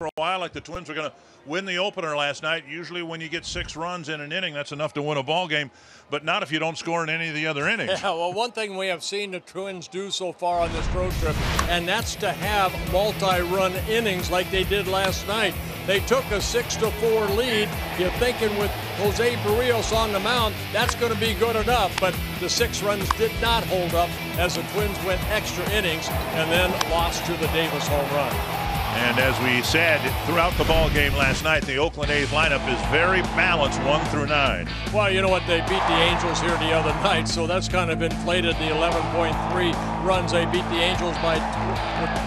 for a while like the Twins were going to win the opener last night. Usually when you get 6 runs in an inning, that's enough to win a ball game, but not if you don't score in any of the other innings. Yeah, well, one thing we have seen the Twins do so far on this road trip, and that's to have multi-run innings like they did last night. They took a 6-4 lead. You're thinking with Jose Barrios on the mound, that's going to be good enough, but the 6 runs did not hold up as the Twins went extra innings and then lost to the Davis home run. And as we said throughout the ball game last night, the Oakland A's lineup is very balanced 1 through 9. Well, you know what? They beat the Angels here the other night, so that's kind of inflated the 11.3 runs. They beat the Angels by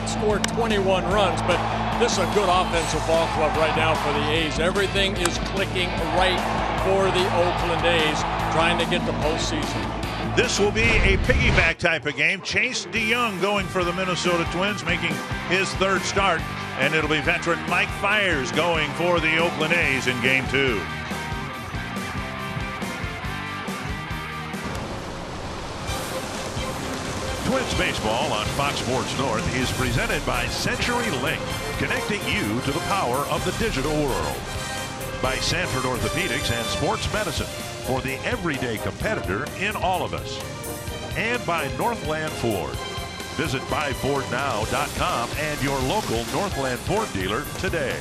scored 21 runs, but this is a good offensive ball club right now for the A's. Everything is clicking right for the Oakland A's, trying to get the postseason. This will be a piggyback type of game. Chase DeYoung going for the Minnesota Twins, making his 3rd start. And it'll be veteran Mike Fiers going for the Oakland A's in Game 2. Twins baseball on Fox Sports North is presented by CenturyLink, connecting you to the power of the digital world. By Sanford Orthopedics and Sports Medicine, for the everyday competitor in all of us. And by Northland Ford. Visit buyfordnow.com and your local Northland Ford dealer today.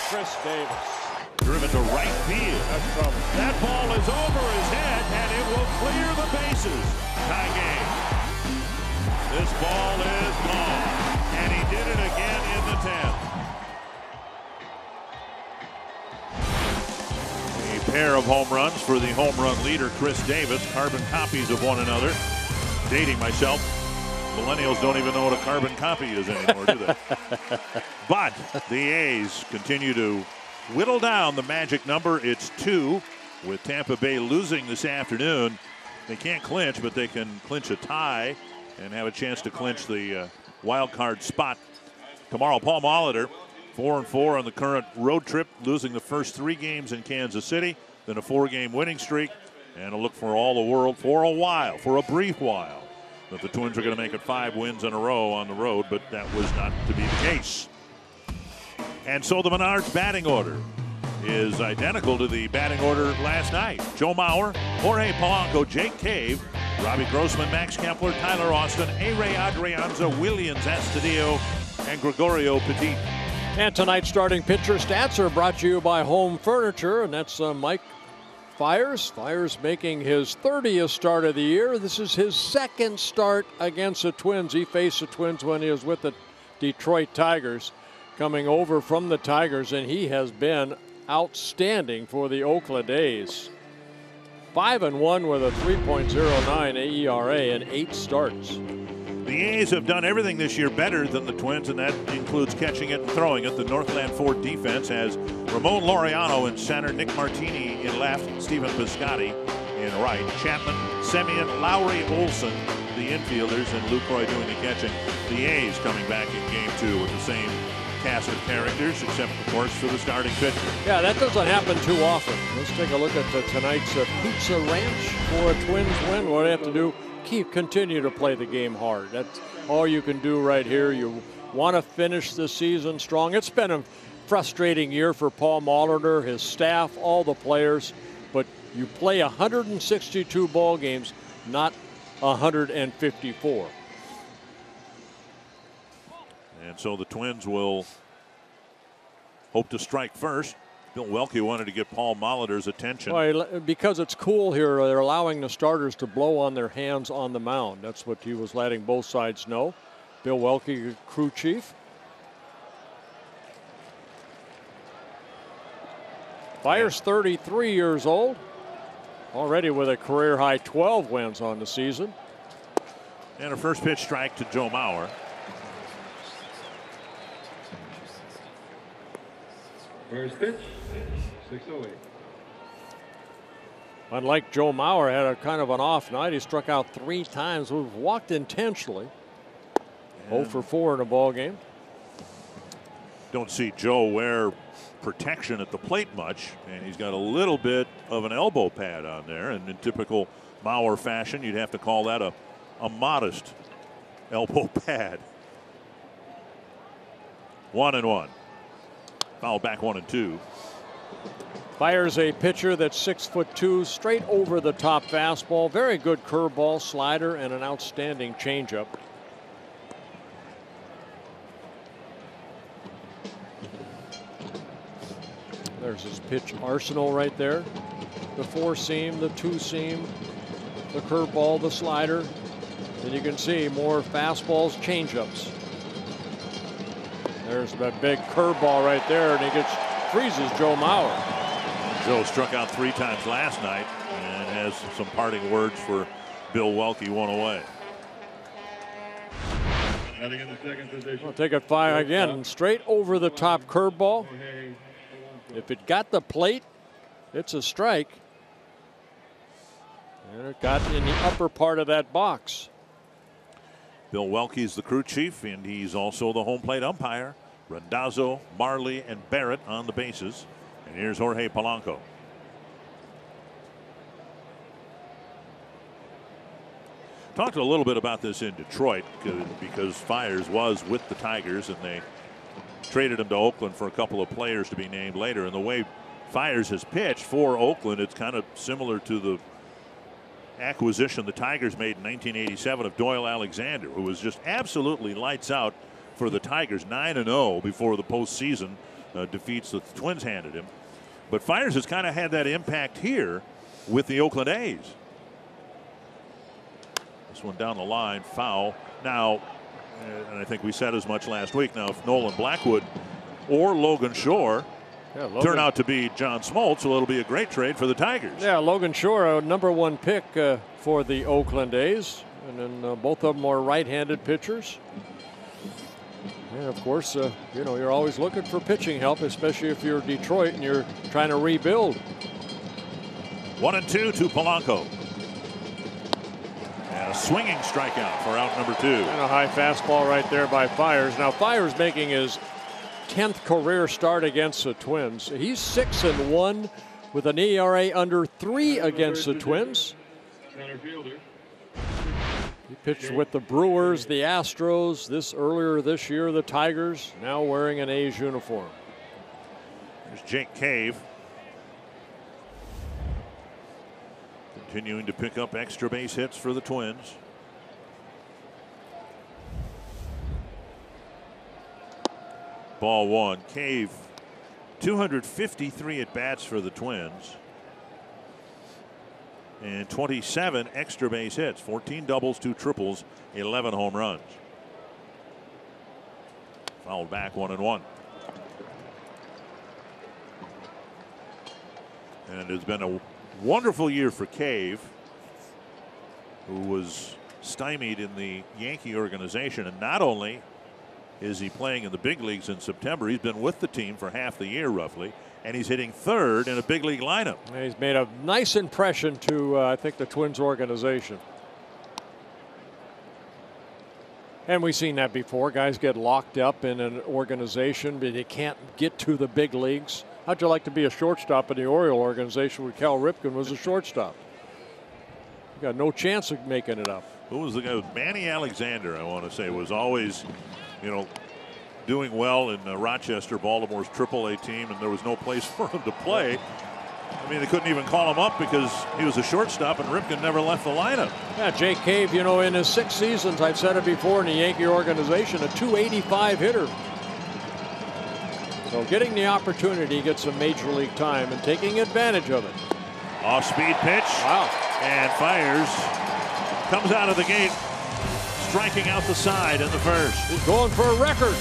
Chris Davis. Driven to right field. That's trouble. That ball is over his head, and it will clear the bases. Tie game. This ball is gone, and he did it again in the 10th. A pair of home runs for the home run leader, Chris Davis. Carbon copies of one another. Dating myself. Millennials don't even know what a carbon copy is anymore, do they? But the A's continue to whittle down the magic number. It's 2, with Tampa Bay losing this afternoon. They can't clinch, but they can clinch a tie and have a chance to clinch the wild card spot. Tomorrow, Paul Molitor, 4-4 on the current road trip, losing the first 3 games in Kansas City, then a 4-game winning streak. And a look for all the world for a while, for a brief while, that the Twins are going to make it 5 wins in a row on the road, but that was not to be the case. And so the Menards batting order is identical to the batting order last night. Joe Mauer, Jorge Polanco, Jake Cave, Robbie Grossman, Max Kepler, Tyler Austin, A-Ray Adrianza, Williams Astudillo, and Gregorio Petit. And tonight's starting pitcher stats are brought to you by Home Furniture, and that's Mike Fiers. Fiers making his 30th start of the year. This is his second start against the Twins. He faced the Twins when he was with the Detroit Tigers, coming over from the Tigers, and he has been outstanding for the Oakland A's. 5-1 with a 3.09 AERA in 8 starts. The A's have done everything this year better than the Twins, and that includes catching it and throwing it. The Northland Ford defense has Ramon Laureano in center, Nick Martini in left, Stephen Piscotty in right, Chapman, Semien, Lowrie, Olson, the infielders, and Lucroy doing the catching. The A's coming back in game 2 with the same cast of characters, except of course for the starting pitcher. Yeah, that doesn't happen too often. Let's take a look at tonight's Pizza Ranch for a Twins win. What do you have to do? Continue to play the game hard. That's all you can do right here. You want to finish the season strong. It's been a frustrating year for Paul Molitor, his staff, all the players, but you play 162 ball games, not 154. And so the Twins will hope to strike first. Bill Welke wanted to get Paul Molitor's attention. Well, because it's cool here, they're allowing the starters to blow on their hands on the mound. That's what he was letting both sides know. Bill Welke, crew chief. Fiers 33 years old, already with a career high 12 wins on the season. And a first pitch strike to Joe Mauer. First pitch, 6:08. Unlike Joe Mauer, had a kind of an off night. He struck out 3 times. We've walked intentionally. 0 for 4 in a ball game. Don't see Joe wear protection at the plate much, and he's got a little bit of an elbow pad on there. And in typical Mauer fashion, you'd have to call that a modest elbow pad. 1-1. Foul back 1-2. Fires a pitcher that's 6'2", straight over the top fastball. Very good curveball, slider, and an outstanding changeup. There's his pitch arsenal right there. The 4-seam, the 2-seam, the curveball, the slider. And you can see more fastballs, changeups. There's that big curveball right there, and he freezes Joe Mauer. Joe struck out 3 times last night and has some parting words for Bill Welke, 1 away. Heading in the second position. We'll take it 5 again, straight over the top curveball. If it got the plate, it's a strike. And it got in the upper part of that box. Bill Welke's the crew chief, and he's also the home plate umpire. Randazzo, Marley, and Barrett on the bases. And here's Jorge Polanco. Talked a little bit about this in Detroit because Fiers was with the Tigers, and they traded him to Oakland for a couple of players to be named later. And the way Fiers has pitched for Oakland, it's kind of similar to the acquisition the Tigers made in 1987 of Doyle Alexander, who was just absolutely lights out for the Tigers, 9-0 before the postseason defeats that the Twins handed him. But Fiers has kind of had that impact here with the Oakland A's. This one down the line, foul. Now, and I think we said as much last week, now if Nolan Blackwood or Logan Shore turn out to be John Smoltz, so it'll be a great trade for the Tigers. Yeah, Logan Shore, a #1 pick for the Oakland A's. And then both of them are right-handed pitchers. And of course, you're always looking for pitching help, especially if you're Detroit and you're trying to rebuild. 1-2 to Polanco. And a swinging strikeout for out number 2. And a high fastball right there by Fiers. Now Fiers making his 10th career start against the Twins. He's 6-1 with an ERA under 3 against the Twins. Center fielder. He pitched with the Brewers, the Astros, earlier this year, the Tigers, now wearing an A's uniform. There's Jake Cave. Continuing to pick up extra base hits for the Twins. Ball one. Cave, 253 at bats for the Twins. And 27 extra base hits, 14 doubles, 2 triples, 11 home runs. Fouled back 1-1. And it's been a wonderful year for Cave, who was stymied in the Yankee organization. And not only is he playing in the big leagues in September, he's been with the team for half the year roughly, and he's hitting third in a big league lineup. He's made a nice impression to, I think, the Twins organization. And we've seen that before. Guys get locked up in an organization, but they can't get to the big leagues. How'd you like to be a shortstop in the Oriole organization where Cal Ripken was a shortstop? You got no chance of making it up. Who was the guy? Manny Alexander, I want to say, was always, doing well in Rochester, Baltimore's AAA team, and there was no place for him to play. I mean, they couldn't even call him up because he was a shortstop, and Ripken never left the lineup. Yeah, Jake Cave, in his 6 seasons, I've said it before, in the Yankee organization, a .285 hitter. So getting the opportunity, get some major league time, and taking advantage of it. Off-speed pitch. Wow. And fires. Comes out of the gate, striking out the side in the first. He's going for a record.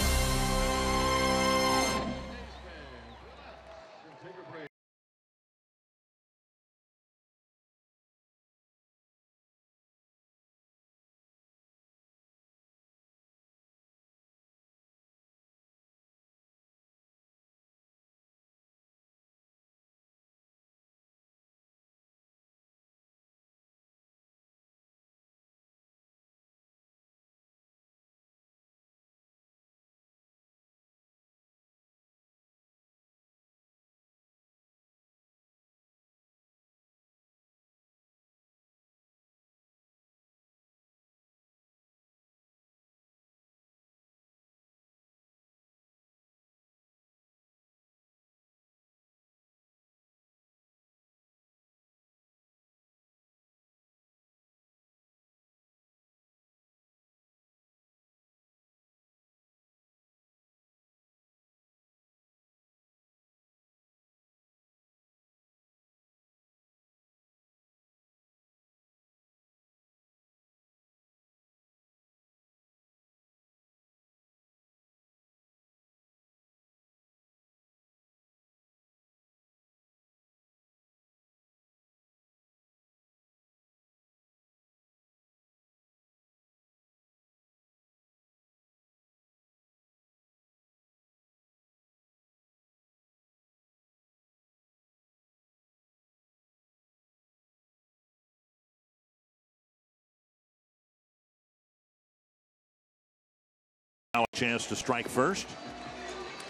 Now a chance to strike first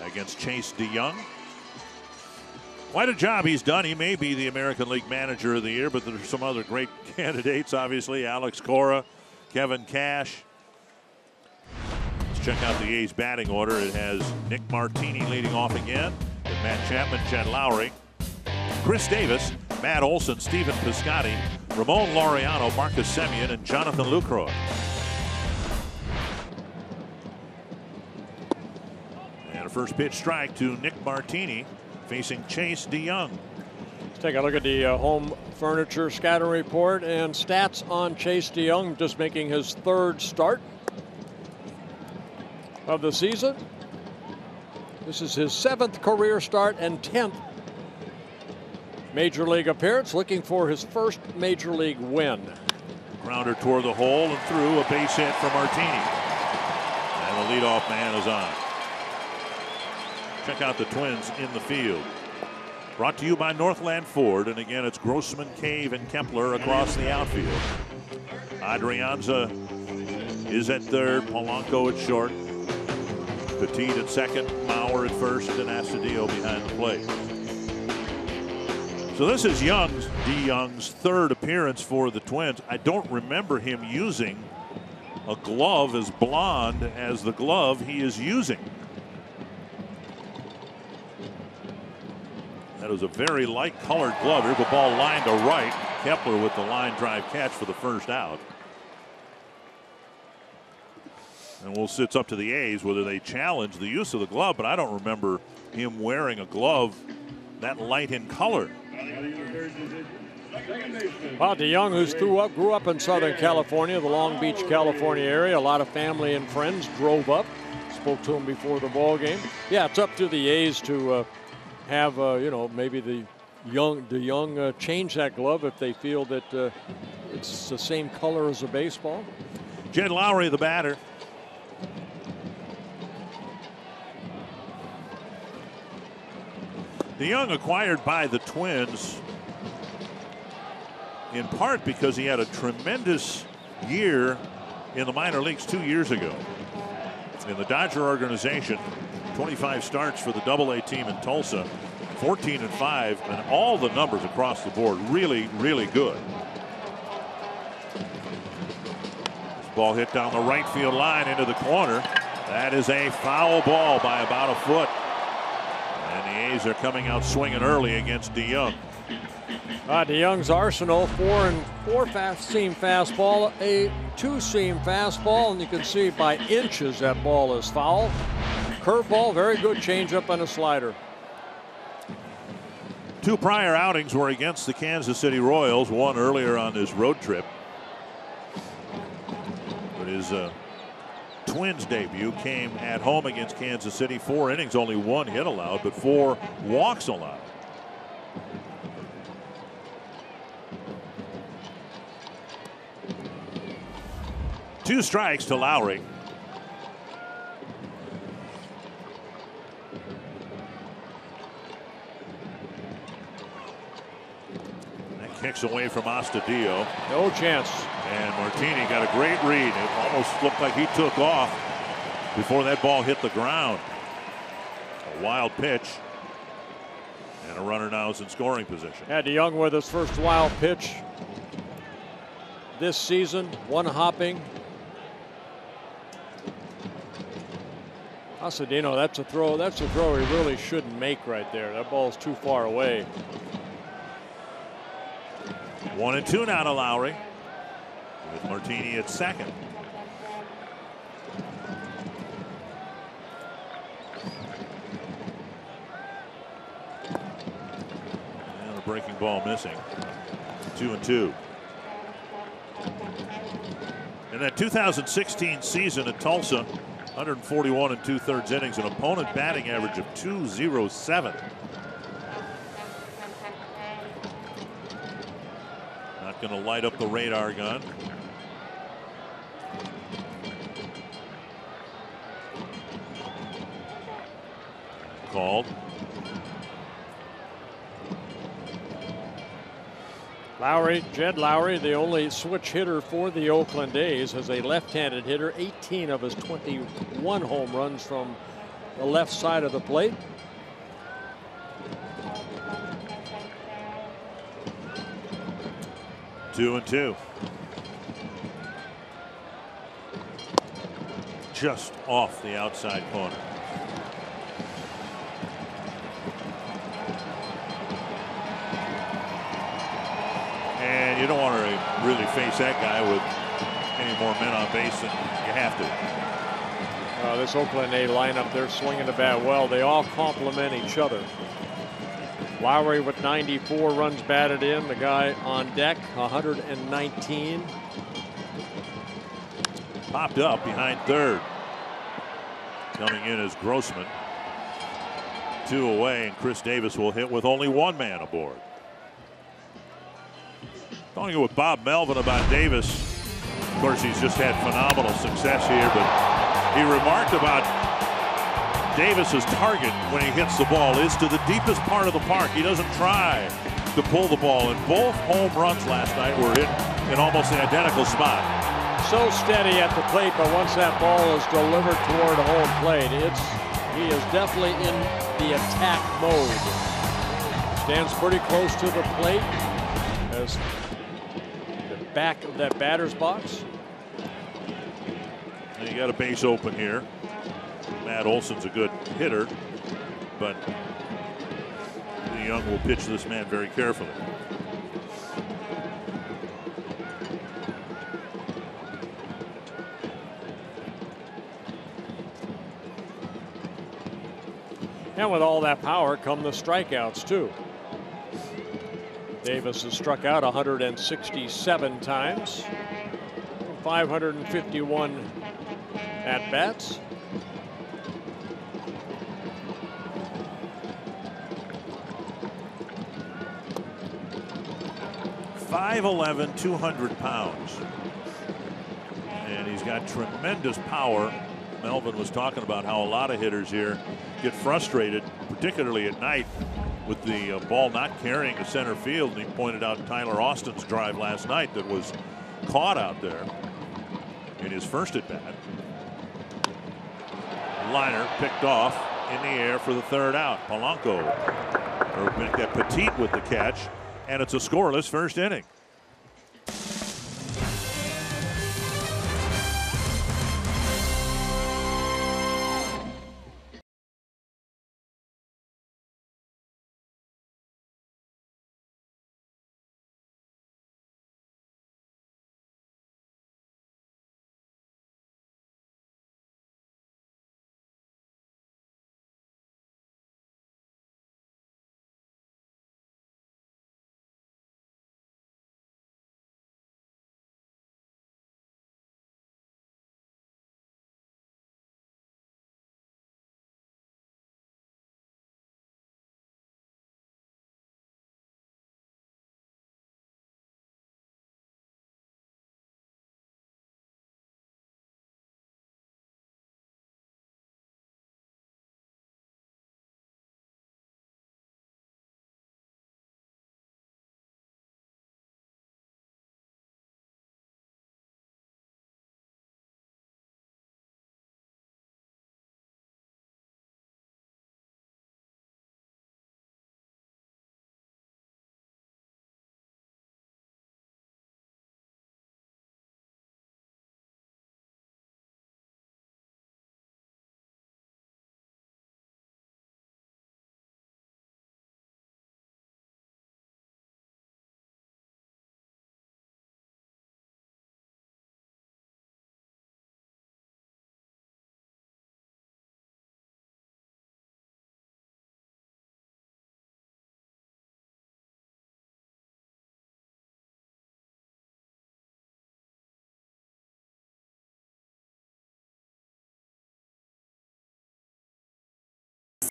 against Chase DeYoung. Quite a job he's done. He may be the American League Manager of the Year, but there's some other great candidates, obviously. Alex Cora, Kevin Cash. Let's check out the A's batting order. It has Nick Martini leading off again, with Matt Chapman, Jed Lowrie, Chris Davis, Matt Olson, Stephen Piscotty, Ramon Laureano, Marcus Semien, and Jonathan Lucroy. And a first pitch strike to Nick Martini facing Chase DeYoung. Let's take a look at the home furniture scouting report and stats on Chase DeYoung, just making his third start of the season. This is his 7th career start and 10th major league appearance, looking for his first major league win. Grounder toward the hole and through, a base hit for Martini. And the leadoff man is on. Check out the Twins in the field. Brought to you by Northland Ford, and again it's Grossman, Cave, and Kepler across the outfield. Adrianza is at third, Polanco at short, Petit at second, Mauer at first, and Astudillo behind the plate. So this is DeYoung's third appearance for the Twins. I don't remember him using a glove as blonde as the glove he is using. That is a very light colored glove. Here's the ball lined to right. Kepler with the line drive catch for the first out. And it's up to the A's whether they challenge the use of the glove, but I don't remember him wearing a glove that light in color. Well, DeYoung, who grew up in Southern California, the Long Beach, California area. A lot of family and friends drove up. Spoke to him before the ball game. Yeah, it's up to the A's to have, maybe the DeYoung change that glove if they feel that it's the same color as a baseball. Jed Lowrie, the batter. DeYoung acquired by the Twins in part because he had a tremendous year in the minor leagues 2 years ago. In the Dodger organization, 25 starts for the Double-A team in Tulsa, 14-5, and all the numbers across the board really, really good. This ball hit down the right field line into the corner. That is a foul ball by about a foot. And the A's are coming out swinging early against DeYoung. DeYoung's arsenal, 4 seam fastball, a 2-seam fastball, and you can see by inches that ball is foul. Curveball, very good changeup and a slider. 2 prior outings were against the Kansas City Royals, one earlier on this road trip. But his Twins debut came at home against Kansas City. 4 innings, only 1 hit allowed, but 4 walks allowed. Two strikes to Lowrie. That kicks away from Astudillo. No chance. And Martini got a great read. It almost looked like he took off before that ball hit the ground. A wild pitch. And a runner now is in scoring position. DeYoung with his first wild pitch this season. 1 hopping. Astudillo, that's a throw he really shouldn't make right there. That ball's too far away. 1-2 now to Lowrie, with Martini at second. And a breaking ball missing. 2-2. In that 2016 season at Tulsa, 141 2/3 innings, an opponent batting average of .207. Not going to light up the radar gun. Called. Jed Lowrie, the only switch hitter for the Oakland A's, as a left-handed hitter. 18 of his 21 home runs from the left side of the plate. Two and two. Just off the outside corner. And you don't want to really face that guy with any more men on base than you have to. This Oakland A lineup, they're swinging the bat well. They all complement each other. Lowrie with 94 runs batted in. The guy on deck, 119. Popped up behind third. Coming in is Grossman. 2 away, and Chris Davis will hit with only 1 man aboard. Talking with Bob Melvin about Davis. Of course, he's just had phenomenal success here, but he remarked about Davis's target when he hits the ball is to the deepest part of the park. He doesn't try to pull the ball, and both home runs last night were hit in almost the identical spot. So steady at the plate, but once that ball is delivered toward home plate, he is definitely in the attack mode. Stands pretty close to the plate as the back of that batter's box. And you got a base open here. Matt Olson's a good hitter, but the Young will pitch this man very carefully. And with all that power come the strikeouts too. Davis has struck out 167 times, 551 at-bats. .5'11", 200 pounds. And he's got tremendous power. Melvin was talking about how a lot of hitters here get frustrated, particularly at night, with the ball not carrying to center field. And he pointed out Tyler Austin's drive last night that was caught out there in his first at bat. Liner picked off in the air for the third out. Polanco, or got Petit with the catch, and it's a scoreless first inning.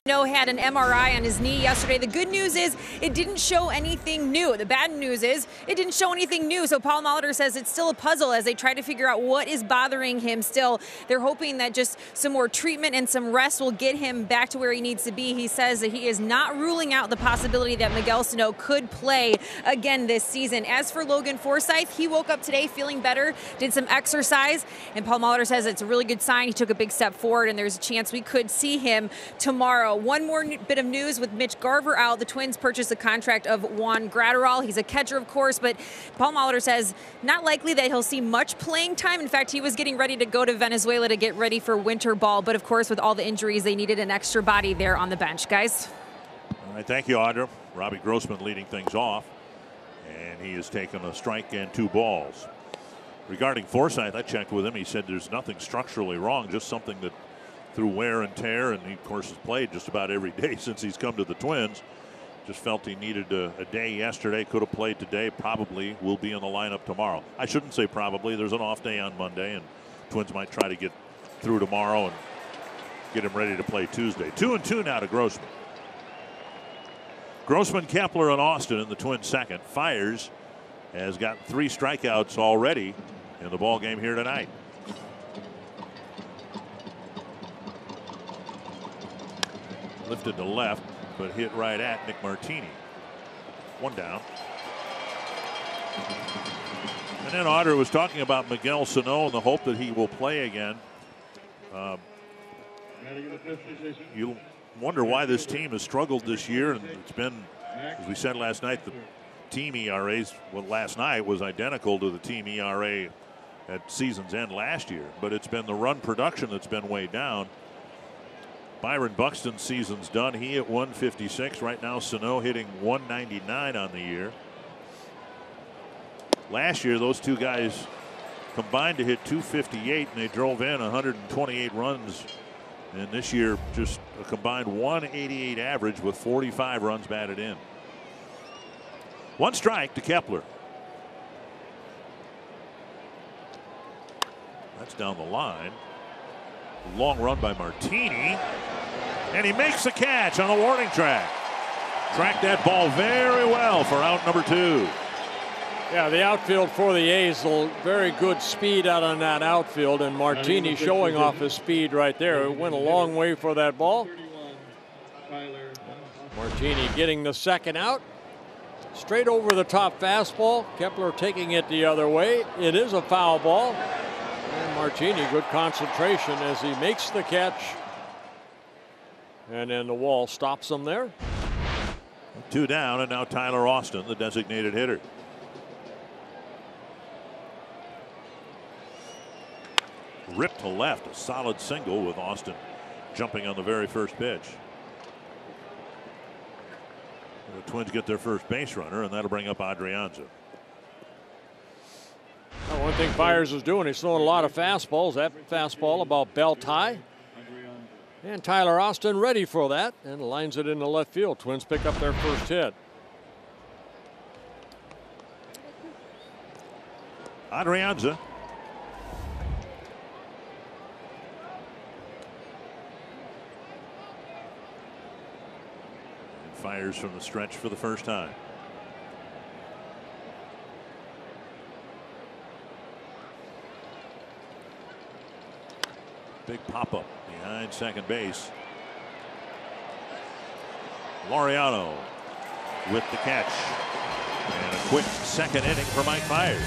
Had an MRI on his knee yesterday. The good news is it didn't show anything new. The bad news is it didn't show anything new. So Paul Molitor says it's still a puzzle as they try to figure out what is bothering him still. They're hoping that just some more treatment and some rest will get him back to where he needs to be. He says that he is not ruling out the possibility that Miguel Sano could play again this season. As for Logan Forsythe, he woke up today feeling better, did some exercise, and Paul Molitor says it's a really good sign. He took a big step forward, and there's a chance we could see him tomorrow. One more bit of news with Mitch Garver out. The Twins purchased a contract of Juan Gratterall. He's a catcher, of course, but Paul Molitor says not likely that he'll see much playing time. In fact, he was getting ready to go to Venezuela to get ready for winter ball. But, of course, with all the injuries, they needed an extra body there on the bench. Guys? All right, thank you, Audra. Robbie Grossman leading things off, and he has taken a strike and 2 balls. Regarding Forsythe, I checked with him. He said there's nothing structurally wrong, just something that through wear and tear, and he, of course, has played just about every day since he's come to the Twins. Just felt he needed a day yesterday, could have played today, probably will be in the lineup tomorrow. I shouldn't say probably. There's an off day on Monday, and Twins might try to get through tomorrow and get him ready to play Tuesday. 2-2 now to Grossman. Grossman, Kepler, and Austin in the Twins' second. Fires has got 3 strikeouts already in the ball game here tonight. Lifted to left, but hit right at Nick Martini. 1 down. And then Audra was talking about Miguel Sano and the hope that he will play again. You wonder why this team has struggled this year, and it's been As we said last night, the team ERAs, well, last night was identical to the team ERA at season's end last year, but it's been the run production that's been way down. Byron Buxton's season's done. He hit 156. Right now, Sano hitting 199 on the year. Last year, those two guys combined to hit 258, and they drove in 128 runs. And this year, just a combined 188 average with 45 runs batted in. One strike to Kepler. That's down the line. Long run by Martini. And he makes the catch on a warning track. Tracked that ball very well for out number 2. Yeah, the outfield for the A's, very good speed out on that outfield, and Martini showing off his speed right there. It went a long way for that ball. Martini getting the second out. Straight over the top fastball. Kepler taking it the other way. It is a foul ball. And Martini, good concentration as he makes the catch. And then the wall stops him there. 2 down, and now Tyler Austin, the designated hitter. Ripped to left, a solid single with Austin jumping on the very first pitch. The Twins get their first base runner, and that'll bring up Adrianza. Well, one thing Fiers is doing, he's throwing a lot of fastballs. That fastball about belt high. And Tyler Austin ready for that and lines it into left field. Twins pick up their first hit. Adrianza. Fires from the stretch for the first time. Big pop-up behind second base. Laureano with the catch. And a quick second inning for Mike Fiers.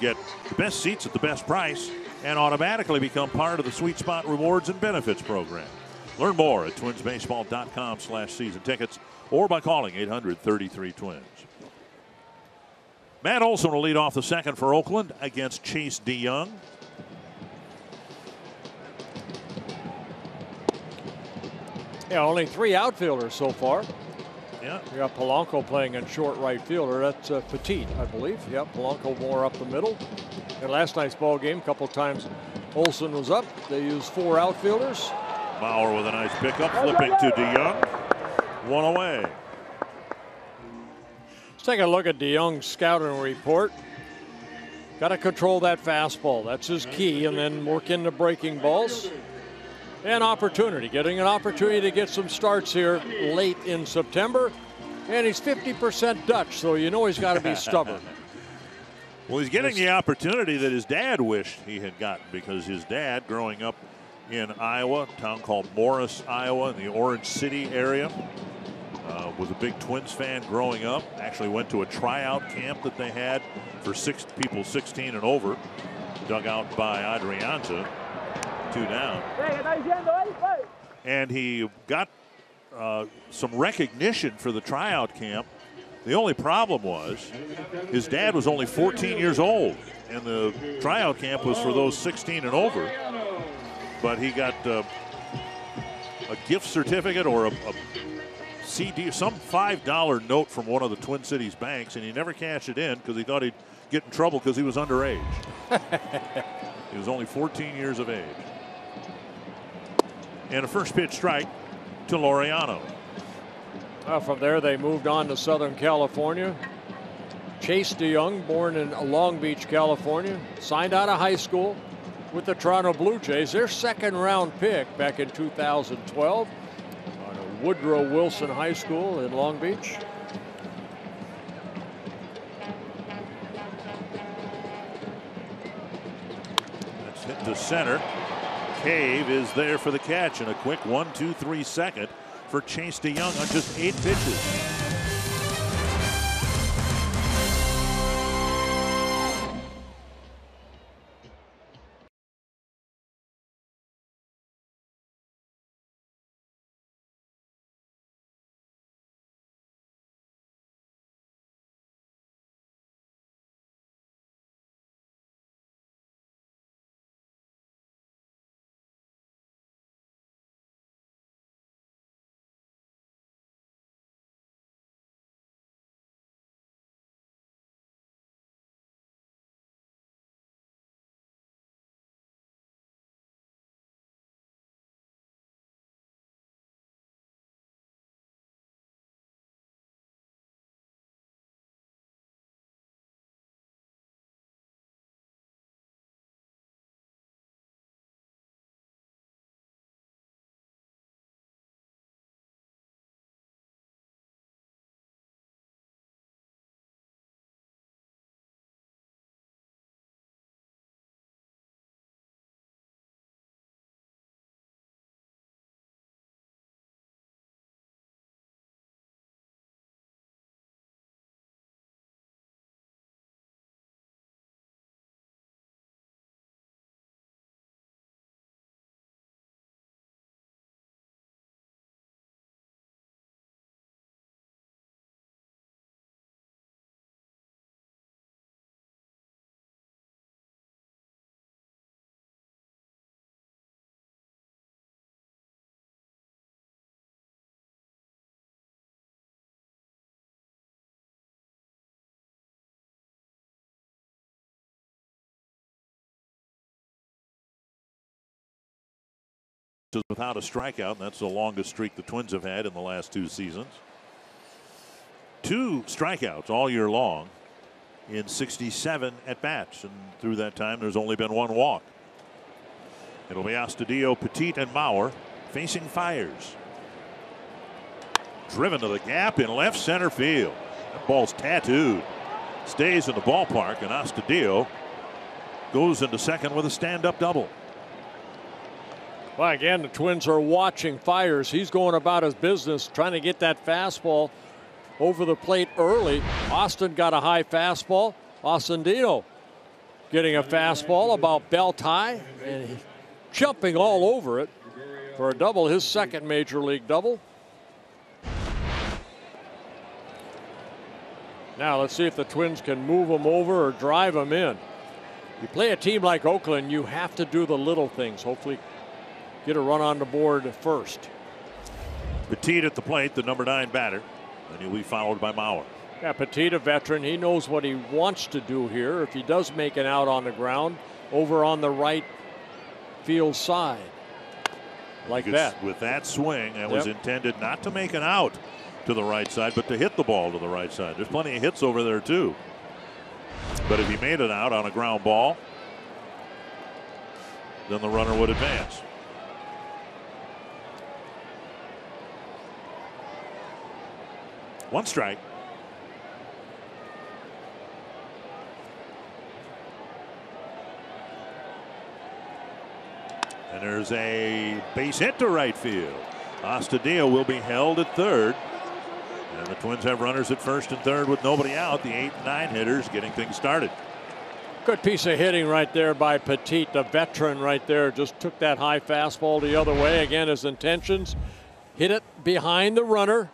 Get the best seats at the best price and automatically become part of the Sweet Spot Rewards and Benefits program. Learn more at twinsbaseball.com/season tickets or by calling 800-33-TWINS. Matt Olson will lead off the second for Oakland against Chase DeYoung. Yeah, only 3 outfielders so far. Yeah. You got Polanco playing in short right fielder. That's Petit, I believe. Yep, Polanco more up the middle. In last night's ball game, a couple times Olson was up. They used 4 outfielders. Bauer with a nice pickup, flipping to DeYoung. 1 away. Let's take a look at DeYoung's scouting report. Got to control that fastball. That's his key, and then work into breaking balls. And opportunity, getting an opportunity to get some starts here late in September. And he's 50% Dutch, so you know he's got to be stubborn. Well, he's getting the opportunity that his dad wished he had gotten, because his dad, growing up in Iowa, a town called Morris, Iowa, in the Orange City area, was a big Twins fan growing up. Actually went to a tryout camp that they had for people 16 and over, dug out by Adrianza, 2 down. And he got some recognition for the tryout camp. The only problem was his dad was only 14 years old, and the tryout camp was for those 16 and over. But he got a gift certificate or a CD, some $5 note from one of the Twin Cities banks, and he never cashed it in because he thought he'd get in trouble because he was underage. He was only 14 years of age. And a first pitch strike to Laureano. From there, they moved on to Southern California. Chase DeYoung, born in Long Beach, California, signed out of high school with the Toronto Blue Jays. Their second-round pick back in 2012 out of Woodrow Wilson High School in Long Beach. That's hit to center. Cave is there for the catch, and a quick 1-2-3 second for Chase DeYoung on just 8 pitches. Without a strikeout, and that's the longest streak the Twins have had in the last 2 seasons. 2 strikeouts all year long in 67 at-bats, and through that time there's only been 1 walk. It'll be Astudillo, Petit, and Mauer facing Fiers. Driven to the gap in left center field. That ball's tattooed. Stays in the ballpark, and Astudillo goes into second with a stand-up double. Well, again, the Twins are watching Fiers. He's going about his business, trying to get that fastball over the plate early. Austin got a high fastball. Astudillo getting a fastball about belt high, and jumping all over it for a double, his second major league double. Now let's see if the Twins can move him over or drive him in. You play a team like Oakland, you have to do the little things. Hopefully get a run on the board first. Petit at the plate, the number 9 batter, and he'll be followed by Mauer. Yeah, Petit, a veteran, he knows what he wants to do here. If he does make an out on the ground, over on the right field side, like that. With that swing, that was intended not to make an out to the right side, but to hit the ball to the right side. There's plenty of hits over there too. But if he made it out on a ground ball, then the runner would advance. One strike. And there's a base hit to right field. Astudillo will be held at third. And the Twins have runners at first and third with nobody out. The 8 and 9 hitters getting things started. Good piece of hitting right there by Petit, the veteran right there. Just took that high fastball the other way. Again, his intentions, hit it behind the runner.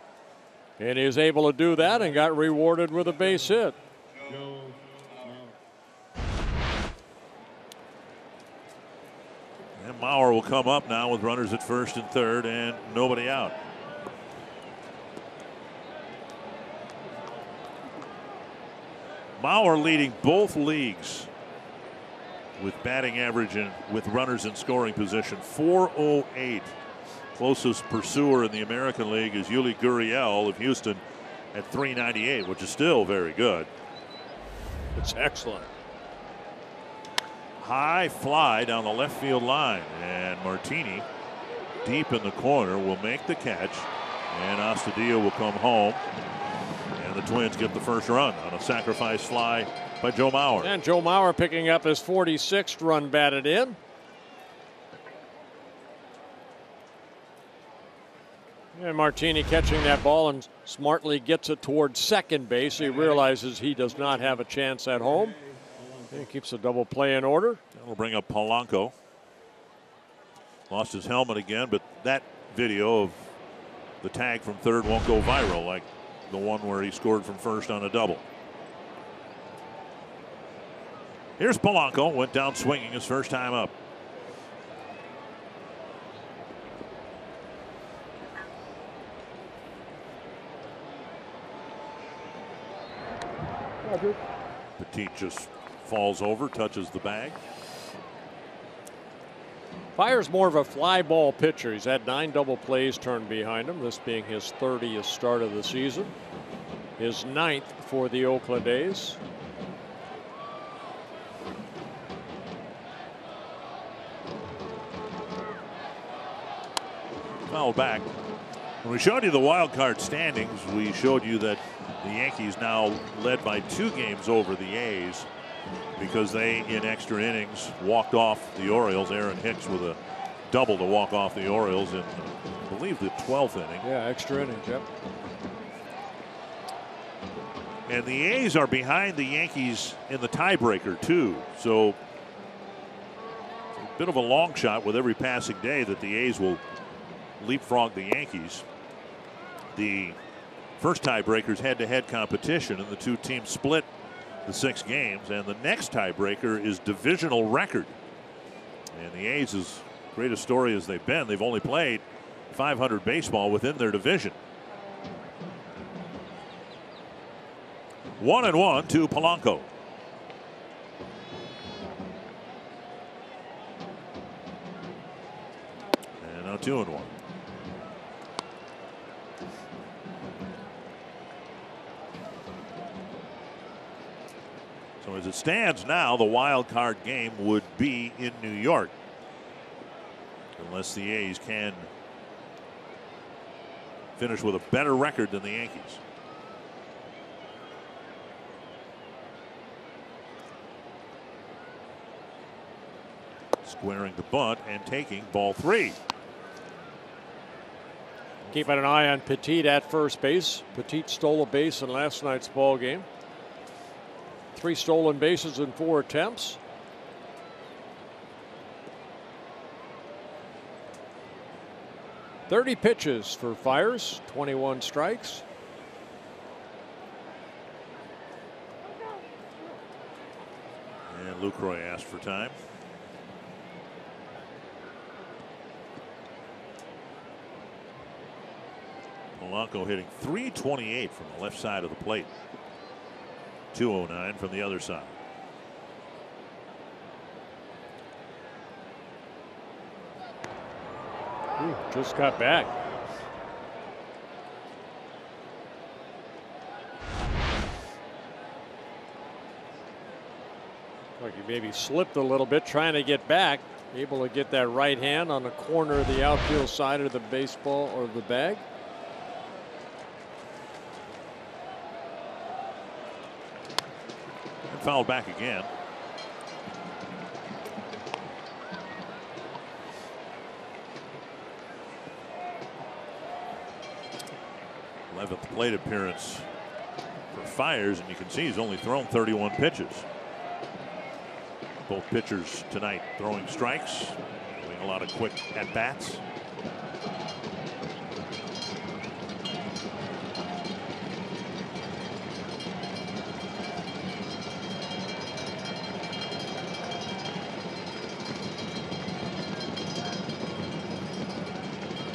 And he was able to do that and got rewarded with a base hit. And Mauer will come up now with runners at first and third and nobody out. Mauer leading both leagues with batting average and with runners in scoring position. 408. Closest pursuer in the American League is Yuli Gurriel of Houston at 398, which is still very good. It's excellent. High fly down the left field line, and Martini deep in the corner will make the catch, and Astudillo will come home. The Twins get the first run on a sacrifice fly by Joe Mauer. And Joe Mauer picking up his 46th run batted in. And Martini catching that ball and smartly gets it towards second base. He realizes he does not have a chance at home. And he keeps the double play in order. That'll bring up Polanco. Lost his helmet again, but that video of the tag from third won't go viral like the one where he scored from first on a double. Here's Polanco, went down swinging his first time up. Petit just falls over, touches the bag. Fire's more of a fly ball pitcher. He's had 9 double plays turned behind him, this being his 30th start of the season. His 9th for the Oakland A's. Foul back. When we showed you the wild card standings, we showed you that the Yankees now led by 2 games over the A's because they, in extra innings, walked off the Orioles. Aaron Hicks with a double to walk off the Orioles in, I believe, the 12th inning. Yeah, extra innings, yep. And the A's are behind the Yankees in the tiebreaker, too. So, a bit of a long shot with every passing day that the A's will leapfrog the Yankees. The first tiebreaker's head-to-head competition, and the 2 teams split the 6 games, and the next tiebreaker is divisional record. And the A's, as great a story as they've been, they've only played .500 baseball within their division. 1-1 to Polanco. And now 2-1. So as it stands now, the wild card game would be in New York, unless the A's can finish with a better record than the Yankees. Squaring the bunt and taking ball 3. Keeping an eye on Petit at first base. Petit stole a base in last night's ball game. 3 stolen bases in 4 attempts. .30 pitches for Fiers, 21 strikes. And Lucroy asked for time. Polanco hitting .328 from the left side of the plate. .209 from the other side. Ooh, just got back. Like he maybe slipped a little bit trying to get back. Able to get that right hand on the corner of the outfield side of the baseball or the bag. And fouled back again. 11th plate appearance for Fiers, and you can see he's only thrown 31 pitches. Both pitchers tonight throwing strikes, doing a lot of quick at-bats.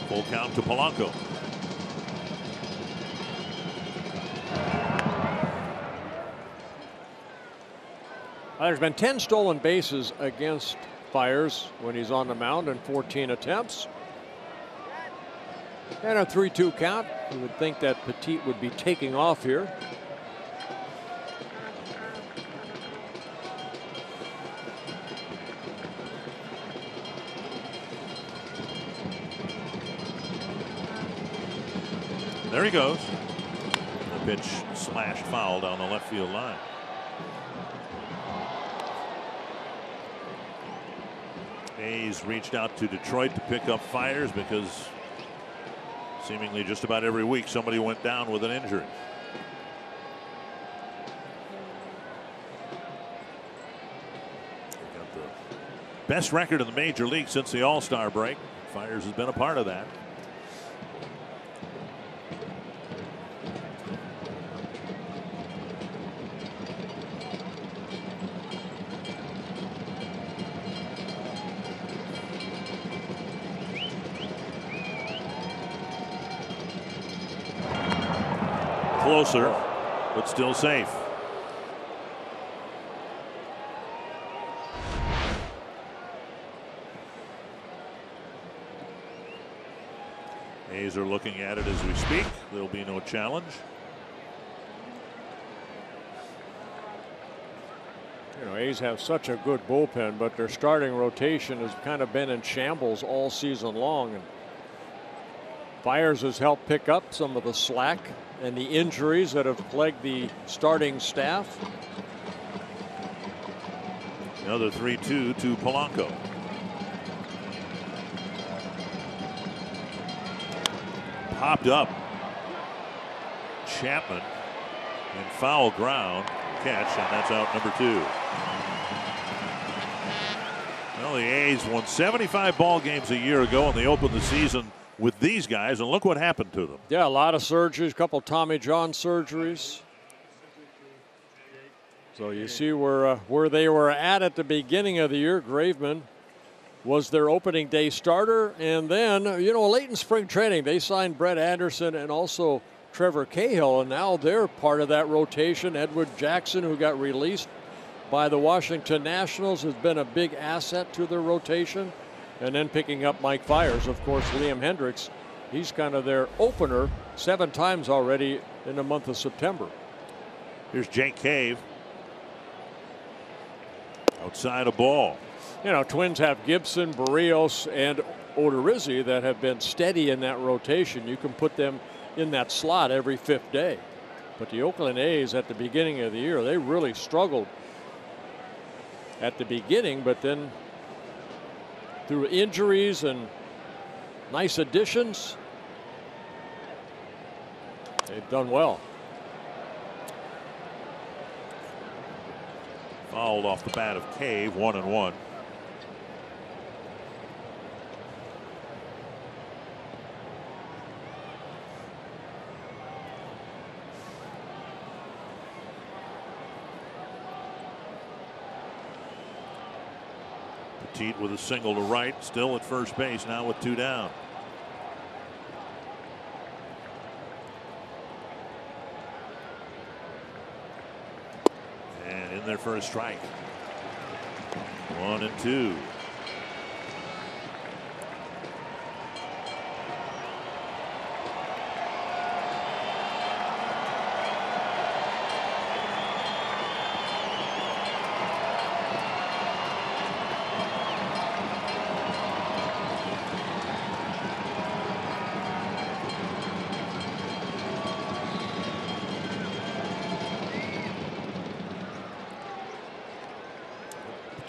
Full count to Polanco. There's been 10 stolen bases against Fiers when he's on the mound in 14 attempts. And a 3-2 count. You would think that Petit would be taking off here. There he goes. The pitch slashed foul down the left field line. A's reached out to Detroit to pick up Fiers because seemingly just about every week somebody went down with an injury. Got the best record in the major league since the All-Star break. Fiers has been a part of that. Closer, but still safe. A's are looking at it as we speak. There'll be no challenge. You know, A's have such a good bullpen, but their starting rotation has kind of been in shambles all season long. And Fiers has helped pick up some of the slack and the injuries that have plagued the starting staff. Another 3-2 to Polanco. Popped up. Chapman in foul ground catch, and that's out number 2. Well, the A's won 75 ball games a year ago, and they opened the season with these guys, and look what happened to them. Yeah, a lot of surgeries, a couple Tommy John surgeries. So you see where they were at the beginning of the year. Graveman was their opening day starter, and then, you know, late in spring training they signed Brett Anderson and also Trevor Cahill, and now they're part of that rotation. Edward Jackson, who got released by the Washington Nationals, has been a big asset to their rotation. And then picking up Mike Fiers, of course, Liam Hendricks. He's kind of their opener 7 times already in the month of September. Here's Jake Cave. Outside a ball. You know, Twins have Gibson, Barrios, and Odorizzi that have been steady in that rotation. You can put them in that slot every 5th day. But the Oakland A's at the beginning of the year, they really struggled at the beginning, but then through injuries and nice additions, they've done well. Fouled off the bat of Cave, 1-1. Petit with a single to right, still at first base now with 2 down. And in there for a strike. 1-2.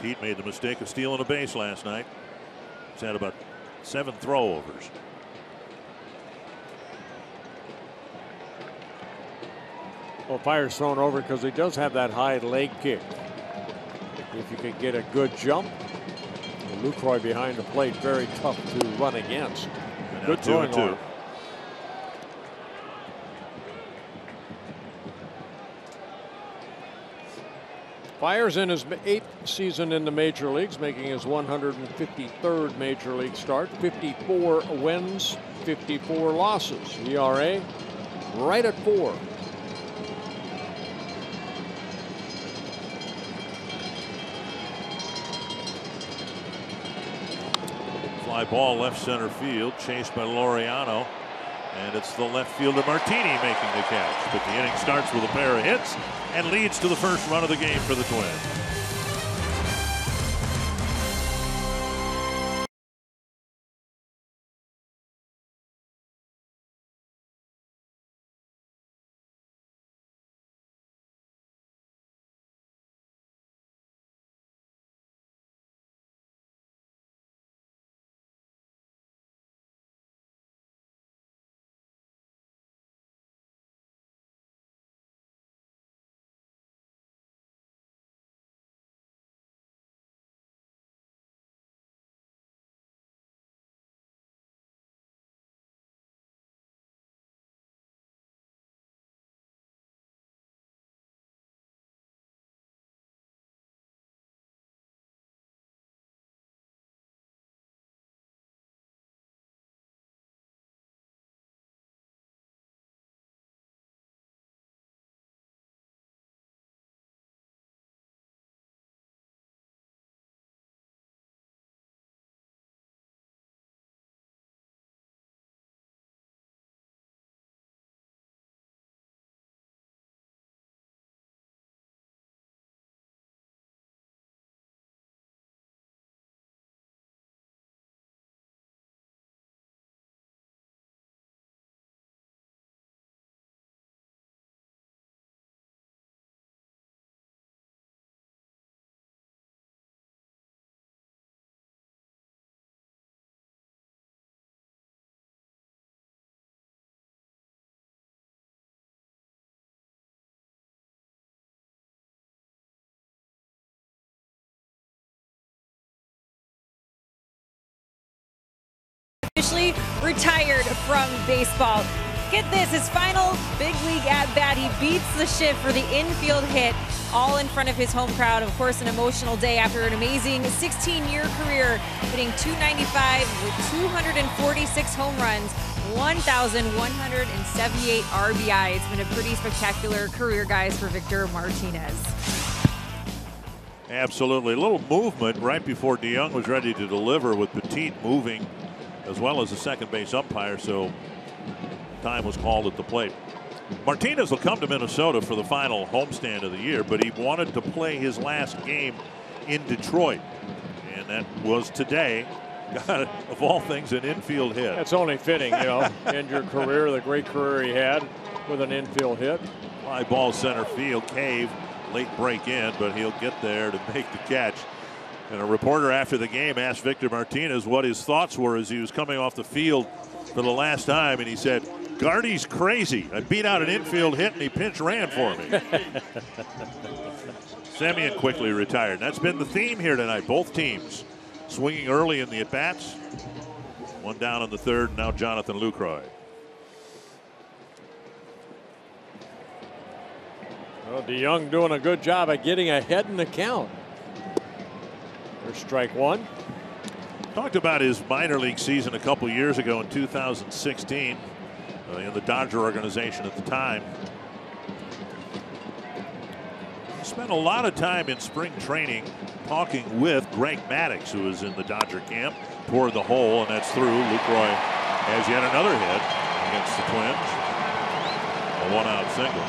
Petit made the mistake of stealing a base last night. He's had about 7 throwovers. Well, Fire's thrown over because he does have that high leg kick. If you could get a good jump, Lucroy behind the plate, very tough to run against. Good throwing arm. Fire's in his 8th season in the major leagues, making his 153rd major league start. 54 wins, 54 losses. ERA right at 4. Fly ball left center field, chased by Laureano, and it's the left fielder Martini making the catch. But the inning starts with a pair of hits and leads to the first run of the game for the Twins. Officially retired from baseball. Get this, his final big league at bat. He beats the shift for the infield hit, all in front of his home crowd. Of course, an emotional day after an amazing 16-year career, hitting .295 with 246 home runs, 1,178 RBI. It's been a pretty spectacular career, guys, for Victor Martinez. Absolutely. A little movement right before DeYoung was ready to deliver, with Petit moving as well as the second base umpire, so time was called at the plate. Martinez will come to Minnesota for the final homestand of the year, but he wanted to play his last game in Detroit, and that was today. Got, of all things, an infield hit. That's only fitting, you know, end your career, the great career he had, with an infield hit. Fly ball center field, Cave, late break in, but he'll get there to make the catch. And a reporter after the game asked Victor Martinez what his thoughts were as he was coming off the field for the last time, and he said, "Gardy's crazy. I beat out an infield hit and he pinch ran for me." Semien quickly retired. That's been the theme here tonight. Both teams swinging early in the at-bats. One down in the third, now Jonathan Lucroy. Well, DeYoung doing a good job at getting ahead in the count. There's strike one. Talked about his minor league season a couple years ago in 2016 in the Dodger organization at the time. He spent a lot of time in spring training talking with Greg Maddux, who was in the Dodger camp, toward the hole, and that's through. Lucroy has yet another hit against the Twins. A one-out single.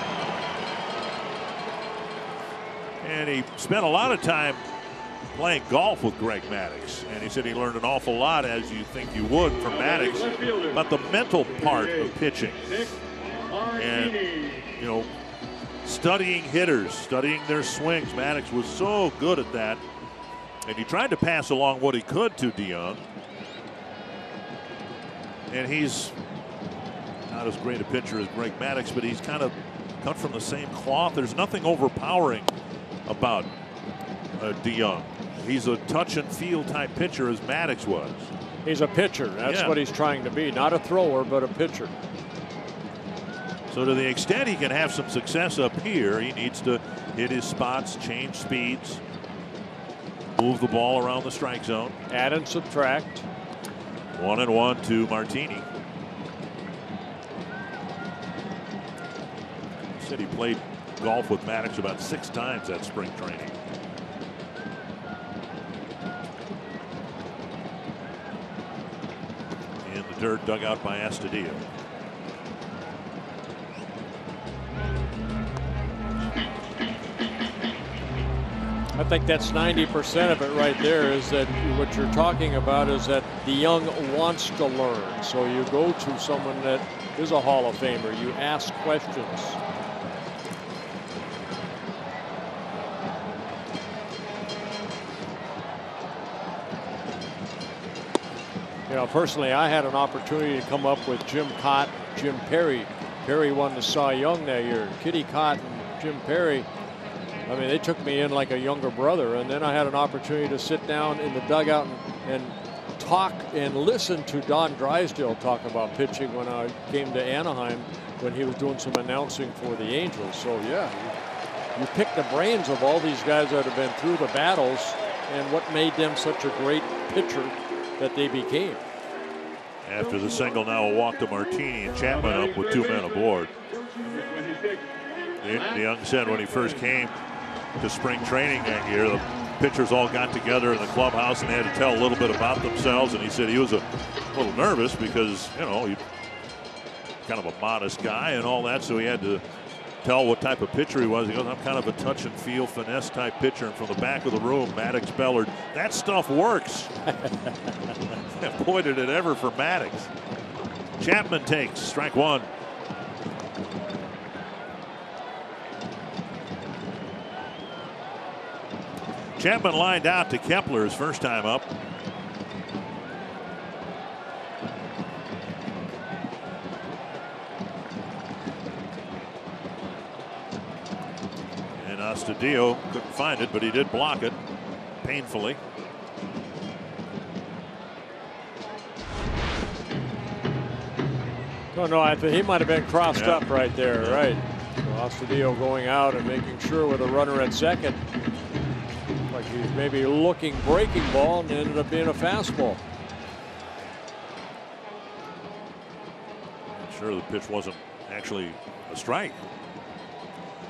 And he spent a lot of time playing golf with Greg Maddux, and he said he learned an awful lot, as you think you would, from Maddux, about the mental part of pitching, and you know, studying hitters, studying their swings. Maddux was so good at that, And he tried to pass along what he could to DeYoung. And he's not as great a pitcher as Greg Maddux, but he's kind of cut from the same cloth. There's nothing overpowering about DeYoung. He's a touch and feel type pitcher as Maddux was. He's a pitcher. That's what he's trying to be. Not a thrower, but a pitcher. So to the extent he can have some success up here, he needs to hit his spots, change speeds, move the ball around the strike zone. Add and subtract. 1-1 to Martini. He said he played golf with Maddux about 6 times that spring training. In the dirt, dug out by Astudillo. I think that's 90% of it right there. Is that what you're talking about? Is that DeYoung wants to learn. So you go to someone that is a Hall of Famer. You ask questions. You know, personally, I had an opportunity to come up with Jim Cott, Jim Perry. Perry won the Cy Young that year. Kitty Cott and Jim Perry. I mean, they took me in like a younger brother, and then I had an opportunity to sit down in the dugout and talk and listen to Don Drysdale talk about pitching when I came to Anaheim when he was doing some announcing for the Angels. So yeah, you pick the brains of all these guys that have been through the battles and what made them such a great pitcher that they became. After the single, now a walk to Martini, and Chapman up with 2 men aboard. DeYoung said when he first came to spring training that year, the pitchers all got together in the clubhouse and they had to tell a little bit about themselves. And he said he was a little nervous because, you know, he's kind of a modest guy and all that. So he had to tell what type of pitcher he was. He goes, I'm kind of a touch and feel finesse type pitcher. And from the back of the room, Maddux bellered, that stuff works. Boy, did it ever for Maddux. Chapman takes strike 1. Chapman lined out to Kepler his first time up. And Astudillo couldn't find it, but he did block it painfully. Oh, no, I think he might have been crossed up right there, right? So Astudillo going out and making sure with a runner at second. Like he's maybe looking breaking ball and ended up being a fastball. I'm sure the pitch wasn't actually a strike.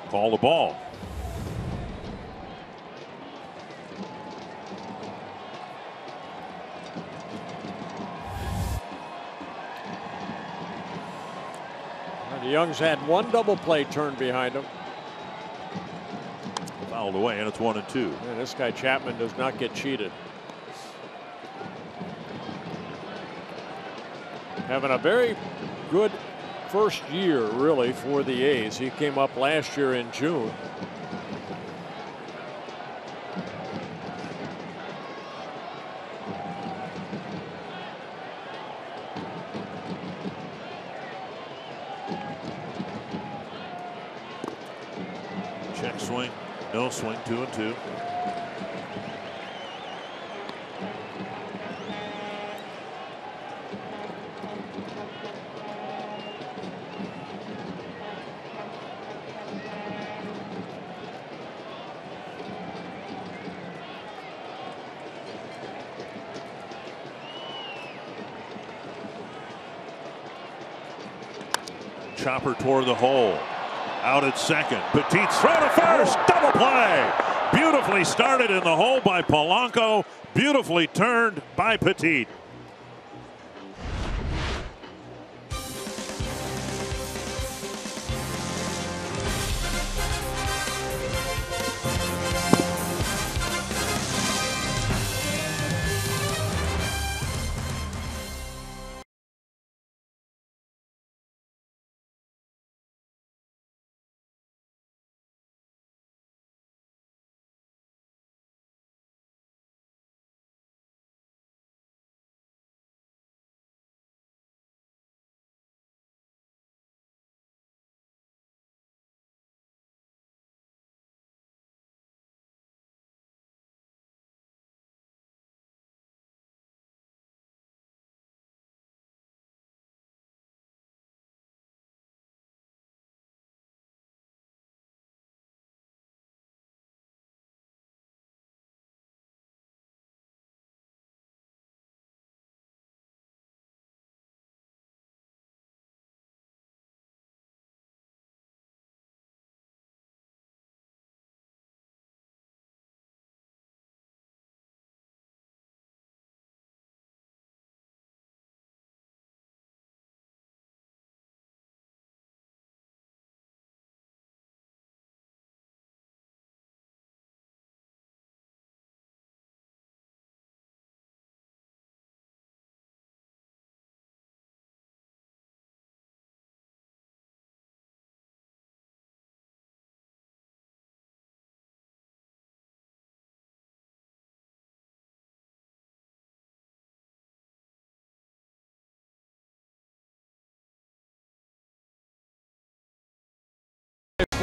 Call the ball. DeYoung's had 1 double play turn behind him. Fouled away, and it's 1-2. Man, this guy Chapman does not get cheated. Having a very good first year, really, for the A's. He came up last year in June. Check swing, no swing, 2-2. Chopper toward the hole. Out at second. Petit's throw to first. Double play. Beautifully started in the hole by Polanco. Beautifully turned by Petit.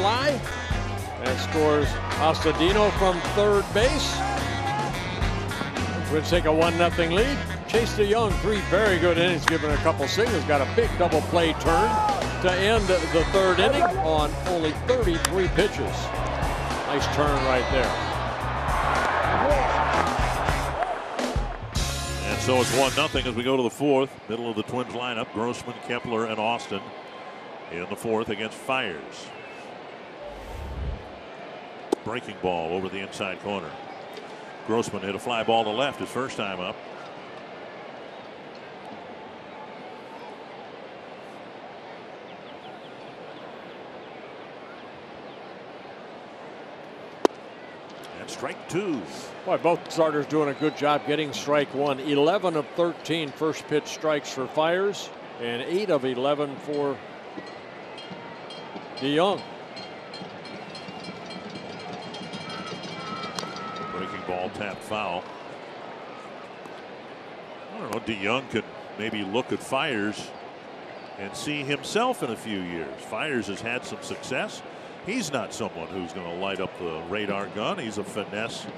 fly. That scores Ostadino from third base. Twins take a 1-0 lead. Chase DeYoung, 3 very good innings, giving a couple singles. Got a big double play turn to end the third inning on only 33 pitches. Nice turn right there. And so it's 1-0 as we go to the fourth. Middle of the Twins lineup, Grossman, Kepler, and Austin in the fourth against Fiers. Breaking ball over the inside corner. Grossman hit a fly ball to left his first time up. And strike 2. Boy, both starters doing a good job getting strike 1. 11 of 13 first pitch strikes for Fiers, and 8 of 11 for DeYoung. Ball tapped foul. I don't know. DeYoung could maybe look at Fiers and see himself in a few years. Fiers has had some success. He's not someone who's going to light up the radar gun. He's a finesse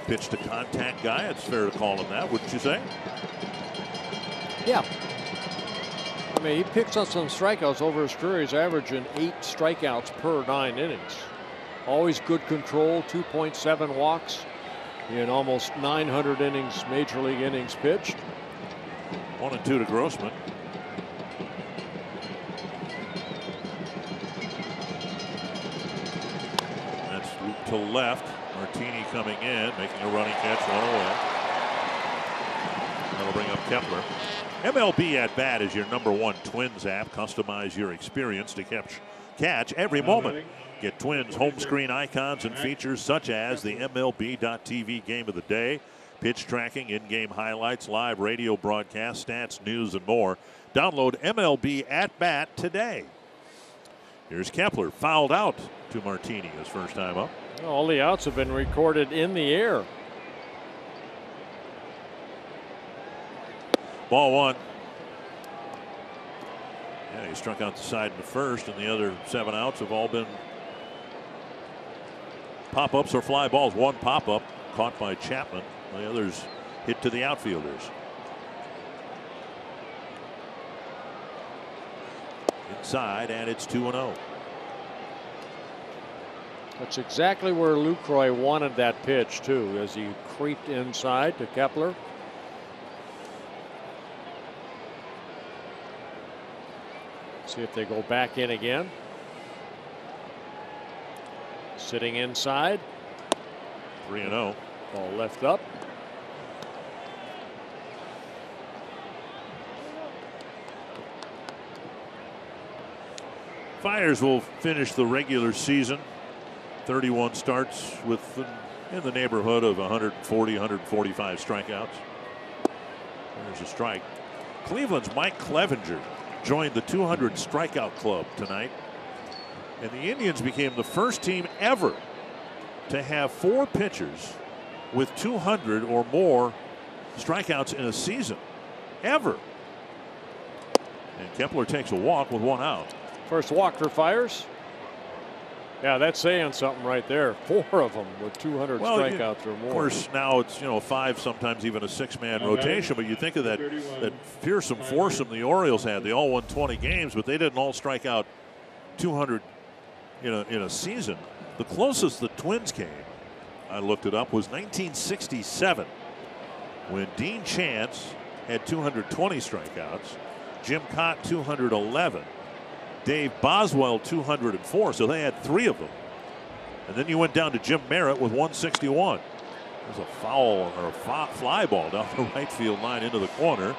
pitch to contact guy. It's fair to call him that, wouldn't you say? Yeah. I mean, he picks up some strikeouts over his career. He's averaging 8 strikeouts per 9 innings. Always good control, 2.7 walks. In almost 900 innings, major league innings pitched. 1-2 to Grossman. That's loop to left. Martini coming in, making a running catch, 1 away. That'll bring up Kepler. MLB at Bat is your #1 Twins app. Customize your experience to catch every moment. Get Twins home screen icons and features such as the MLB.TV Game of the Day, pitch tracking, in-game highlights, live radio broadcast, stats, news, and more. Download MLB at Bat today. Here's Kepler, fouled out to Martini his first time up. All the outs have been recorded in the air. Ball 1. Yeah, he struck out the side in the first, and the other 7 outs have all been pop-ups or fly balls. 1 pop-up caught by Chapman. The others hit to the outfielders. Inside, and it's 2-0. That's exactly where Lucroy wanted that pitch, too, as he creeped inside to Kepler. See if they go back in again. Sitting inside. 3-0. Ball left up. Fiers will finish the regular season 31 starts with in the neighborhood of 140, 145 strikeouts. There's a strike. Cleveland's Mike Clevenger joined the 200 strikeout club tonight. And the Indians became the first team ever to have 4 pitchers with 200 or more strikeouts in a season. Ever. And Kepler takes a walk with 1 out. First walk for Fiers. Yeah, that's saying something right there. 4 of them with 200 strikeouts or more. Of course, now it's 5, sometimes even a 6-man rotation. But you think of that fearsome foursome the Orioles had. They all won 20 games, but they didn't all strike out 200 in a season. The closest the Twins came, I looked it up, was 1967, when Dean Chance had 220 strikeouts, Jim Cott 211, Dave Boswell 204. So they had 3 of them. And then you went down to Jim Merritt with 161. There's a foul or a fly ball down the right field line into the corner.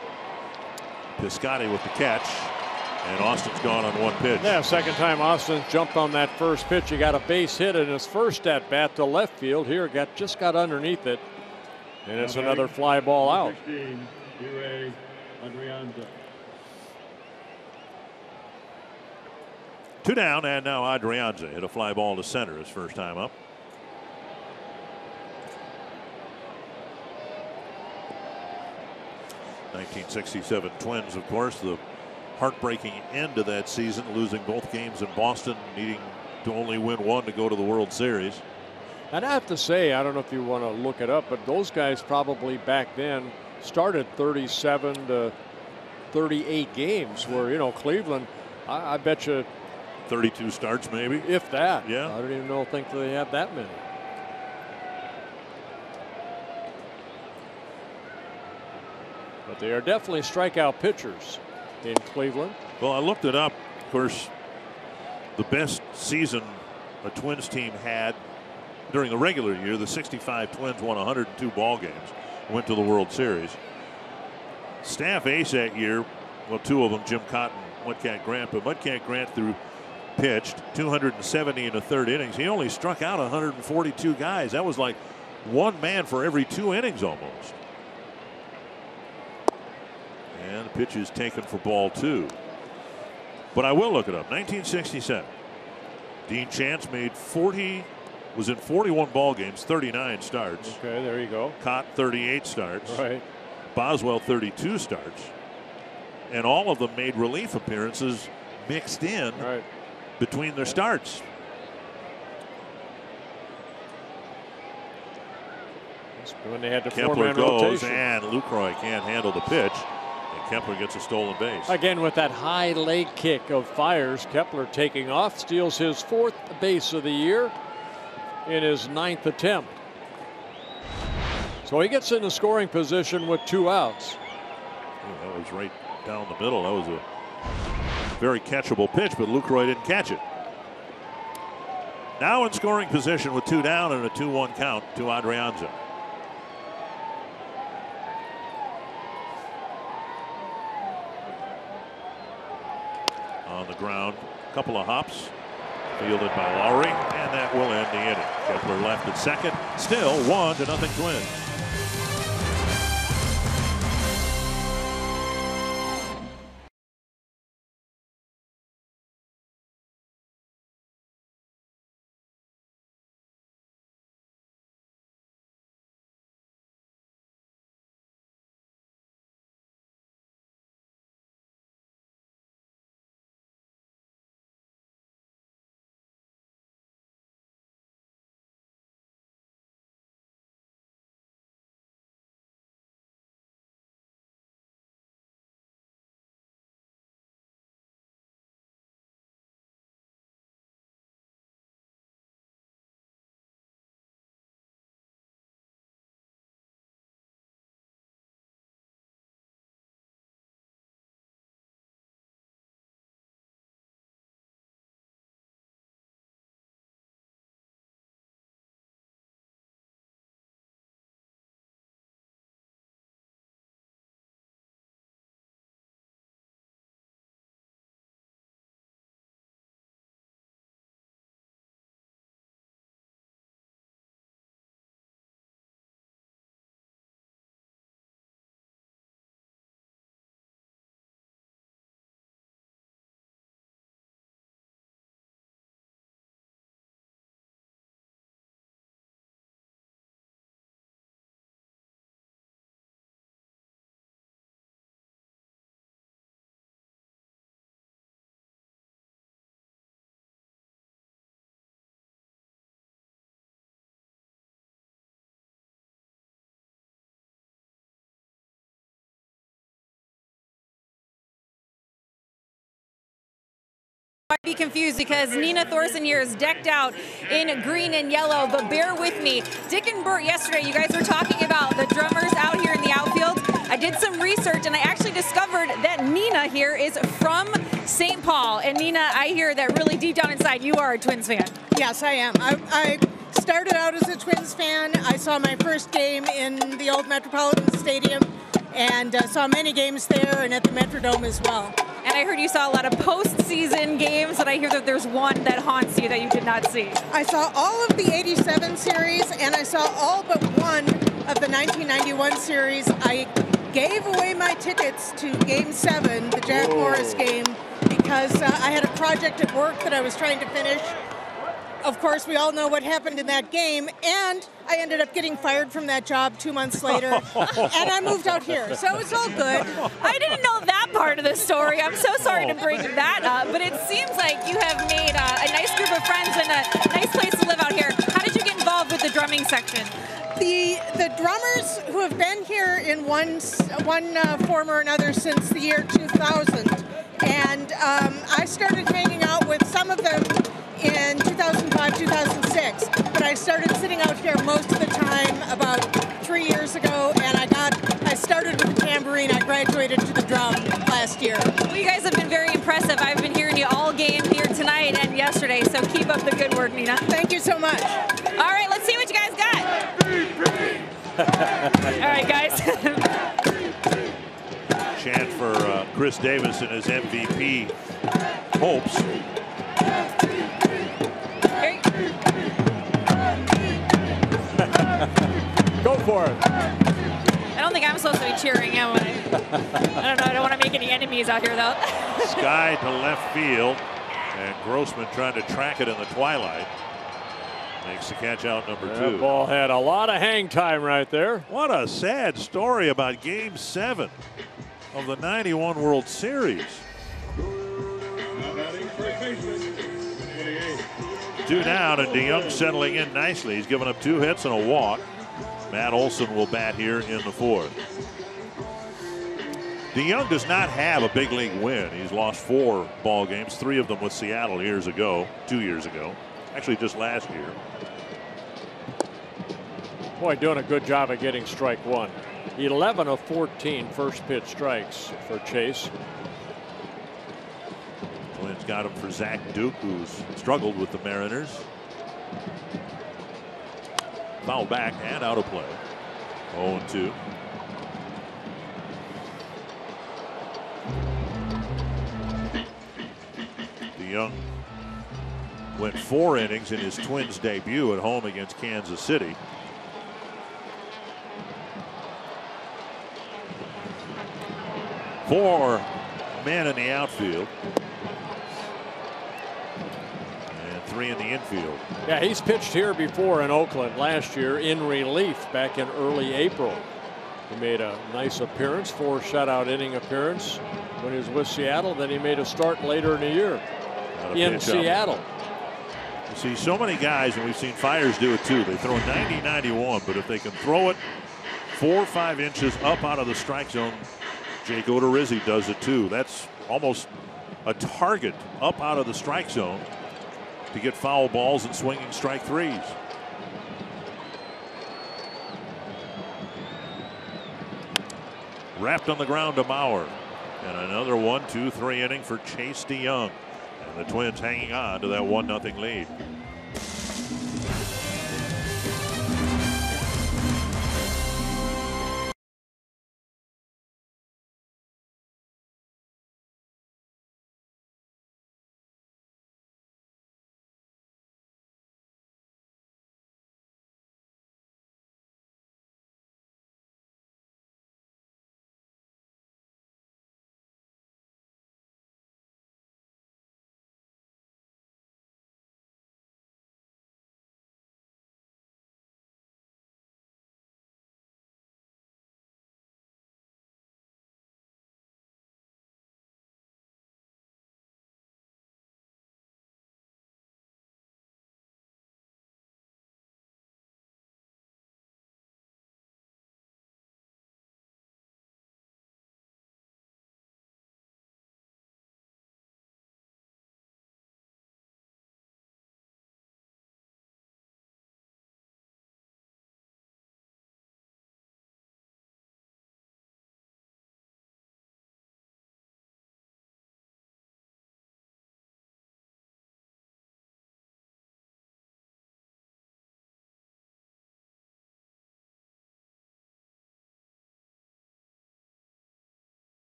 Piscotty with the catch. And Austin's gone on 1 pitch. Yeah, second time Austin jumped on that first pitch. He got a base hit in his first at bat to left field. Here just got underneath it. And it's another fly ball out. 2 down, and now Adrianza hit a fly ball to center his first time up. '67 Twins, of course, the heartbreaking end of that season, losing both games in Boston, needing to only win one to go to the World Series. And I have to say, I don't know if you want to look it up, but those guys probably back then started 37 to 38 games, where, you know, Cleveland, I bet you 32 starts maybe. If that. Yeah. I don't even think they have that many. But they are definitely strikeout pitchers in Cleveland. Well, I looked it up. Of course, the best season a Twins team had during the regular year, the 65 Twins won 102 ball games, went to the World Series. Staff ace that year, well, two of them, Jim Cotton, Mudcat Grant, but Mudcat Grant pitched 270 in the third innings. He only struck out 142 guys. That was like one man for every 2 innings almost. And the pitch is taken for ball 2. But I will look it up. 1967. Dean Chance was in 41 ball games, 39 starts. Okay, there you go. Cott 38 starts. Right. Boswell 32 starts. And all of them made relief appearances mixed in between their starts. That's when they had the Kepler four-man goes, rotation. and Lucroy can't handle the pitch. And Kepler gets a stolen base. Again, with that high leg kick of Fires, Kepler taking off, steals his 4th base of the year in his 9th attempt. So he gets in a scoring position with 2 outs. Oh, that was right down the middle. That was a very catchable pitch, but Lucroy didn't catch it. Now in scoring position with 2 down and a 2-1 count to Adrianza. On the ground, a couple of hops, fielded by Lowrie, and that will end the inning. Kepler left at second, still 1-0 Twins. Might be confused because Nina Thorson here is decked out in green and yellow, but bear with me. Dick and Bert yesterday, you guys were talking about the drummers out here in the outfield. I did some research and I actually discovered that Nina here is from St. Paul. And Nina, I hear that really deep down inside you are a Twins fan. Yes, I am. I started out as a Twins fan. I saw my first game in the old Metropolitan Stadium and saw many games there and at the Metrodome as well. And I heard you saw a lot of postseason games, and I hear that there's one that haunts you that you did not see. I saw all of the 87 series, and I saw all but one of the 1991 series. I gave away my tickets to Game 7, the Jack Morris game, because I had a project at work that I was trying to finish. Of course, we all know what happened in that game, and I ended up getting fired from that job 2 months later, and I moved out here, so it's all good. I didn't know that part of the story. I'm so sorry to bring that up, but it seems like you have made a nice group of of friends and a nice place to live out here. How did you get involved with the drumming section? The drummers who have been here in one form or another since the year 2000, and I started hanging out with some of them in 2005, 2006, but I started sitting out here most of the time about 3 years ago, and I started with the tambourine. I graduated to the drum last year. Well, you guys have been very impressive. I've been hearing you all game here tonight and yesterday, so keep up the good work, Nina. Thank you so much. All right, let's see what you guys got. All right, guys. Chant for Chris Davis and his MVP hopes. Go for it. I don't think I'm supposed to be cheering, am I? I don't know. I don't want to make any enemies out here, though. Sky to left field, and Grossman trying to track it in the twilight. Makes the catch out number 2. That ball had a lot of hang time right there. What a sad story about Game 7 of the '91 World Series. Two down, and DeYoung settling in nicely. He's given up 2 hits and a walk. Matt Olson will bat here in the 4th. DeYoung does not have a big league win. He's lost 4 ball games, 3 of them with Seattle 2 years ago. Actually, just last year. Boy, doing a good job of getting strike 1. 11 of 14 first pitch strikes for Chase. Twins got him for Zach Duke, who's struggled with the Mariners. Foul back and out of play. 0-2. DeYoung went 4 innings in his Twins debut at home against Kansas City. Four men in the outfield. And 3 in the infield. Yeah, he's pitched here before in Oakland last year in relief back in early April. He made a nice appearance, 4 shutout inning appearance when he was with Seattle. Then he made a start later in the year in Seattle. You see so many guys, and we've seen Fires do it too. They throw 90-91, but if they can throw it 4 or 5 inches up out of the strike zone, Jake Odorizzi does it too. That's almost a target up out of the strike zone to get foul balls and swinging strike 3s. Wrapped on the ground to Mauer. And another 1-2-3 inning for Chase DeYoung. And the Twins hanging on to that 1-0 lead.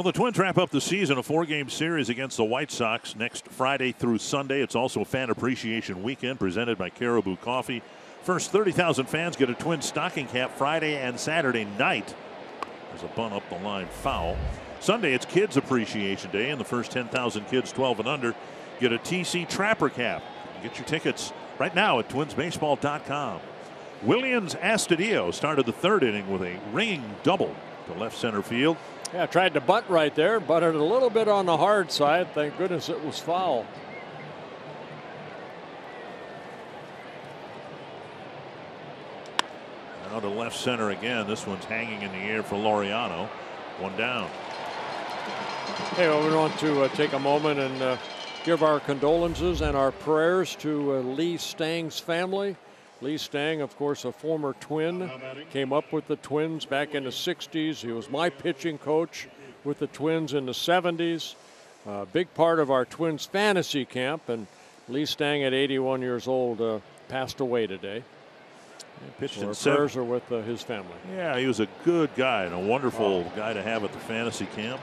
Well, the Twins wrap up the season, a 4-game series against the White Sox next Friday through Sunday. It's also a fan appreciation weekend presented by Caribou Coffee. First 30,000 fans get a Twins stocking cap Friday and Saturday night. There's a bunt up the line foul. Sunday, it's Kids Appreciation Day, and the first 10,000 kids 12 and under get a TC Trapper cap. Get your tickets right now at twinsbaseball.com. Williams Astudillo started the 3rd inning with a ringing double to left center field. Yeah, tried to bunt right there, butted a little bit on the hard side. Thank goodness it was foul. Now to left center again. This one's hanging in the air for Laureano. 1 down. Hey, well, we want to take a moment and give our condolences and our prayers to Lee Stang's family. Lee Stang, of course, a former Twin, came up with the Twins back in the 60s. He was my pitching coach with the Twins in the 70s. A big part of our Twins fantasy camp, and Lee Stang at 81 years old passed away today. Pitched so in our prayers are with his family. Yeah, he was a good guy and a wonderful guy to have at the fantasy camp.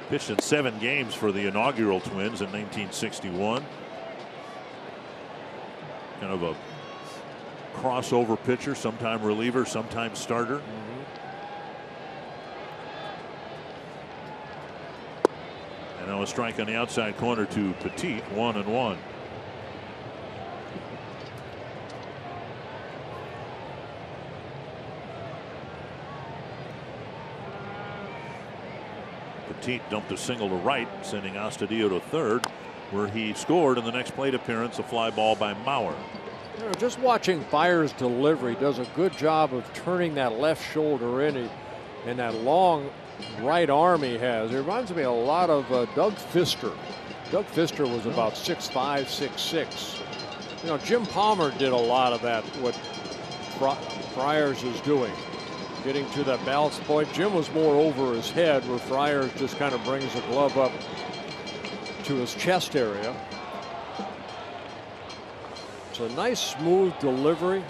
Pitched in 7 games for the inaugural Twins in 1961. Kind of a crossover pitcher, sometime reliever, sometime starter. And now a strike on the outside corner to Petit, 1-1. Petit dumped a single to right, sending Astudillo to 3rd, where he scored in the next plate appearance, a fly ball by Mauer. You know, just watching Fiers' delivery, does a good job of turning that left shoulder in, and that long right arm he has. It reminds me a lot of Doug Fister. Doug Fister was about 6'5", 6'6". You know, Jim Palmer did a lot of that, what Fiers is doing, getting to that balance point. Jim was more over his head, where Fiers just kind of brings the glove up to his chest area. It's a nice smooth delivery.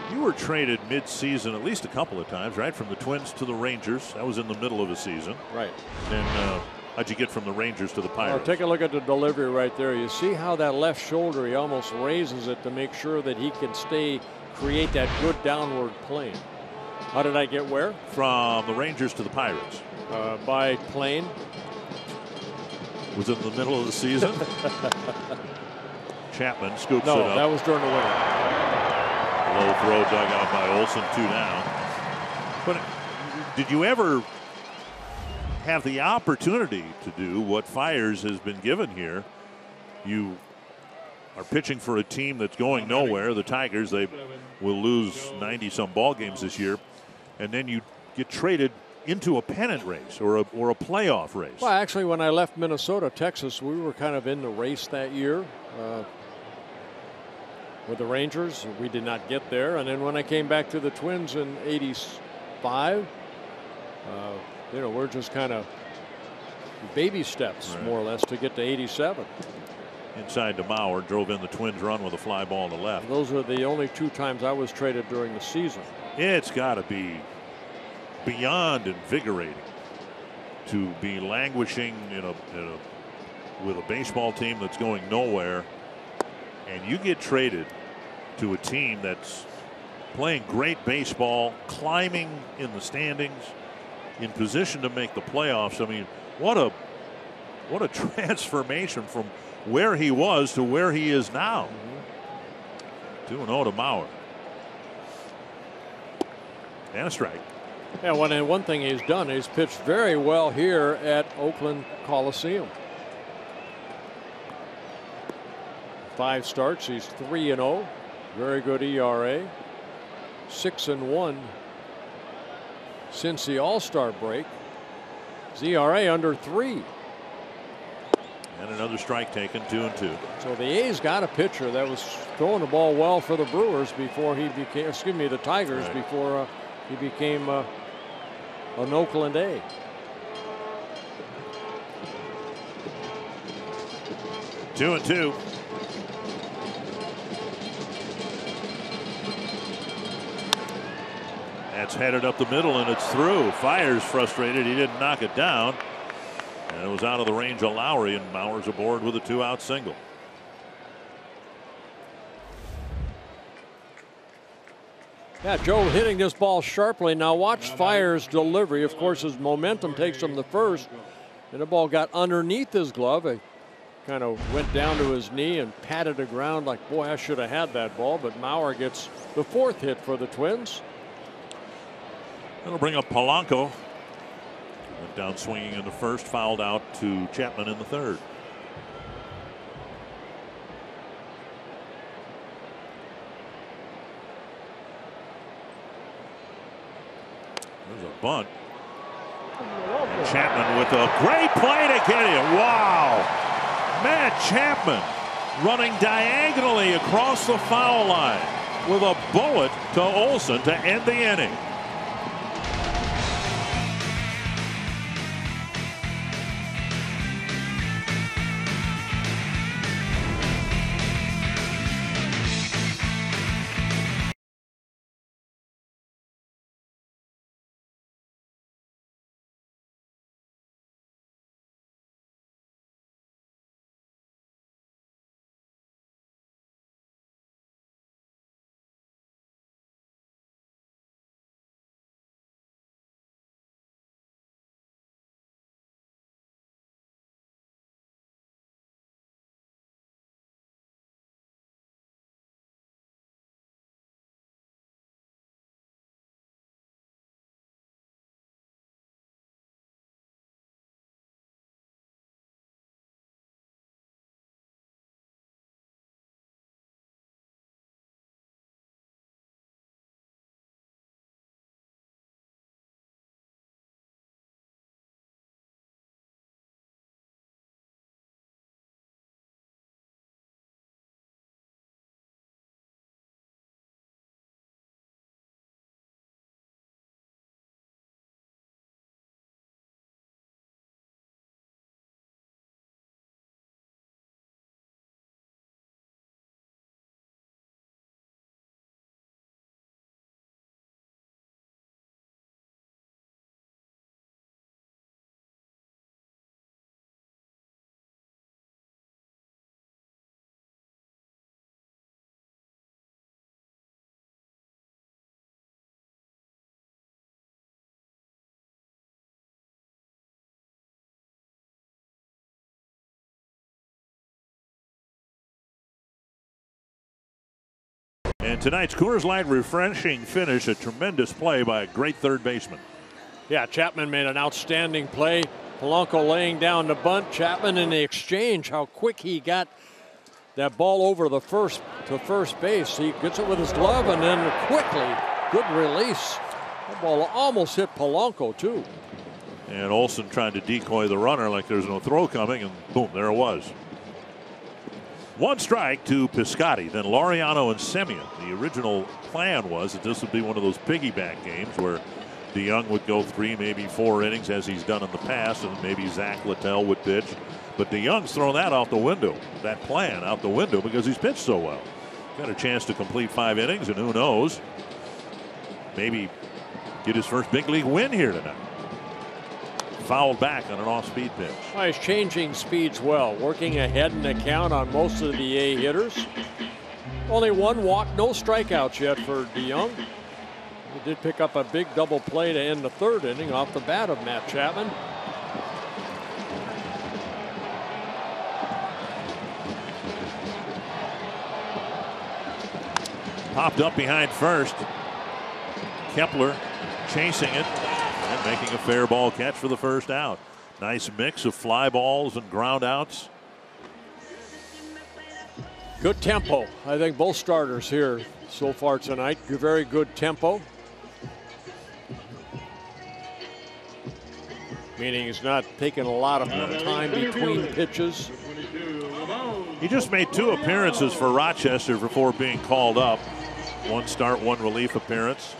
You were traded mid-season at least a couple of times, right? From the Twins to the Rangers. That was in the middle of the season. Right. And how'd you get from the Rangers to the Pirates? Take a look at the delivery right there. You see how that left shoulder, he almost raises it to make sure that he can create that good downward plane. How did I get where? From the Rangers to the Pirates. By plane. Was it in the middle of the season? Chapman scoops it up. No, that was during the winter. Low throw dug out by Olsen, 2 down. But did you ever have the opportunity to do what Fiers has been given here? You are pitching for a team that's going nowhere, the Tigers. They will lose 90-some ball games this year. And then you get traded into a pennant race or a playoff race. Well, actually, when I left Minnesota, Texas, we were kind of in the race that year with the Rangers. We did not get there. And then when I came back to the Twins in '85, you know, we're just kind of baby steps, more or less, to get to '87. Inside to Mauer, drove in the Twins run with a fly ball to left. Those are the only 2 times I was traded during the season. It's got to be beyond invigorating to be languishing with a baseball team that's going nowhere, and you get traded to a team that's playing great baseball, climbing in the standings, in position to make the playoffs. I mean, what a transformation from where he was to where he is now. 2-0 to Mauer. And a strike. Yeah, one thing he's done, he's pitched very well here at Oakland Coliseum. 5 starts, he's 3-0. Very good ERA. 6-1 since the All-Star break. His ERA under 3. And another strike taken, 2-2. So the A's got a pitcher that was throwing the ball well for the Brewers before he became, the Tigers, before he became an Oakland A. That's headed up the middle, and it's through. Fires frustrated. He didn't knock it down. And it was out of the range of Lowrie, and Mauer's aboard with a 2-out single. Yeah, Joe hitting this ball sharply. Now watch Fire's delivery. Of course, his momentum takes him to first, and the ball got underneath his glove. It kind of went down to his knee and patted the ground like, boy, I should have had that ball. But Mauer gets the 4th hit for the Twins. That'll bring up Polanco. Went down swinging in the first, fouled out to Chapman in the 3rd. There's a bunt. And Chapman with a great play to get him. Wow. Matt Chapman running diagonally across the foul line with a bullet to Olson to end the inning. And tonight's Coors Light refreshing finish, a tremendous play by a great third baseman. Yeah, Chapman made an outstanding play. Polanco laying down the bunt. Chapman in the exchange, how quick he got that ball over the first base. He gets it with his glove and then quickly, good release. That ball almost hit Polanco too. And Olson tried to decoy the runner like there's no throw coming, and boom, there it was. 1 strike to Piscotty, then Laureano and Semien. The original plan was that this would be one of those piggyback games where DeYoung would go 3, maybe 4 innings as he's done in the past, and maybe Zach Littell would pitch. But DeYoung's thrown that out the window, that plan out the window, because he's pitched so well. Got a chance to complete 5 innings, and who knows, maybe get his first big league win here tonight. Fouled back on an off-speed pitch. Oh, he's changing speeds well, working ahead in the count on most of the A hitters. Only 1 walk, no strikeouts yet for DeYoung. He did pick up a big double play to end the 3rd inning off the bat of Matt Chapman. Popped up behind first. Kepler chasing it and making a fair ball catch for the first out. Nice mix of fly balls and ground outs. Good tempo. I think both starters here so far tonight. Very good tempo. Meaning he's not taking a lot of time between pitches. He just made 2 appearances for Rochester before being called up. 1 start, 1 relief appearance.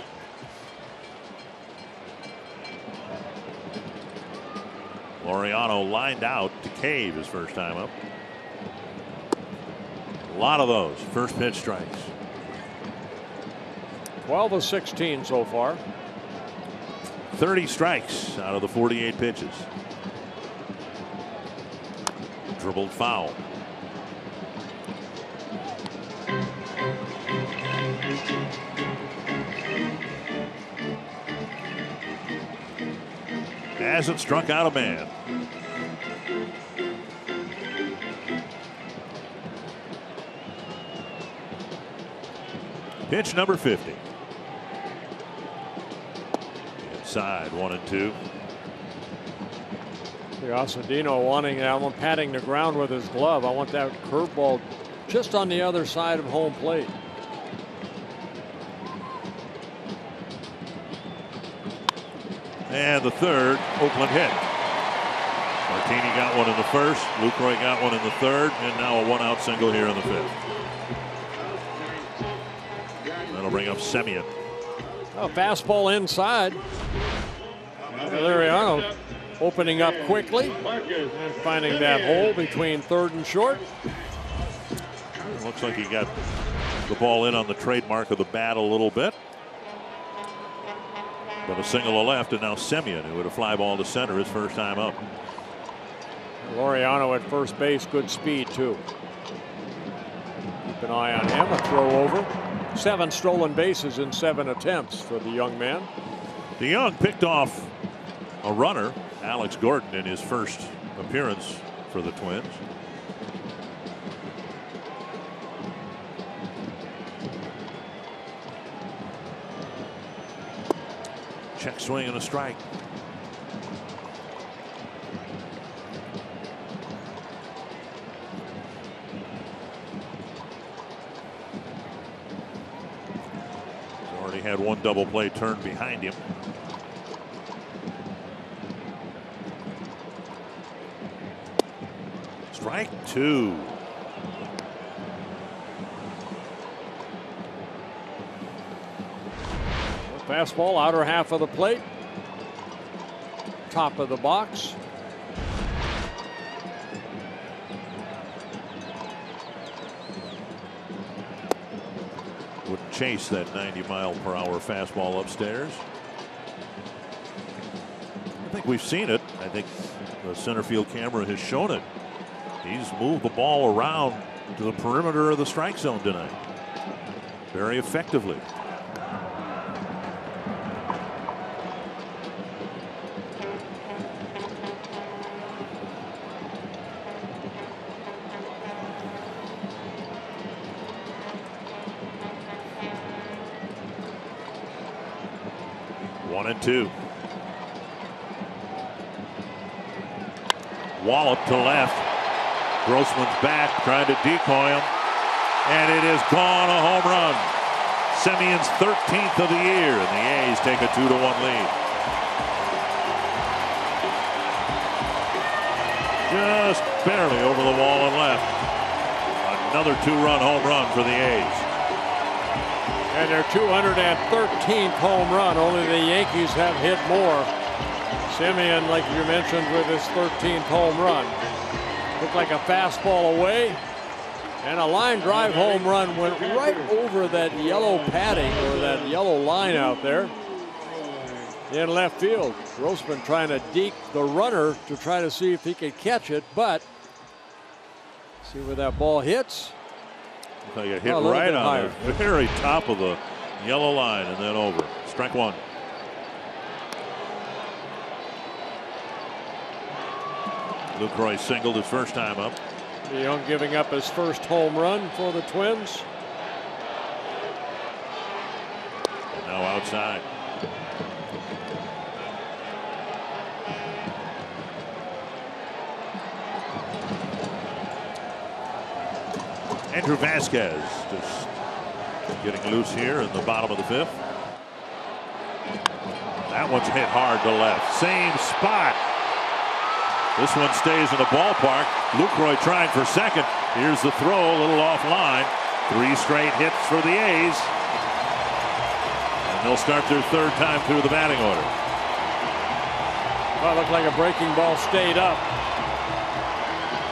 Laureano lined out to Cave his first time up. A lot of those first pitch strikes. 12 of 16 so far. 30 strikes out of the 48 pitches. Dribbled foul. Hasn't struck out a man. Pitch number 50. Inside, 1-2. Osundino wanting that one, patting the ground with his glove. I want that curveball just on the other side of home plate. And the third Oakland hit. Martini got one in the first. Lucroy got one in the third. And now a 1-out single here in the 5th. That'll bring up Semien. Oh, fastball inside. Liriano opening up quickly and finding that hole between third and short. It looks like he got the ball in on the trademark of the bat a little bit. But a single to left, and now Semien, who would a fly ball to center his first time up. Liriano at first base, good speed too. Keep an eye on him. A throw over. 7 stolen bases in 7 attempts for the young man. DeYoung picked off a runner, Alex Gordon, in his first appearance for the Twins. Check swing and a strike. He's already had one double play turn behind him. Strike 2. Fastball, outer half of the plate. Top of the box. Would chase that 90-mile-per-hour fastball upstairs. I think we've seen it. I think the center field camera has shown it. He's moved the ball around to the perimeter of the strike zone tonight very effectively. One and two. Wallop to left. Grossman's back, trying to decoy him, and it is gone, a home run. Semien's 13th of the year, and the A's take a 2-1 lead. Just barely over the wall and left. Another 2-run home run for the A's. And their 213th home run. Only the Yankees have hit more. Semien, like you mentioned, with his 13th home run. Looked like a fastball away. And a line drive home run went right over that yellow padding, or that yellow line out there in left field. Grossman trying to deke the runner to try to see if he could catch it, but see where that ball hits. So you hit right on the very top of the yellow line and then over. Strike one. Lucroy singled his first time up. DeYoung giving up his first home run for the Twins. And now outside. Andrew Vasquez just getting loose here in the bottom of the 5th. That one's hit hard to left. Same spot. This one stays in the ballpark. Lucroy trying for second. Here's the throw, a little offline. 3 straight hits for the A's. And they'll start their 3rd time through the batting order. Well, it looked like a breaking ball stayed up.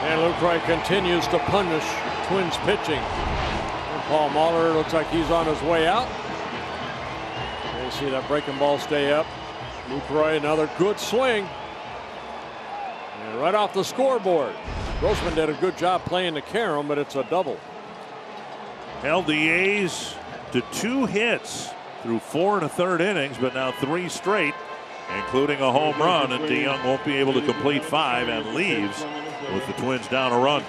And Lucroy continues to punish Twins pitching. And Paul Mahler looks like he's on his way out. You see that breaking ball stay up. Lucroy, another good swing. And right off the scoreboard. Grossman did a good job playing the carom, but it's a double. Held the A's to 2 hits through 4 1/3 innings, but now 3 straight, including a home run, and DeYoung won't be able to complete 5 and leaves with the Twins down a run.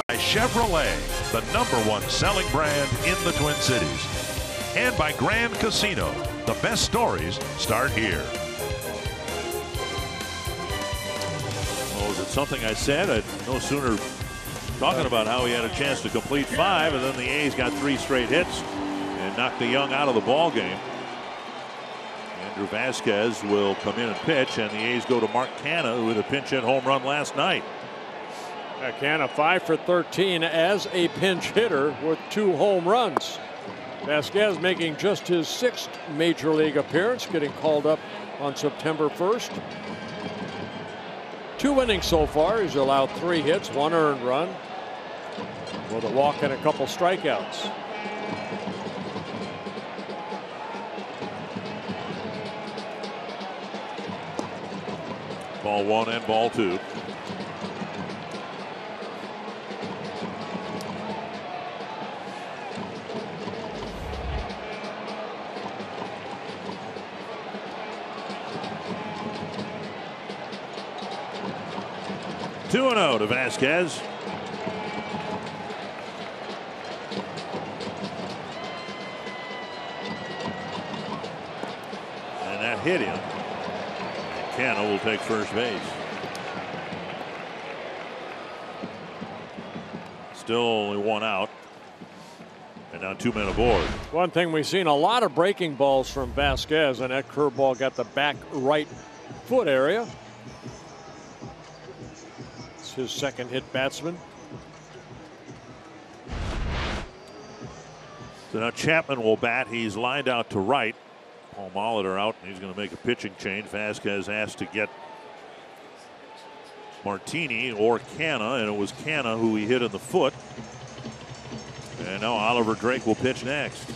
By Chevrolet, the #1 selling brand in the Twin Cities. And by Grand Casino, the best stories start here. Oh, is it something I said? I'd no sooner talking about how he had a chance to complete 5, and then the A's got 3 straight hits and knocked DeYoung out of the ball game. Andrew Vasquez will come in and pitch, and the A's go to Mark Canha, who had a pinch hit home run last night. Canha 5 for 13 as a pinch hitter with 2 home runs. Vasquez making just his 6th major league appearance, getting called up on September 1st. 2 innings so far. He's allowed 3 hits, 1 earned run, with a walk and a couple strikeouts. Ball 1 and ball 2. Two and 0 to Vasquez. And that hit him. Canha will take first base. Still only 1 out. And now 2 men aboard. One thing we've seen a lot of breaking balls from Vasquez, and that curveball got the back right foot area. It's his 2nd hit batsman. So now Chapman will bat. He's lined out to right. Paul Molitor out, and he's going to make a pitching change. Vasquez asked to get Martini or Canha, and it was Canha who he hit in the foot. And now Oliver Drake will pitch next.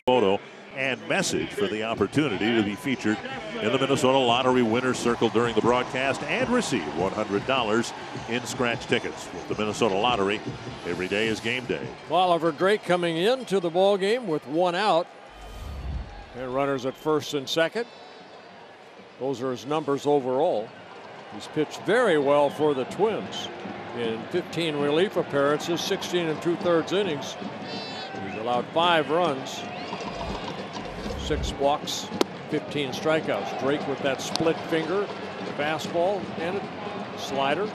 photo and message for the opportunity to be featured in the Minnesota Lottery Winner's Circle during the broadcast and receive $100 in scratch tickets. With the Minnesota Lottery, every day is game day. Oliver Drake coming into the ball game with 1 out. And runners at first and second. Those are his numbers overall. He's pitched very well for the Twins. In 15 relief appearances, 16 2/3 innings. He's allowed 5 runs, 6 walks, 15 strikeouts. Drake with that split finger, fastball, and a slider.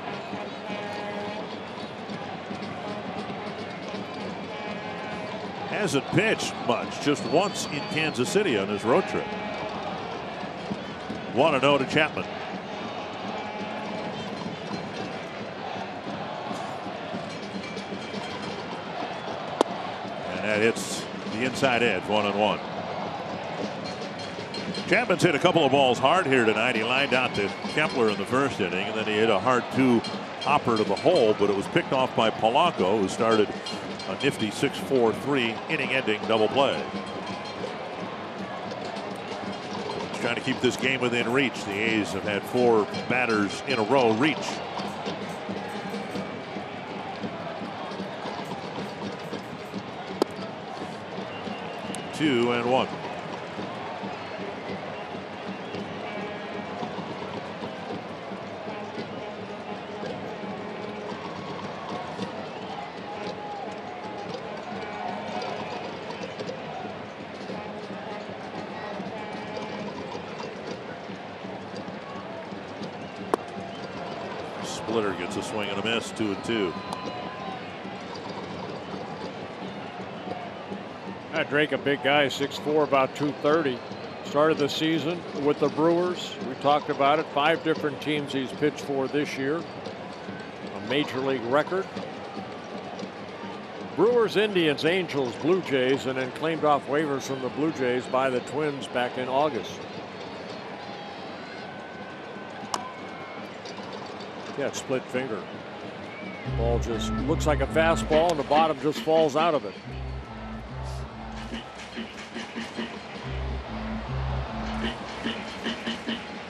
Hasn't pitched much, just once in Kansas City on his road trip. 1-0 to Chapman. And that hits the inside edge, 1-1. Chapman's hit a couple of balls hard here tonight. He lined out to Kepler in the first inning, and then he hit a hard 2-hopper to the hole, but it was picked off by Polanco, who started a nifty 6-4-3 inning-ending double play. He's trying to keep this game within reach. The A's have had 4 batters in a row reach. Two and 1. Splitter gets a swing and a miss, 2-2. Drake, a big guy, 6'4", about 230. Started the season with the Brewers. We talked about it. 5 different teams he's pitched for this year. A major league record. Brewers, Indians, Angels, Blue Jays, and then claimed off waivers from the Blue Jays by the Twins back in August. Yeah, split finger. Ball just looks like a fastball, and the bottom just falls out of it.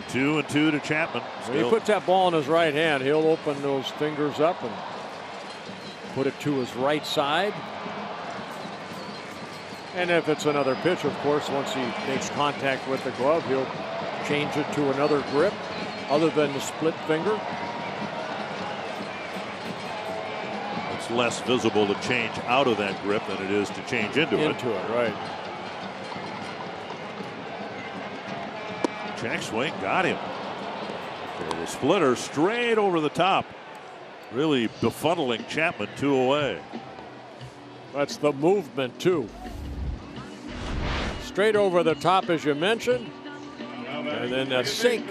2-2 to Chapman. When he puts that ball in his right hand, he'll open those fingers up and put it to his right side. And if it's another pitch, of course, once he makes contact with the glove, he'll change it to another grip other than the split finger. It's less visible to change out of that grip than it is to change into it. Right. Check swing, got him. So the splitter straight over the top. Really befuddling Chapman, 2 away. That's the movement, too. Straight over the top, as you mentioned. And then a sink.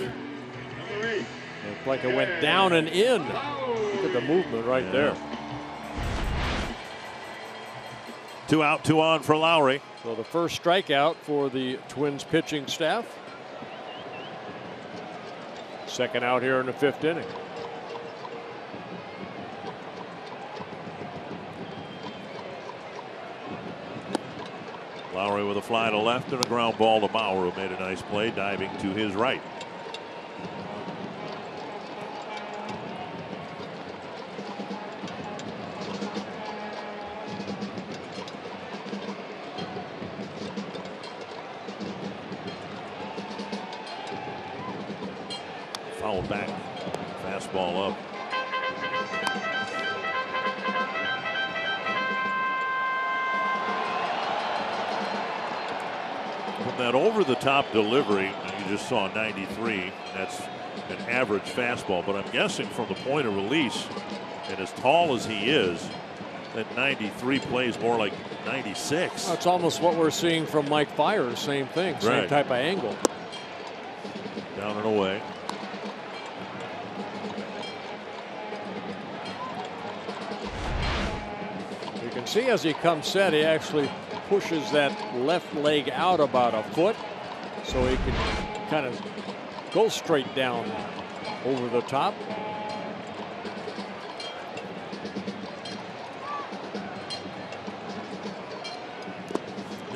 It's like it went down and in. Look at the movement right there. 2 out, 2 on for Lowrie. So the first strikeout for the Twins pitching staff. Second out here in the 5th inning. Lowrie with a fly to left and a ground ball to Bauer, who made a nice play diving to his right. Foul back. Fastball up. From that over-the-top delivery, you just saw 93. That's an average fastball, but I'm guessing from the point of release, and as tall as he is, that 93 plays more like 96. That's almost what we're seeing from Mike Fiers. Same thing, same type of angle. Down and away. You can see as he comes set, he actually pushes that left leg out about a foot so he can kind of go straight down over the top.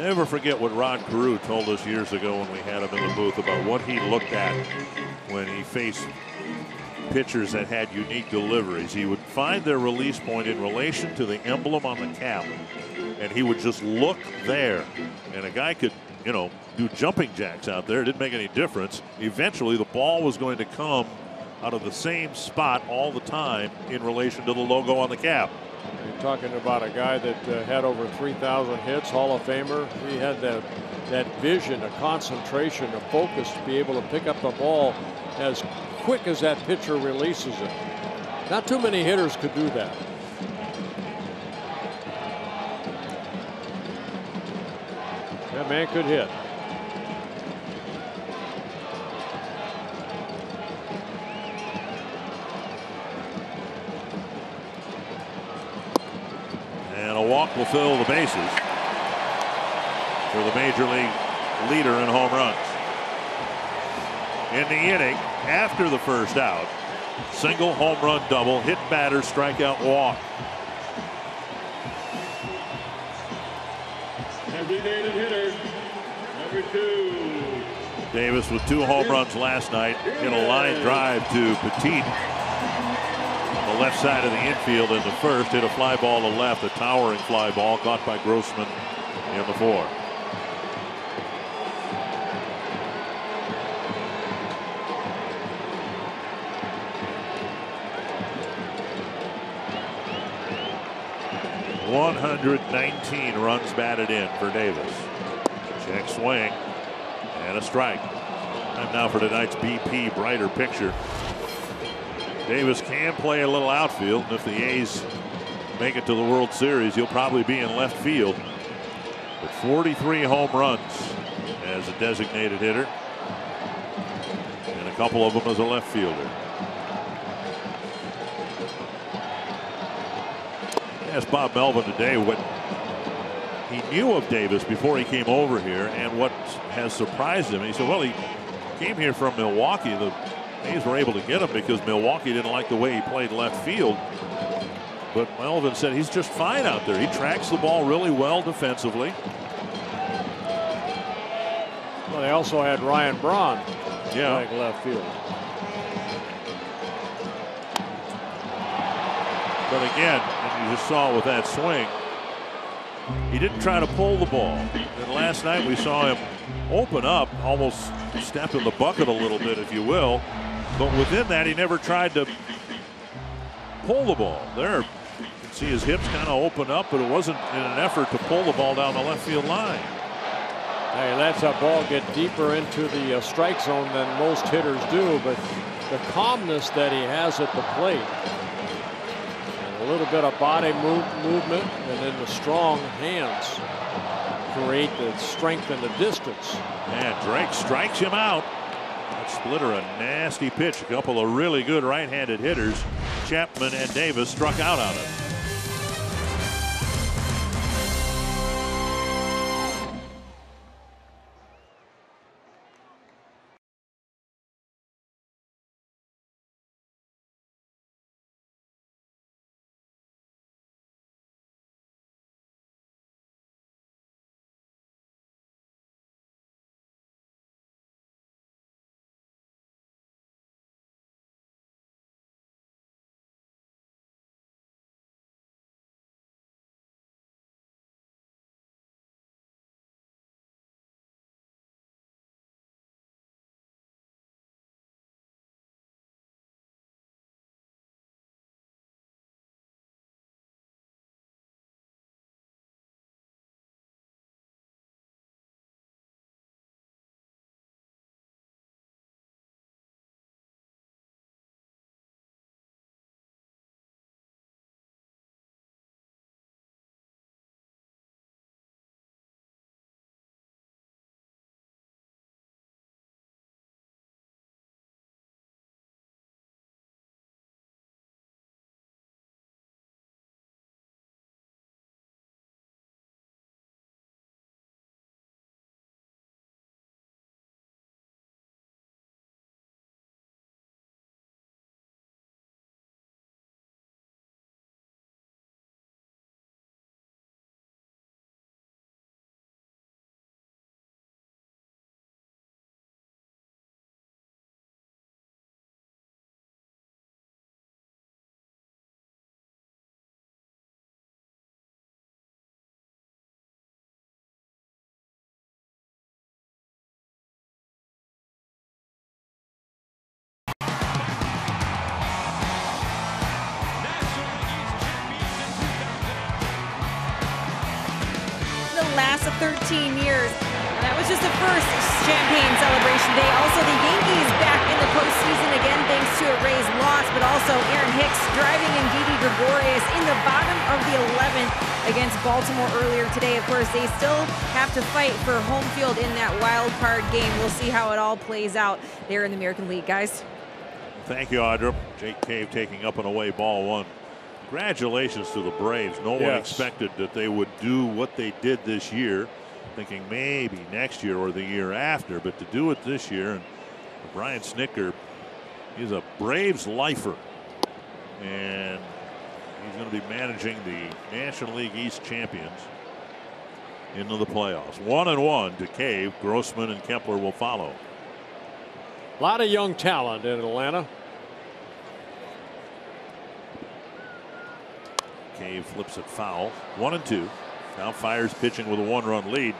Never forget what Rod Carew told us years ago when we had him in the booth about what he looked at when he faced pitchers that had unique deliveries. He would find their release point in relation to the emblem on the cap, and he would just look there. And a guy could, you know, do jumping jacks out there. It didn't make any difference. Eventually, the ball was going to come out of the same spot all the time in relation to the logo on the cap. You're talking about a guy that had over 3,000 hits, Hall of Famer. He had that vision, a concentration, a focus to be able to pick up the ball as quick as that pitcher releases it. Not too many hitters could do that. That man could hit. And a walk will fill the bases for the major league leader in home runs. In the inning, after the first out, single, home run, double, hit batter, strikeout, walk. Designated hitter, number 2. Davis with 2 home runs last night. Hit a line drive to Petit on the left side of the infield in the first. Hit a fly ball to left, a towering fly ball caught by Grossman in the 4th. .119 runs batted in for Davis. Check swing and a strike. Time now for tonight's BP Brighter Picture. Davis can play a little outfield, and if the A's make it to the World Series, he'll probably be in left field. But 43 home runs as a designated hitter, and a couple of them as a left fielder. I asked Bob Melvin today what he knew of Davis before he came over here and what has surprised him. He said, well, he came here from Milwaukee. The A's were able to get him because Milwaukee didn't like the way he played left field. But Melvin said he's just fine out there. He tracks the ball really well defensively. Well, they also had Ryan Braun playing left field. But again, and you just saw with that swing, he didn't try to pull the ball. And last night we saw him open up, almost step in the bucket a little bit, if you will. But within that, he never tried to pull the ball. There, you can see his hips kind of open up, but it wasn't in an effort to pull the ball down the left field line. Hey, lets that ball get deeper into the strike zone than most hitters do, but the calmness that he has at the plate, and a little bit of body movement, and then the strong hands create the strength and the distance. And Drake strikes him out. That splitter, a nasty pitch. A couple of really good right-handed hitters, Chapman and Davis, struck out on it. last 13 years. And that was just the first champagne celebration day. Also, the Yankees back in the postseason again thanks to a Rays loss, but also Aaron Hicks driving in Didi Gregorius in the bottom of the 11th against Baltimore earlier today. Of course, they still have to fight for home field in that wild card game. We'll see how it all plays out there in the American League, guys. Thank you, Audra. Jake Cave taking up and away ball one. Congratulations to the Braves. No one expected that they would do what they did this year, thinking maybe next year or the year after, but to do it this year. And Brian Snitker, he's a Braves lifer, and he's going to be managing the National League East champions into the playoffs. 1-1 to Cave. Grossman and Kepler will follow. A lot of young talent in Atlanta. Cave flips it foul. 1-2. Now Fires pitching with a 1-run lead.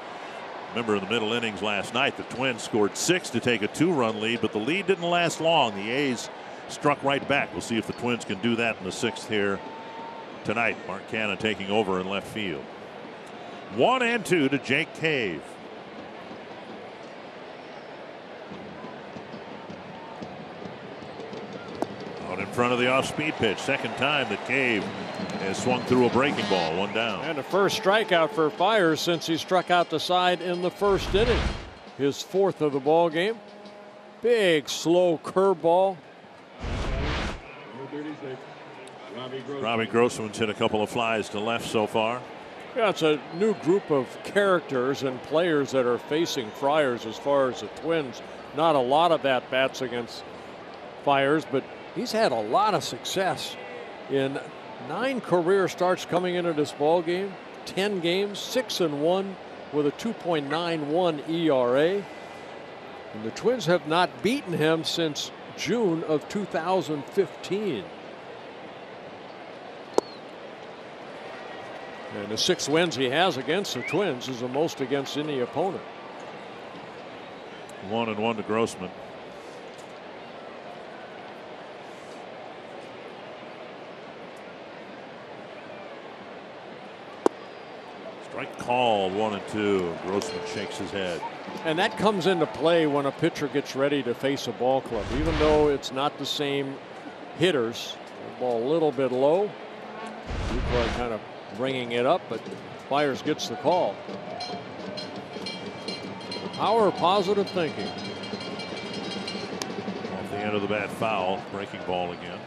Remember, in the middle innings last night, the Twins scored 6 to take a 2-run lead, but the lead didn't last long. The A's struck right back. We'll see if the Twins can do that in the 6th here tonight. Mark Canha taking over in left field. 1-2 to Jake Cave. Out in front of the off-speed pitch. Second time that Cave has swung through a breaking ball. 1 down. And the first strikeout for Fires since he struck out the side in the first inning. His 4th of the ball game. Big, slow curveball. Robbie Grossman's hit a couple of flies to left so far. Yeah, it's a new group of characters and players that are facing Friars as far as the Twins. Not a lot of at-bats against Fires, but he's had a lot of success in 9 career starts coming into this ball game, 10 games, 6-1 with a 2.91 ERA. And the Twins have not beaten him since June of 2015. And the 6 wins he has against the Twins is the most against any opponent. 1-1 to Grossman. Strike called. 1-2. Grossman shakes his head. And that comes into play when a pitcher gets ready to face a ball club. Even though it's not the same hitters, the ball a little bit low. Lucroy kind of bringing it up, but Fires gets the call. The power of positive thinking. Off the end of the bat, foul. Breaking ball again.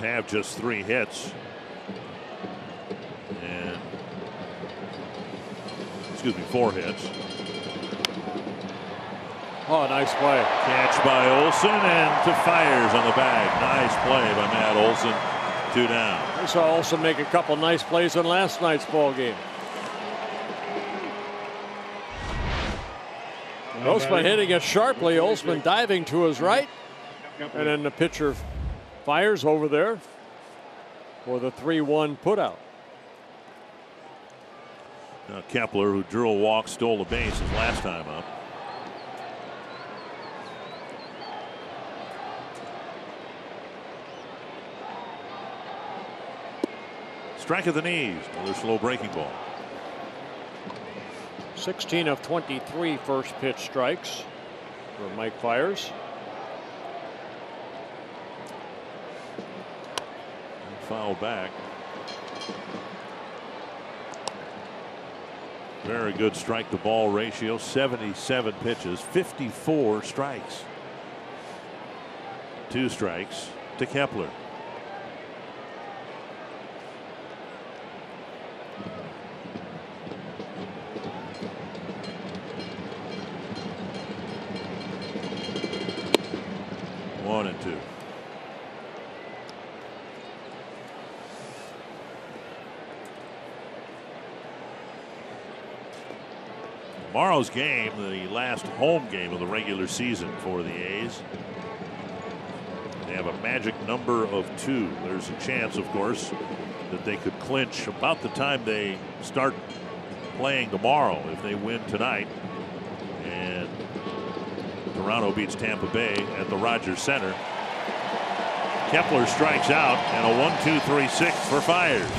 Have just 3 hits, and 4 hits. Oh, nice play. Catch by Olson, and to Fires on the bag. Nice play by Matt Olson. 2 down. I saw Olson make a couple nice plays in last night's ball game. Grossman hitting it sharply. Olson diving to his right, and then the pitcher Fires over there for the 3-1 putout. Now Kepler, who drew a walk, stole the base his last time up. Strike at the knees. Another slow breaking ball. 16 of 23 first pitch strikes for Mike Fires. Foul back. Very good strike to ball ratio. 77 pitches, 54 strikes. 2 strikes to Kepler. One and 2. Tomorrow's game, the last home game of the regular season for the A's. They have a magic number of 2. There's a chance, of course, that they could clinch about the time they start playing tomorrow if they win tonight. And Toronto beats Tampa Bay at the Rogers Center. Kepler strikes out, and a 1-2-3-6 for Fiers.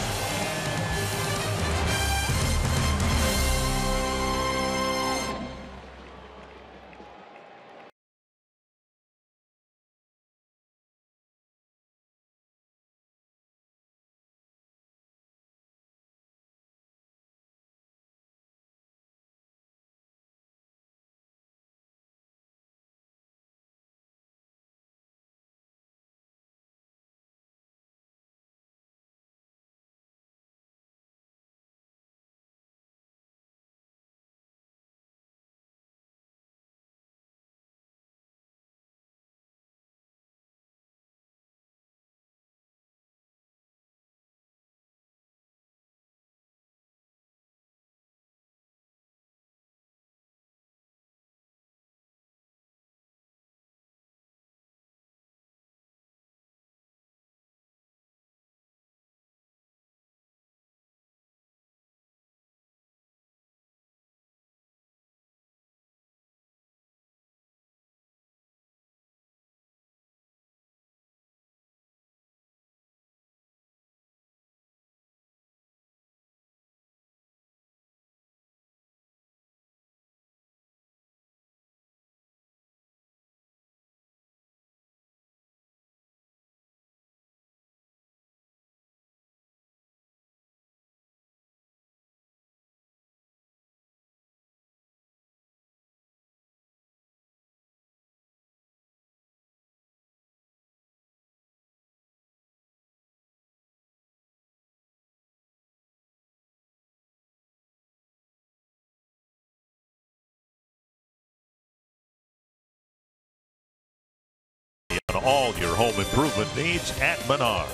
On all your home improvement needs at Menards.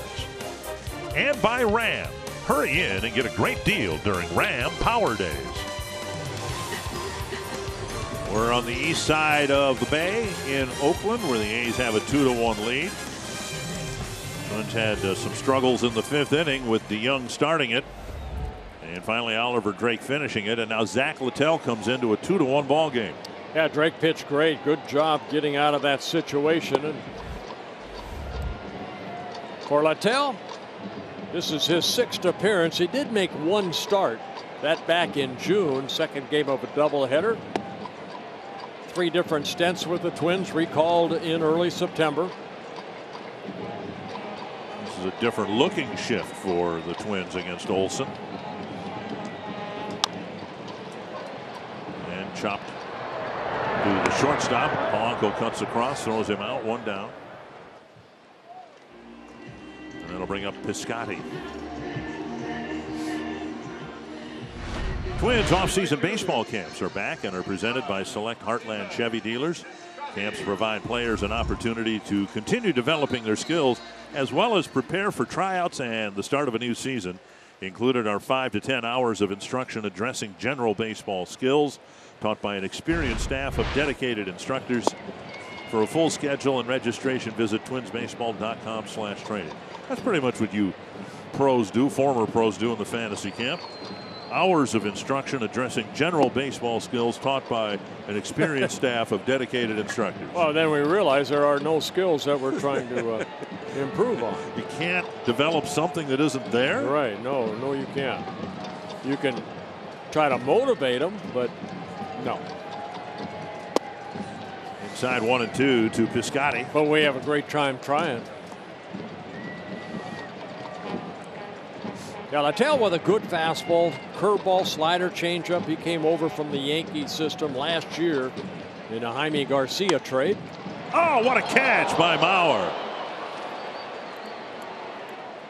And by Ram. Hurry in and get a great deal during Ram Power Days. We're on the east side of the bay in Oakland, where the A's have a 2-1 lead. Twins had some struggles in the 5th inning with DeYoung starting it. And finally Oliver Drake finishing it. And now Zach Littell comes into a 2-1 ball game. Yeah, Drake pitched great. Good job getting out of that situation. And for Littell, this is his 6th appearance. He did make 1 start, that back in June, 2nd game of a doubleheader. 3 different stints with the Twins, recalled in early September. This is a different looking shift for the Twins against Olsen. And chopped to the shortstop. Polanco cuts across, throws him out, 1 down. And that'll bring up Piscotty. Twins off-season baseball camps are back and are presented by Select Heartland Chevy dealers. Camps provide players an opportunity to continue developing their skills as well as prepare for tryouts and the start of a new season. Included are 5 to 10 hours of instruction addressing general baseball skills, taught by an experienced staff of dedicated instructors. For a full schedule and registration, visit twinsbaseball.com/training. That's pretty much what you pros do, former pros do in the fantasy camp. Hours of instruction addressing general baseball skills, taught by an experienced staff of dedicated instructors. Well, then we realize there are no skills that we're trying to improve on. You can't develop something that isn't there? Right. No, you can't. You can try to motivate them, but no. Inside 1-2 to Piscotty. But we have a great time trying. Yeah, Littell with a good fastball, curveball, slider, changeup. He came over from the Yankee system last year in a Jaime Garcia trade. Oh, what a catch by Mauer.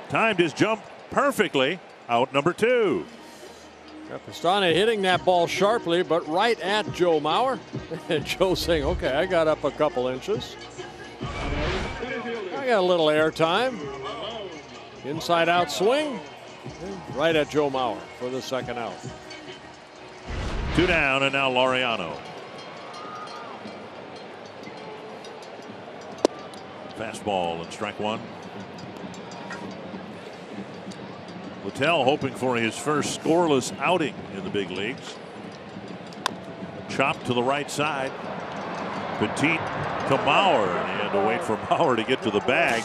Timed his jump perfectly. Out number 2. Pastime hitting that ball sharply, but right at Joe Mauer. And Joe saying, okay, I got up a couple inches. I got a little air time. Inside out swing. Right at Joe Mauer for the 2nd out. 2 down, and now Laureano. Fastball and strike 1. Littell hoping for his first scoreless outing in the big leagues. Chop to the right side. Petit to Mauer, and he had to wait for Mauer to get to the bag.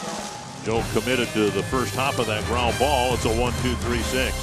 Joe committed to the first hop of that ground ball. It's a 1-2-3-6.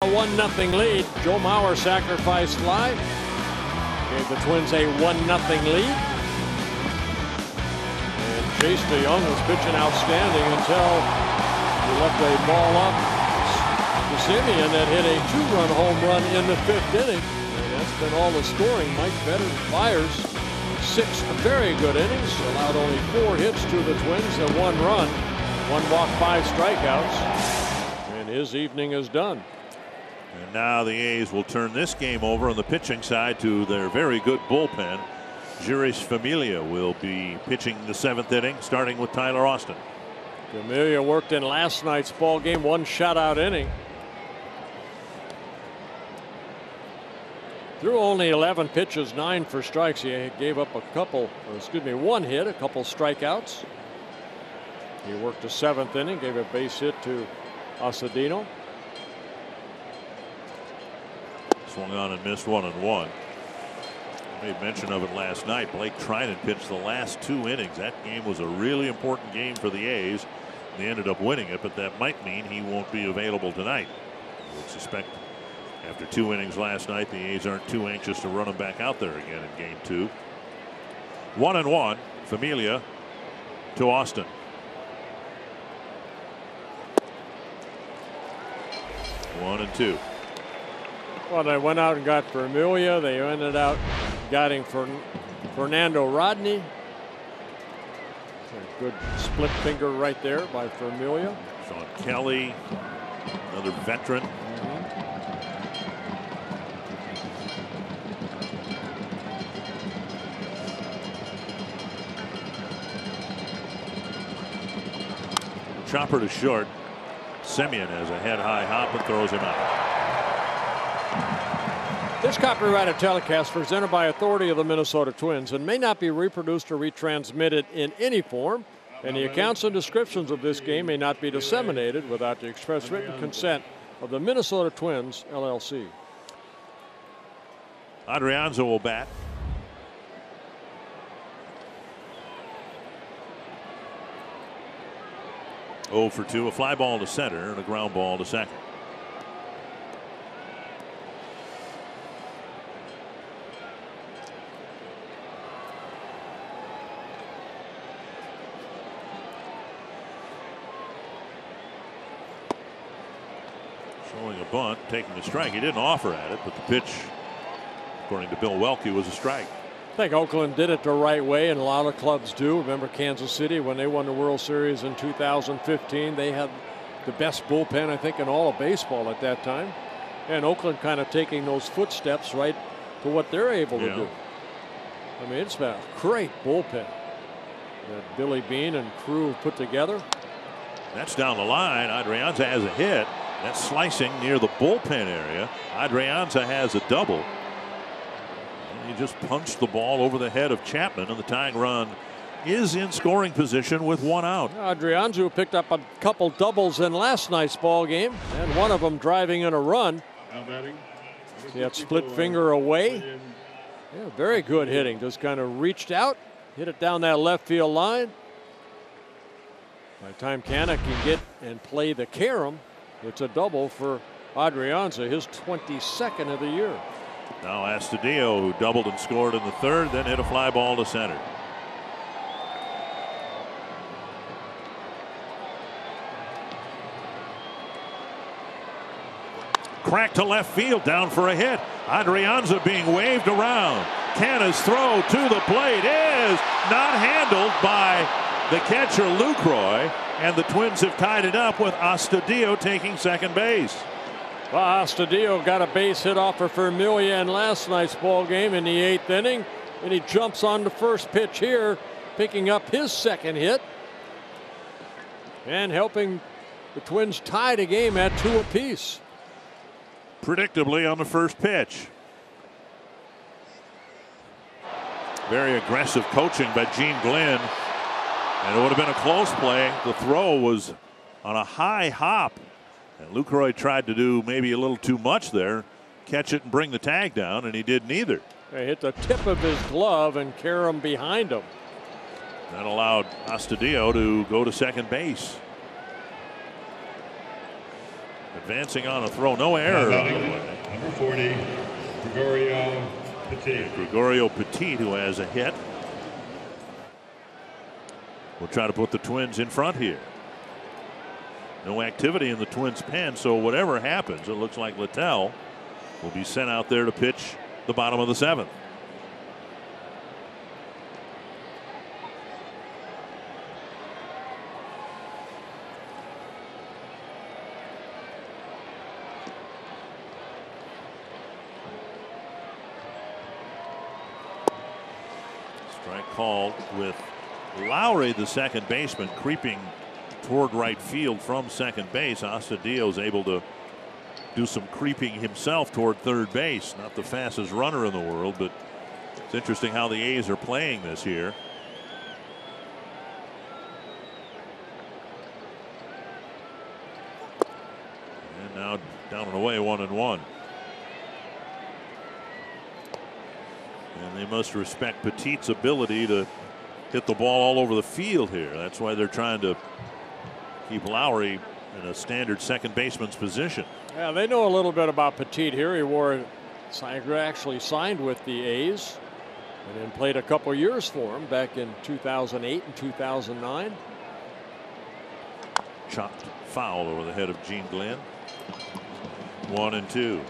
A 1-0 lead. Joe Mauer sacrificed fly. Gave the Twins a 1-0 lead. And Chase DeYoung was pitching outstanding until he left a ball up to Simeon that hit a 2-run home run in the 5th inning. And that's been all the scoring. Mike Vedder fires 6 very good innings. Allowed only 4 hits to the Twins and 1 run. 1 walk, 5 strikeouts. And his evening is done. And now the A's will turn this game over on the pitching side to their very good bullpen. Juris Familia will be pitching the 7th inning, starting with Tyler Austin. Familia worked in last night's ball game, 1 shutout inning. Threw only 11 pitches, 9 for strikes. He gave up a couple, 1 hit, a couple strikeouts. He worked the 7th inning, gave a base hit to Asadino. Swung on and missed 1-1. I made mention of it last night. Blake Trinan pitched the last 2 innings. That game was a really important game for the A's. They ended up winning it, but that might mean he won't be available tonight. I would suspect after 2 innings last night, the A's aren't too anxious to run him back out there again in game 2. 1-1. Familia to Austin. 1-2. Well, they went out and got Familia. They ended out getting Fernando Rodney. A good split finger right there by Familia. Sean Kelly, another veteran. Chopper to short. Simeon has a head-high hop and throws him out. This copyrighted telecast presented by authority of the Minnesota Twins and may not be reproduced or retransmitted in any form, and the accounts and descriptions of this game may not be disseminated without the express written consent of the Minnesota Twins, LLC. Adrianza will bat. Oh for 2, a fly ball to center and a ground ball to second. Showing a bunt, taking a strike. He didn't offer at it, but the pitch, according to Bill Welke, was a strike. think Oakland did it the right way, and a lot of clubs do. Remember Kansas City when they won the World Series in 2015? They had the best bullpen, I think, in all of baseball at that time. And Oakland kind of taking those footsteps right to what they're able to do. I mean, it's been a great bullpen that Billy Beane and crew have put together. That's down the line. Adrianza has a hit. That's slicing near the bullpen area. Adrianza has a double. And he just punched the ball over the head of Chapman, and the tying run is in scoring position with 1 out. Adrianza picked up a couple doubles in last night's ball game, and one of them driving in a run. He had split finger away. Yeah, very good hitting. Just kind of reached out, hit it down that left field line. By the time Canna can get and play the carom, it's a double for Adrianza, his 22nd of the year. Now Astudillo, who doubled and scored in the third, then hit a fly ball to center. Crack to left field, down for a hit. Adrianza being waved around. Canna's throw to the plate is not handled by the catcher Lucroy, and the Twins have tied it up with Astudillo taking second base. Well, Astudillo got a base hit off of Familia in last night's ball game in the 8th inning, and he jumps on the first pitch here, picking up his second hit and helping the Twins tie the game at 2 apiece. Predictably on the first pitch. Very aggressive coaching by Gene Glenn, and it would have been a close play. The throw was on a high hop, and Lucroy tried to do maybe a little too much there, catch it and bring the tag down, and he did neither. He hit the tip of his glove and carom behind him. That allowed Astudillo to go to second base. Advancing on a throw, no error. Number 40, Gregorio Petit. Gregorio Petit, who has a hit. We'll try to put the Twins in front here. No activity in the Twins pen, so whatever happens, it looks like Littell will be sent out there to pitch the bottom of the 7th. Strike called with Lowrie, the second baseman, creeping toward right field from second base. Astudillo is able to do some creeping himself toward third base. Not the fastest runner in the world, but it's interesting how the A's are playing this here. And now down and away, 1-1. And they must respect Petit's ability to hit the ball all over the field here. That's why they're trying to keep Lowrie in a standard second baseman's position. Yeah, they know a little bit about Petit here. He actually signed with the A's and then played a couple years for him back in 2008 and 2009. Chopped foul over the head of Gene Glenn. 1-2.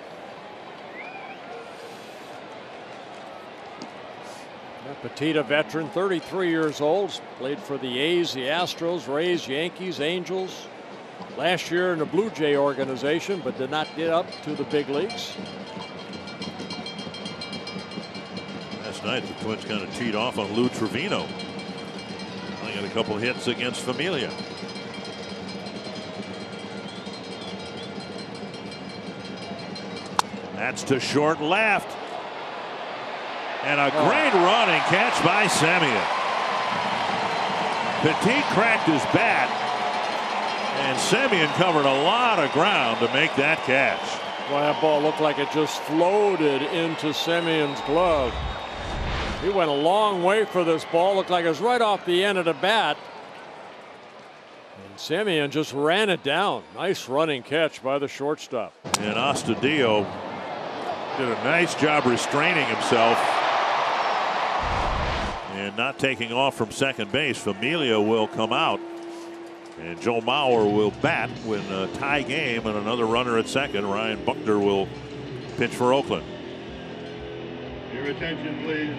Petit, a veteran, 33 years old, played for the A's, the Astros, Rays, Yankees, Angels. Last year in the Blue Jay organization, but did not get up to the big leagues. Last night, the Twins kind of teed off on Lou Trevino. Only got a couple hits against Familia. That's to short left. And a great running catch by Semien. Petit cracked his bat, and Semien covered a lot of ground to make that catch. Well, that ball looked like it just floated into Semien's glove. He went a long way for this ball. Looked like it was right off the end of the bat. And Semien just ran it down. Nice running catch by the shortstop. And Astudillo did a nice job restraining himself and not taking off from second base. Familia will come out, and Joe Mauer will bat when a tie game and another runner at second. Ryan Buckner will pitch for Oakland. Your attention, please.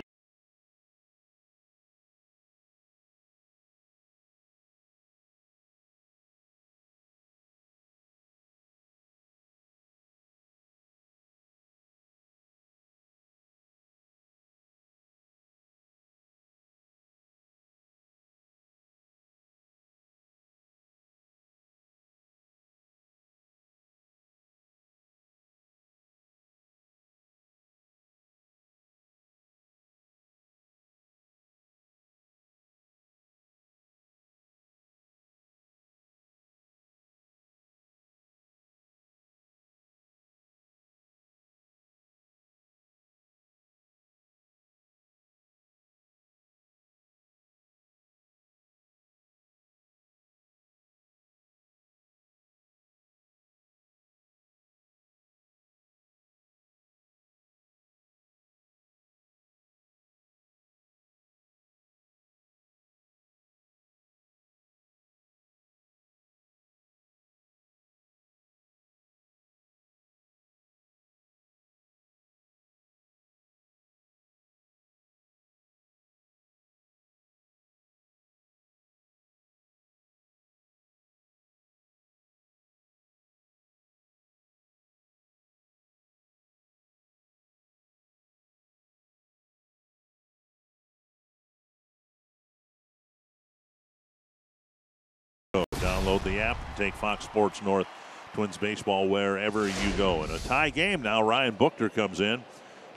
Download the app and take Fox Sports North Twins baseball wherever you go. In a tie game now, Ryan Buchter comes in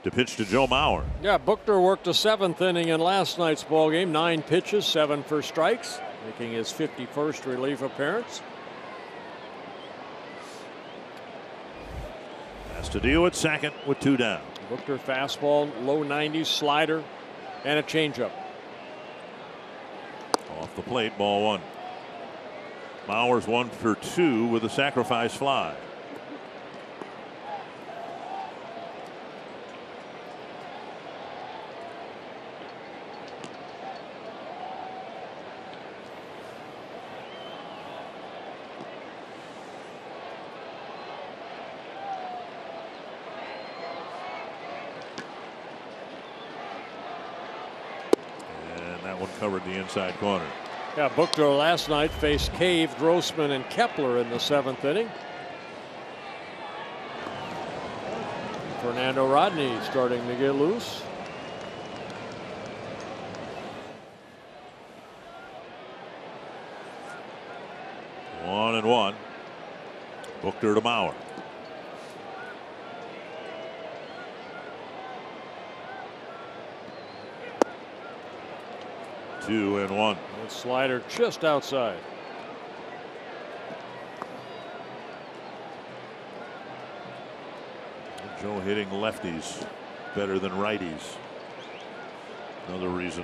to pitch to Joe Mauer. Yeah, Buchter worked the 7th inning in last night's ball game. 9 pitches, 7 for strikes, making his 51st relief appearance. Astudillo at second with 2 down. Buchter fastball, low 90s, slider, and a changeup. Off the plate, ball 1. Mauer's 1 for 2 with a sacrifice fly. And that one covered the inside corner. Yeah, Buchter last night faced Cave, Grossman, and Kepler in the 7th inning. Fernando Rodney starting to get loose. One and one. Buchter to Mauer. Two and one. That slider just outside. Joe hitting lefties better than righties. Another reason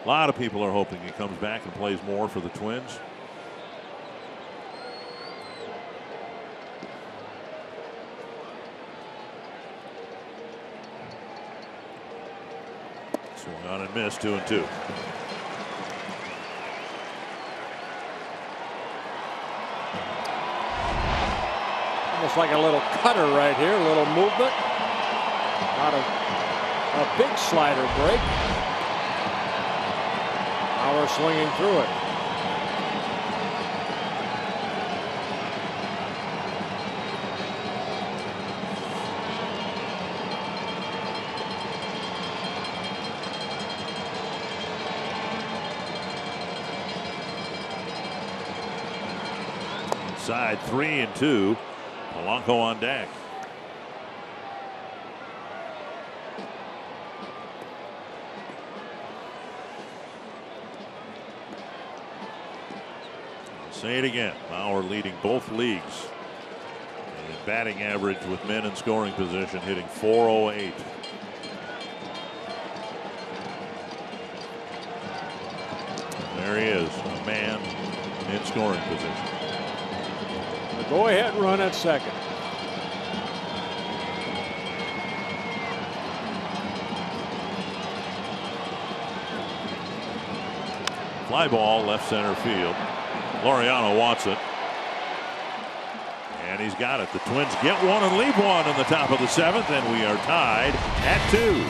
a lot of people are hoping he comes back and plays more for the Twins. Swung on and missed. 2-2. Almost like a little cutter right here, a little movement. Not a big slider break. Mauer swinging through it. Inside 3-2. Polanco on deck. I'll say it again. Mauer leading both leagues in batting average with men in scoring position, hitting .408. There he is, a man in scoring position. Go ahead run at second. Fly ball left center field. Laureano wants it. And he's got it. The Twins get one and leave one in the top of the 7th, and we are tied at 2.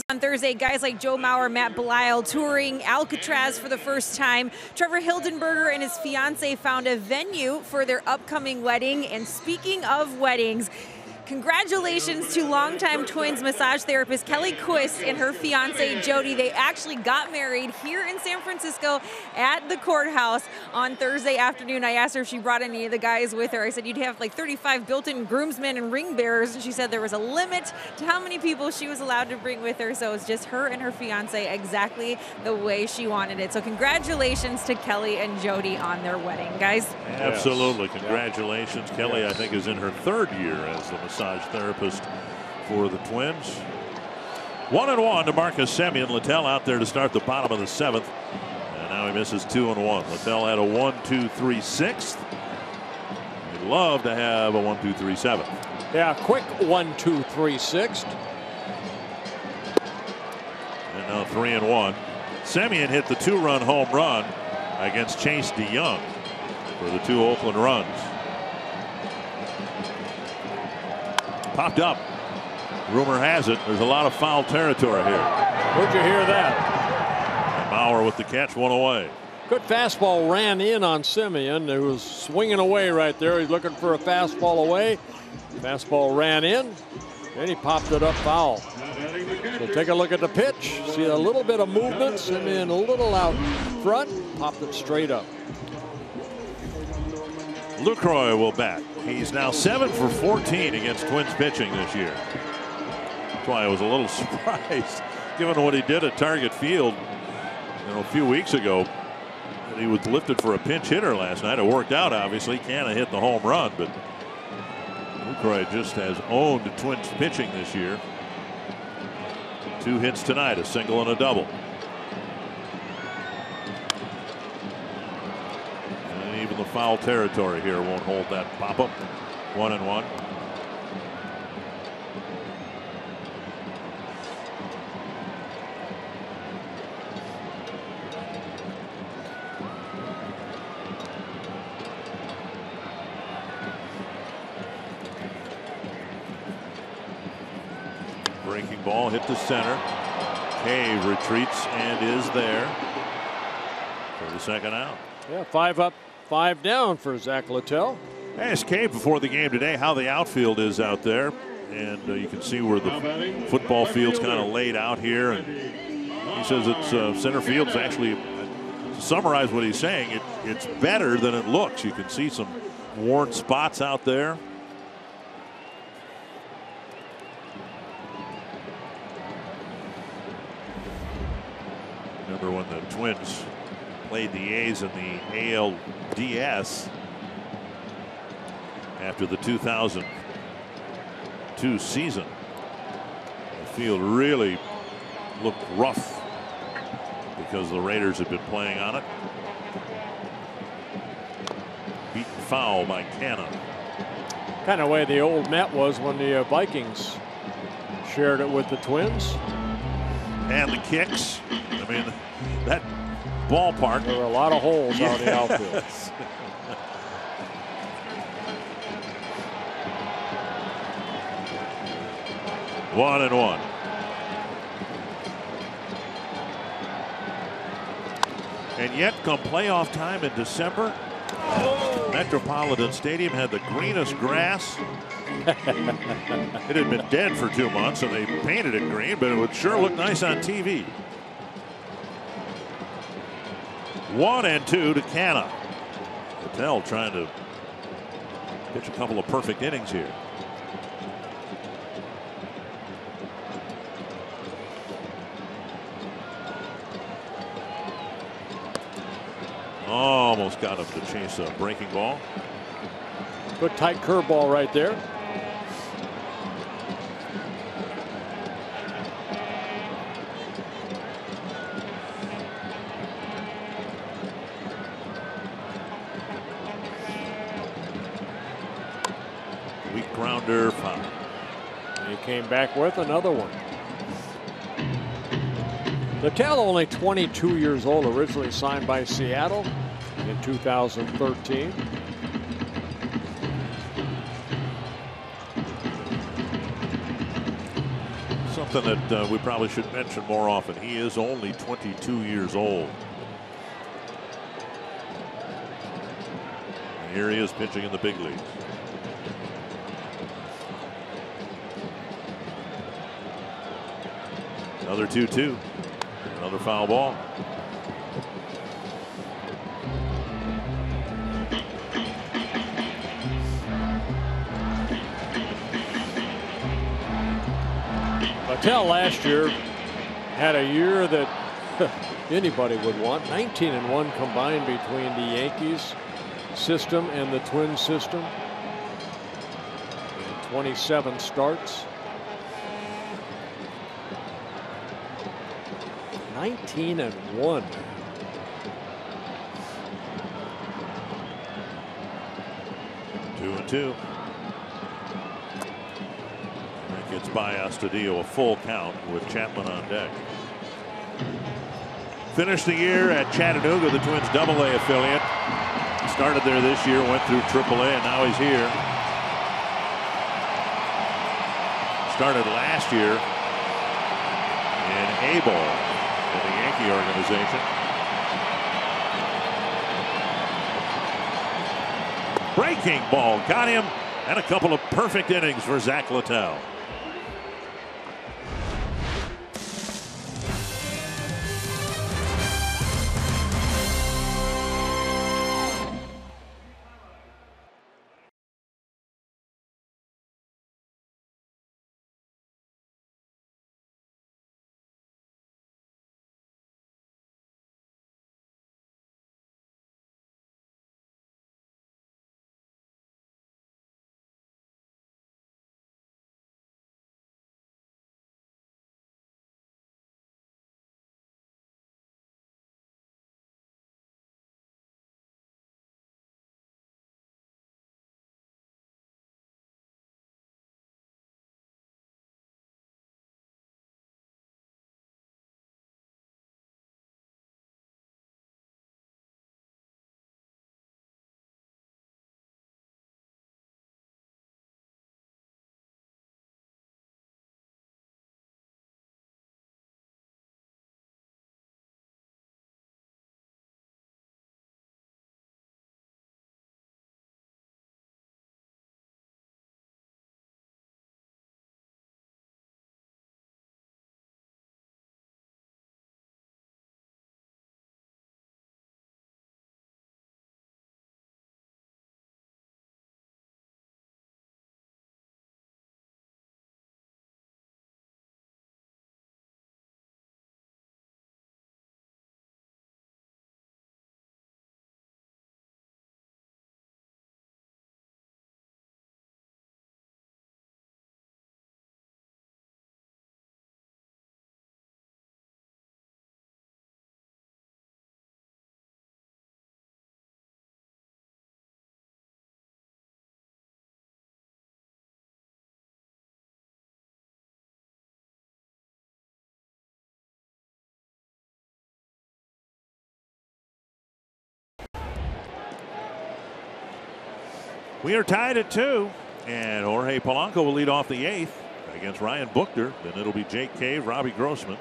On Thursday, guys like Joe Mauer, Matt Belisle touring Alcatraz for the first time. Trevor Hildenberger and his fiance found a venue for their upcoming wedding. And speaking of weddings, congratulations to longtime Twins massage therapist Kelly Quist and her fiance Jody. They actually got married here in San Francisco at the courthouse on Thursday afternoon. I asked her if she brought any of the guys with her. I said you'd have like 35 built-in groomsmen and ring bearers, and she said there was a limit to how many people she was allowed to bring with her. So it was just her and her fiance, exactly the way she wanted it. So congratulations to Kelly and Jody on their wedding, guys. Absolutely. Congratulations. Kelly, I think, is in her 3rd year as the massage therapist for the Twins. 1-1 to Marcus Semien. Littell out there to start the bottom of the 7th. And now he misses 2-1. Littell had a 1-2-3-6. We'd love to have a 1-2-3-7. Yeah, quick 1-2-3-6. And now 3-1. Semien hit the 2-run home run against Chase DeYoung for the 2 Oakland runs. Popped up. Rumor has it there's a lot of foul territory here. Where'd you hear that? And Mauer with the catch, 1 away. Good fastball ran in on Semien, who was swinging away right there. He's looking for a fastball away. Fastball ran in, and he popped it up foul. So take a look at the pitch. See a little bit of movement. Semien a little out front, popped it straight up. Lucroy will bat. He's now 7 for 14 against Twins pitching this year. That's why I was a little surprised, given what he did at Target Field, a few weeks ago. And he was lifted for a pinch hitter last night. It worked out, obviously. Canna hit the home run, but Lucroy just has owned Twins pitching this year. 2 hits tonight, a single and a double. Even the foul territory here won't hold that pop-up. 1-1. Breaking ball hit to center. Cave retreats and is there for the 2nd out. Yeah, 5 up, 5 down for Zach Littell. I asked Cave before the game today how the outfield is out there, and you can see where the football field's kind of laid out here. And he says it's center field's actually, to summarize what he's saying, it's better than it looks. You can see some worn spots out there. Remember when the Twins played the A's in the ALDS after the 2002 season. The field really looked rough because the Raiders had been playing on it. Beaten foul by Canna. Kind of way the old Met was when the Vikings shared it with the Twins. And the kicks. I mean, that ballpark. There were a lot of holes out in the outfield. 1-1. And yet, come playoff time in December, Metropolitan Stadium had the greenest grass. It had been dead for 2 months, and they painted it green, but it would sure look nice on TV. 1-2 to Canna. Littell trying to pitch a couple of perfect innings here. Almost got him to chase a breaking ball. Good tight curveball right there. Weak grounder foul. And he came back with another one. Littell only 22 years old, originally signed by Seattle in 2013. So something that we probably should mention more often. He is only 22 years old. And here he is pitching in the big leagues. Another 2-2. Another foul ball. Mattel last year had a year that anybody would want. 19-1 combined between the Yankees system and the Twins system. And 27 starts. 19-1. Two and two. That gets by Astudillo a full count with Chapman on deck. Finished the year at Chattanooga, the Twins AA affiliate. Started there this year, went through AAA, and now he's here. Started last year in A-ball in the Yankee organization. Breaking ball got him, and a couple of perfect innings for Zach Littell. We are tied at 2, and Jorge Polanco will lead off the 8th against Ryan Buchter. Then it'll be Jake Cave, Robbie Grossman.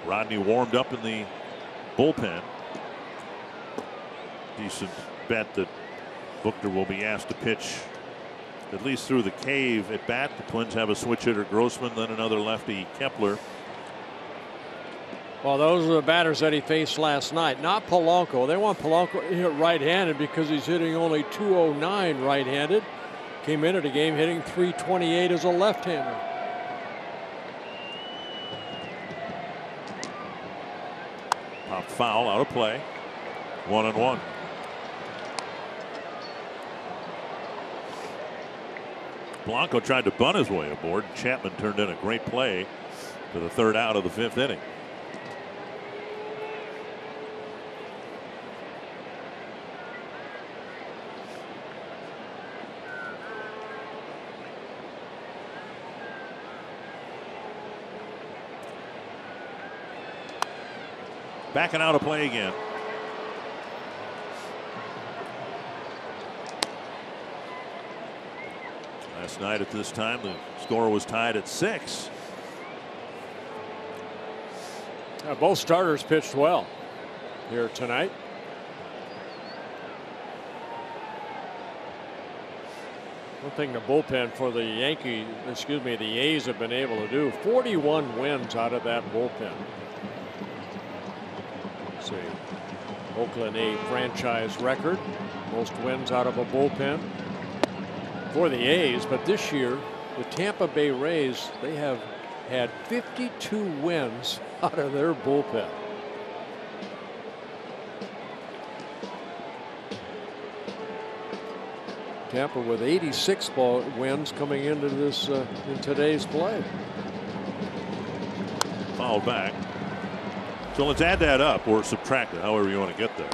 Rodney warmed up in the bullpen. Decent bet that Buchter will be asked to pitch at least through the Cave at bat. The Twins have a switch hitter, Grossman, then another lefty, Kepler. Well, those are the batters that he faced last night, not Polanco. They want Polanco hit right-handed because he's hitting only .209 right-handed. Came into the game hitting .328 as a left-hander. Pop foul, out of play. 1-1. Polanco tried to bunt his way aboard. Chapman turned in a great play for the 3rd out of the 5th inning. Backing out of play again. Last night at this time, the score was tied at 6. Both starters pitched well here tonight. One thing the bullpen for the the A's have been able to do, 41 wins out of that bullpen. Let's see, Oakland a franchise record, most wins out of a bullpen for the A's, but this year the Tampa Bay Rays, they have had 52 wins out of their bullpen. Tampa with 86 wins coming into this in today's play. Foul back. So let's add that up or subtract it, however you want to get there.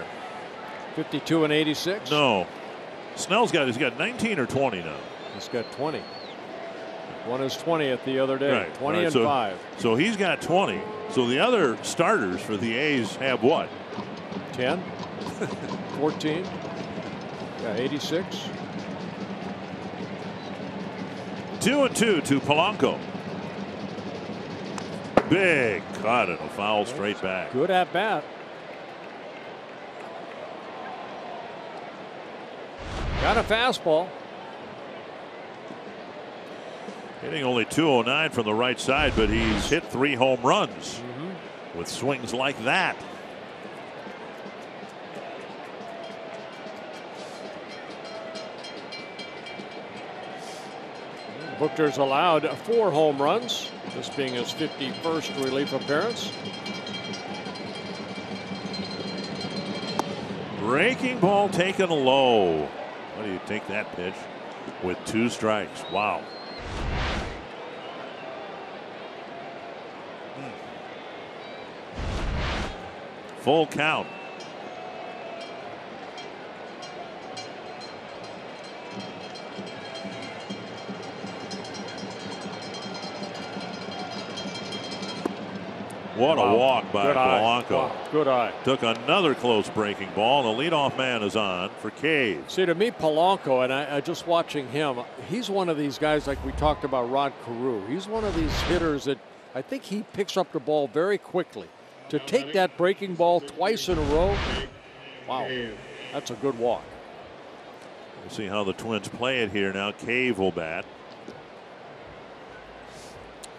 52 and 86. No, Snell's got 19 or 20 now. He's got 20. Won his 20th the other day. Right. 20 and so, 5. So he's got 20. So the other starters for the A's have what? 10, 14. Yeah, 86. 2-2 to Polanco. Big cut and a foul straight back. Good at bat. Got a fastball. Hitting only 209 from the right side, but he's hit 3 home runs with swings like that. Booker's allowed 4 home runs, this being his 51st relief appearance. Breaking ball taken low. How do you take that pitch with 2 strikes? Wow. Full count. What a walk by Polanco. Wow. Good eye. Took another close breaking ball. The leadoff man is on for Cave. See, to me, Polanco, and I just watching him, he's one of these guys like we talked about Rod Carew. He's one of these hitters that I think he picks up the ball very quickly. To take that breaking ball twice in a row, wow, that's a good walk. We'll see how the Twins play it here now. Cave will bat.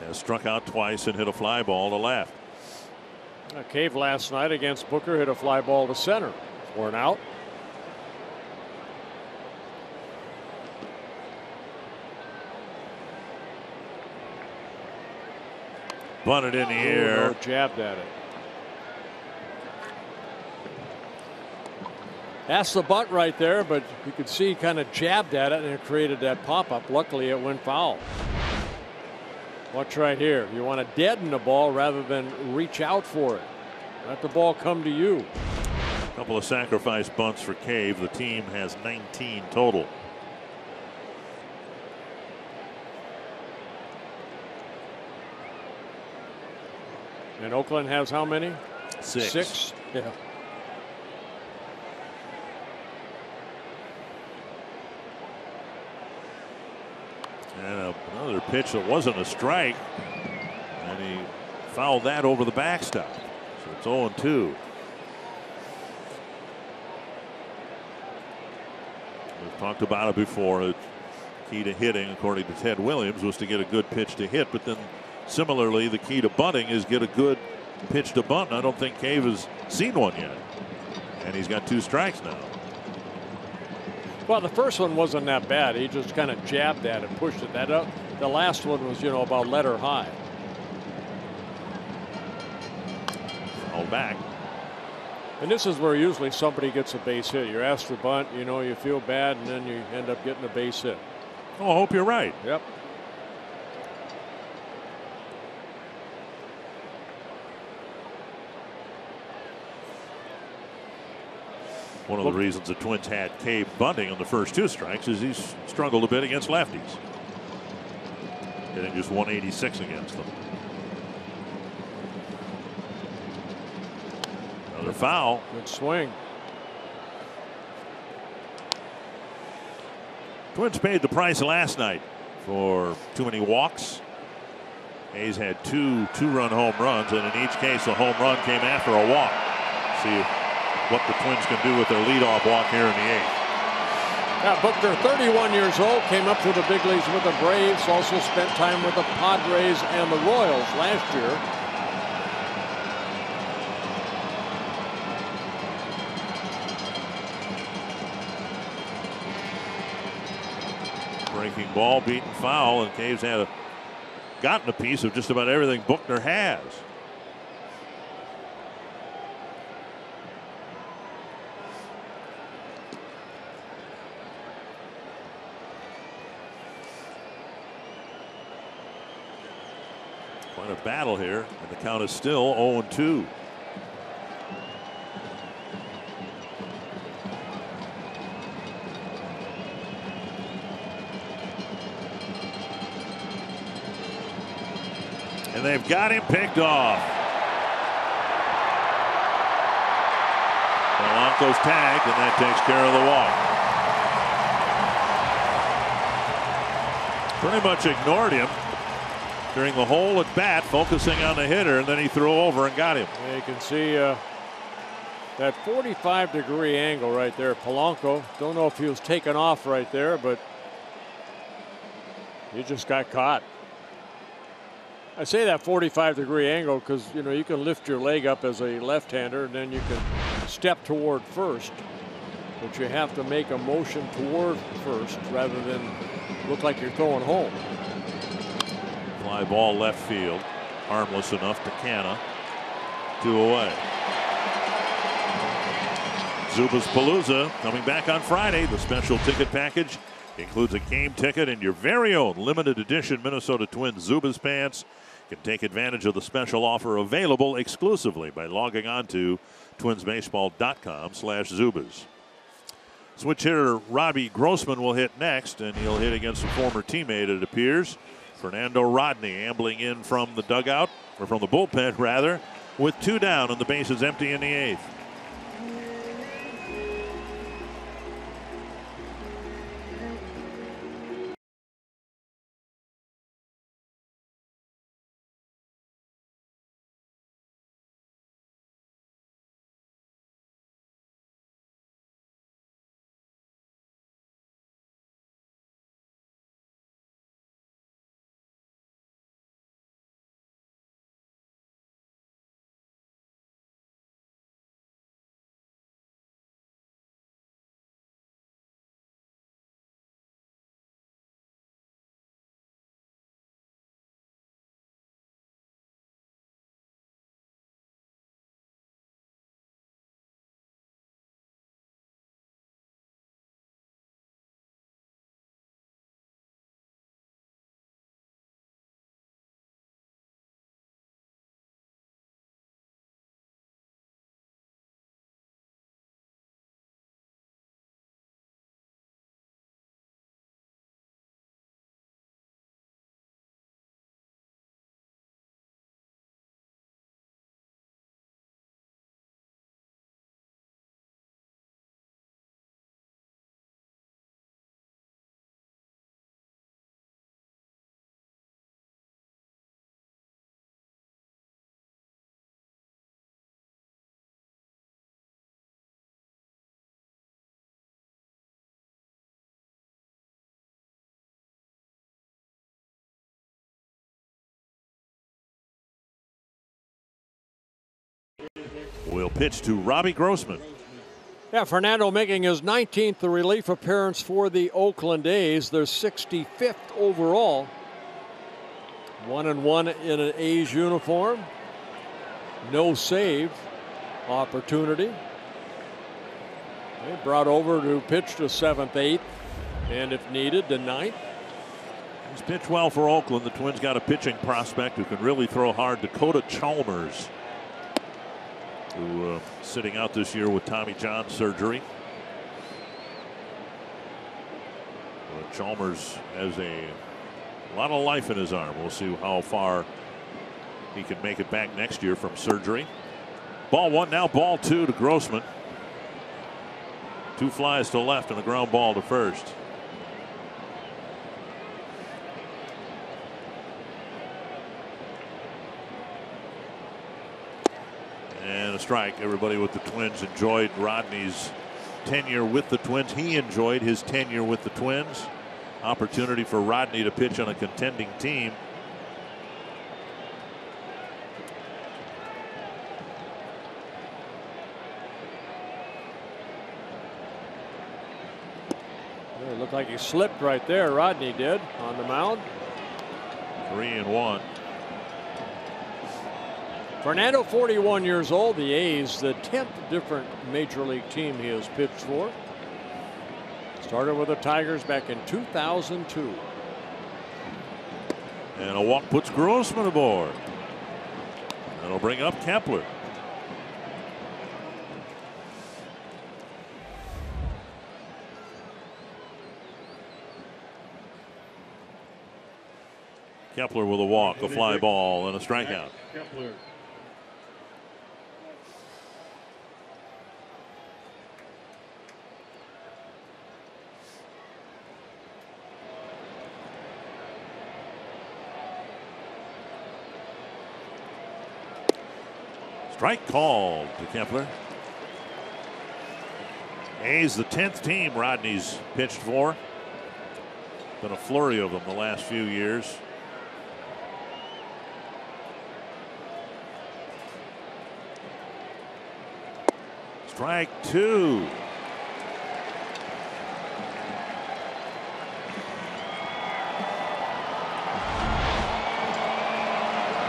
Has struck out twice and hit a fly ball to left. Cave last night against Booker hit a fly ball to center. 4 out. Bunted in the air. No, jabbed at it. That's the bunt right there, but you could see he kind of jabbed at it and it created that pop-up. Luckily, it went foul. Watch right here. You want to deaden the ball rather than reach out for it. Let the ball come to you. A couple of sacrifice bunts for Cave. The team has 19 total. And Oakland has how many? 6. 6. Yeah. And another pitch that wasn't a strike. And he fouled that over the backstop. So it's 0-2. We've talked about it before. The key to hitting, according to Ted Williams, was to get a good pitch to hit. But then similarly, the key to bunting is get a good pitch to bunt. And I don't think Cave has seen one yet. And he's got 2 strikes now. Well, the first one wasn't that bad. He just kind of jabbed at it, pushed it. The last one was, about letter high. All back. And this is where usually somebody gets a base hit. You're asked to bunt, you feel bad, and then you end up getting a base hit. Oh, I hope you're right. Yep. One of the reasons the Twins had Cave bunting on the first 2 strikes is he's struggled a bit against lefties. Hitting just 186 against them. Another foul. Good swing. Twins paid the price last night for too many walks. Hayes had two two-run home runs, and in each case, a home run came after a walk. See what the Twins can do with their leadoff walk here in the 8th. Yeah, Buckner, 31 years old, came up through the big leagues with the Braves, also spent time with the Padres and the Royals last year. Breaking ball, beaten foul, and Caves had gotten a piece of just about everything Buckner has. Quite a battle here, and the count is still 0-2. And they've got him picked off. Polanco's tagged, and that takes care of the walk. Pretty much ignored him during the whole at bat, focusing on the hitter, and then he threw over and got him. Yeah, you can see that 45-degree angle right there. Polanco, don't know if he was taken off right there, but he just got caught. I say that 45-degree angle because, you know, you can lift your leg up as a left-hander and then you can step toward first, but you have to make a motion toward first rather than look like you're throwing home. Fly ball left field, harmless enough to Canna. 2 away. Zubas Palooza coming back on Friday. The special ticket package includes a game ticket and your very own limited edition Minnesota Twins Zubas pants. You can take advantage of the special offer available exclusively by logging on to twinsbaseball.com/Zubas. Switch hitter Robbie Grossman will hit next, and he'll hit against a former teammate, it appears. Fernando Rodney ambling in from the dugout, or from the bullpen rather, with 2 down and the bases empty in the 8th. Will pitch to Robbie Grossman. Yeah, Fernando making his 19th relief appearance for the Oakland A's. Their 65th overall. 1-1 in an A's uniform. No save opportunity. They brought over to pitch to 7th, 8th, and if needed, the 9th. He's pitched well for Oakland. The Twins got a pitching prospect who can really throw hard. Dakota Chalmers, who sitting out this year with Tommy John surgery. Chalmers has a lot of life in his arm. We'll see how far he can make it back next year from surgery. Ball 1 now, ball 2 to Grossman. 2 flies to left and a ground ball to first. strike. Everybody with the Twins enjoyed Rodney's tenure with the Twins. He enjoyed his tenure with the Twins. Opportunity for Rodney to pitch on a contending team. It looked like he slipped right there. Rodney did on the mound. 3-1. Fernando, 41 years old. The A's, the 10th different major league team he has pitched for. Started with the Tigers back in 2002. And a walk puts Grossman aboard. That'll bring up Kepler. Kepler with a walk, a fly ball, and a strikeout. Kepler. Strike called to Kepler. A's the 10th team Rodney's pitched for. Been a flurry of them the last few years. Strike 2.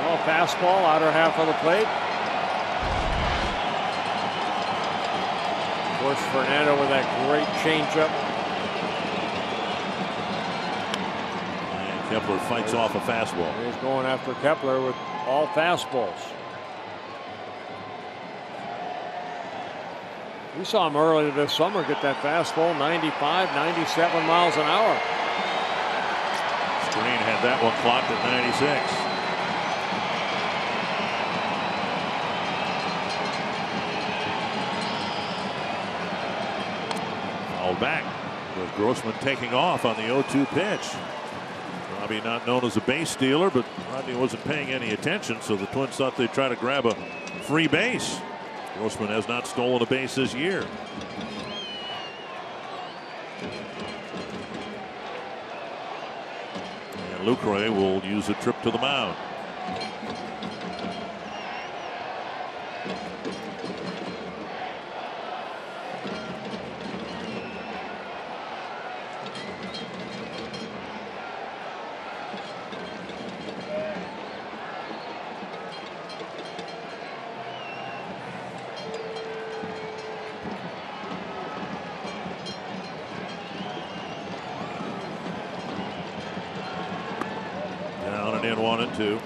Well, fastball, outer half of the plate. Of course, Fernando with that great changeup. And Kepler fights off a fastball. He's going after Kepler with all fastballs. We saw him earlier this summer get that fastball, 95, 97 miles an hour. Green had that one clocked at 96. Fouled back with Grossman taking off on the 0-2 pitch. Probably not known as a base stealer, but Rodney wasn't paying any attention, so the Twins thought they'd try to grab a free base. Grossman has not stolen a base this year. And Lucroy will use a trip to the mound. In 1-2.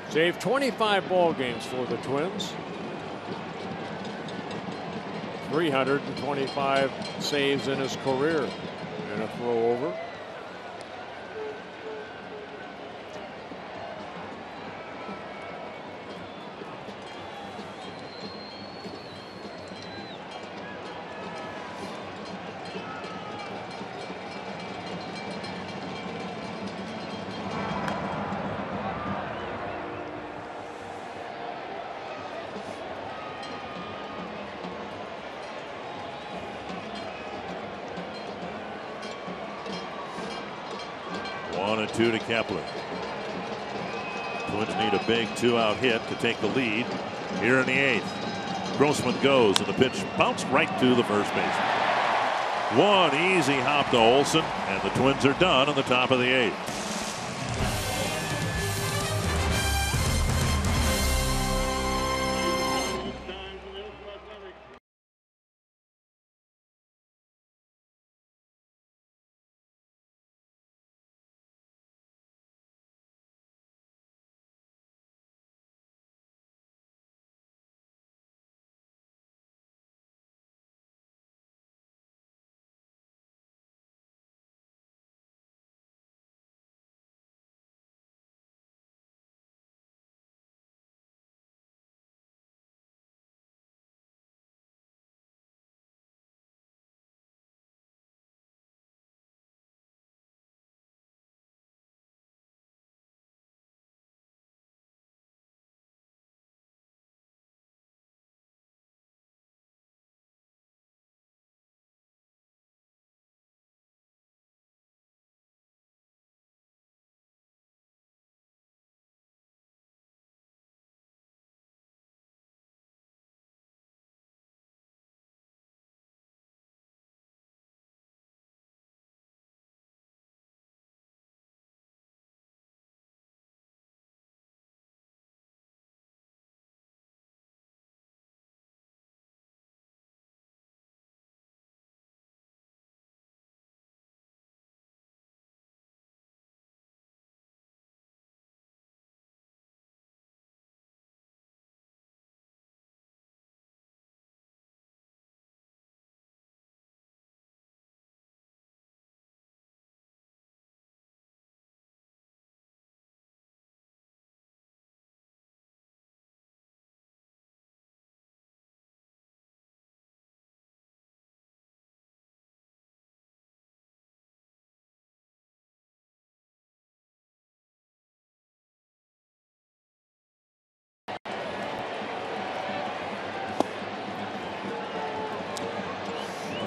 Saved 25 ball games for the Twins. 325 saves in his career. And a throw over. Two to Kepler. Twins need a big 2-out hit to take the lead here in the 8th. Grossman goes and the pitch bounced right to the first baseman. One easy hop to Olson and the Twins are done in the top of the 8th.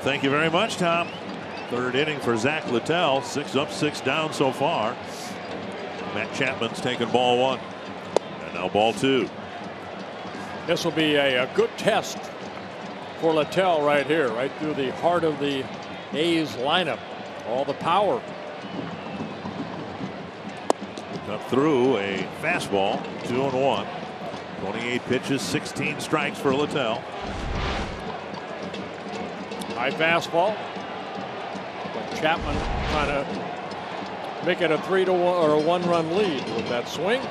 Thank you very much, Tom. Third inning for Zach Littell. 6 up, 6 down so far. Matt Chapman's taking ball 1. And now ball 2. This will be a good test for Littell right here, right through the heart of the A's lineup. All the power. Cut through a fastball. 2-1. 28 pitches, 16 strikes for Littell. High fastball. But Chapman trying to make it a 3-1 or a 1-run lead with that swing.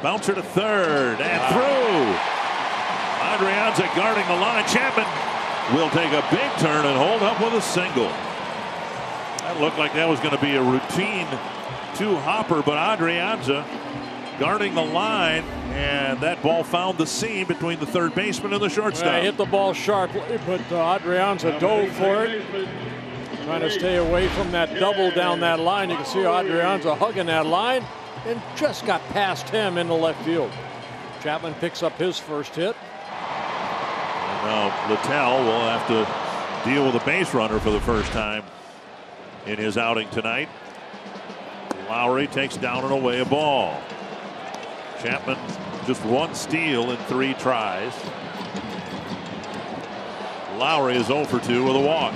Bouncer to third and through. Adrianza guarding the line. Chapman will take a big turn and hold up with a single. That looked like that was going to be a routine 2-hopper, but Adrianza guarding the line, and that ball found the seam between the third baseman and the shortstop. Yeah, hit the ball sharply, but Adrianza dove for it. Trying to stay away from that double down that line. You can see Adrianza hugging that line and just got past him into left field. Chapman picks up his first hit. And now Littell will have to deal with a base runner for the first time in his outing tonight. Lowrie takes down and away a ball. Chapman just 1 steal in 3 tries. Lowrie is 0 for 2 with a walk.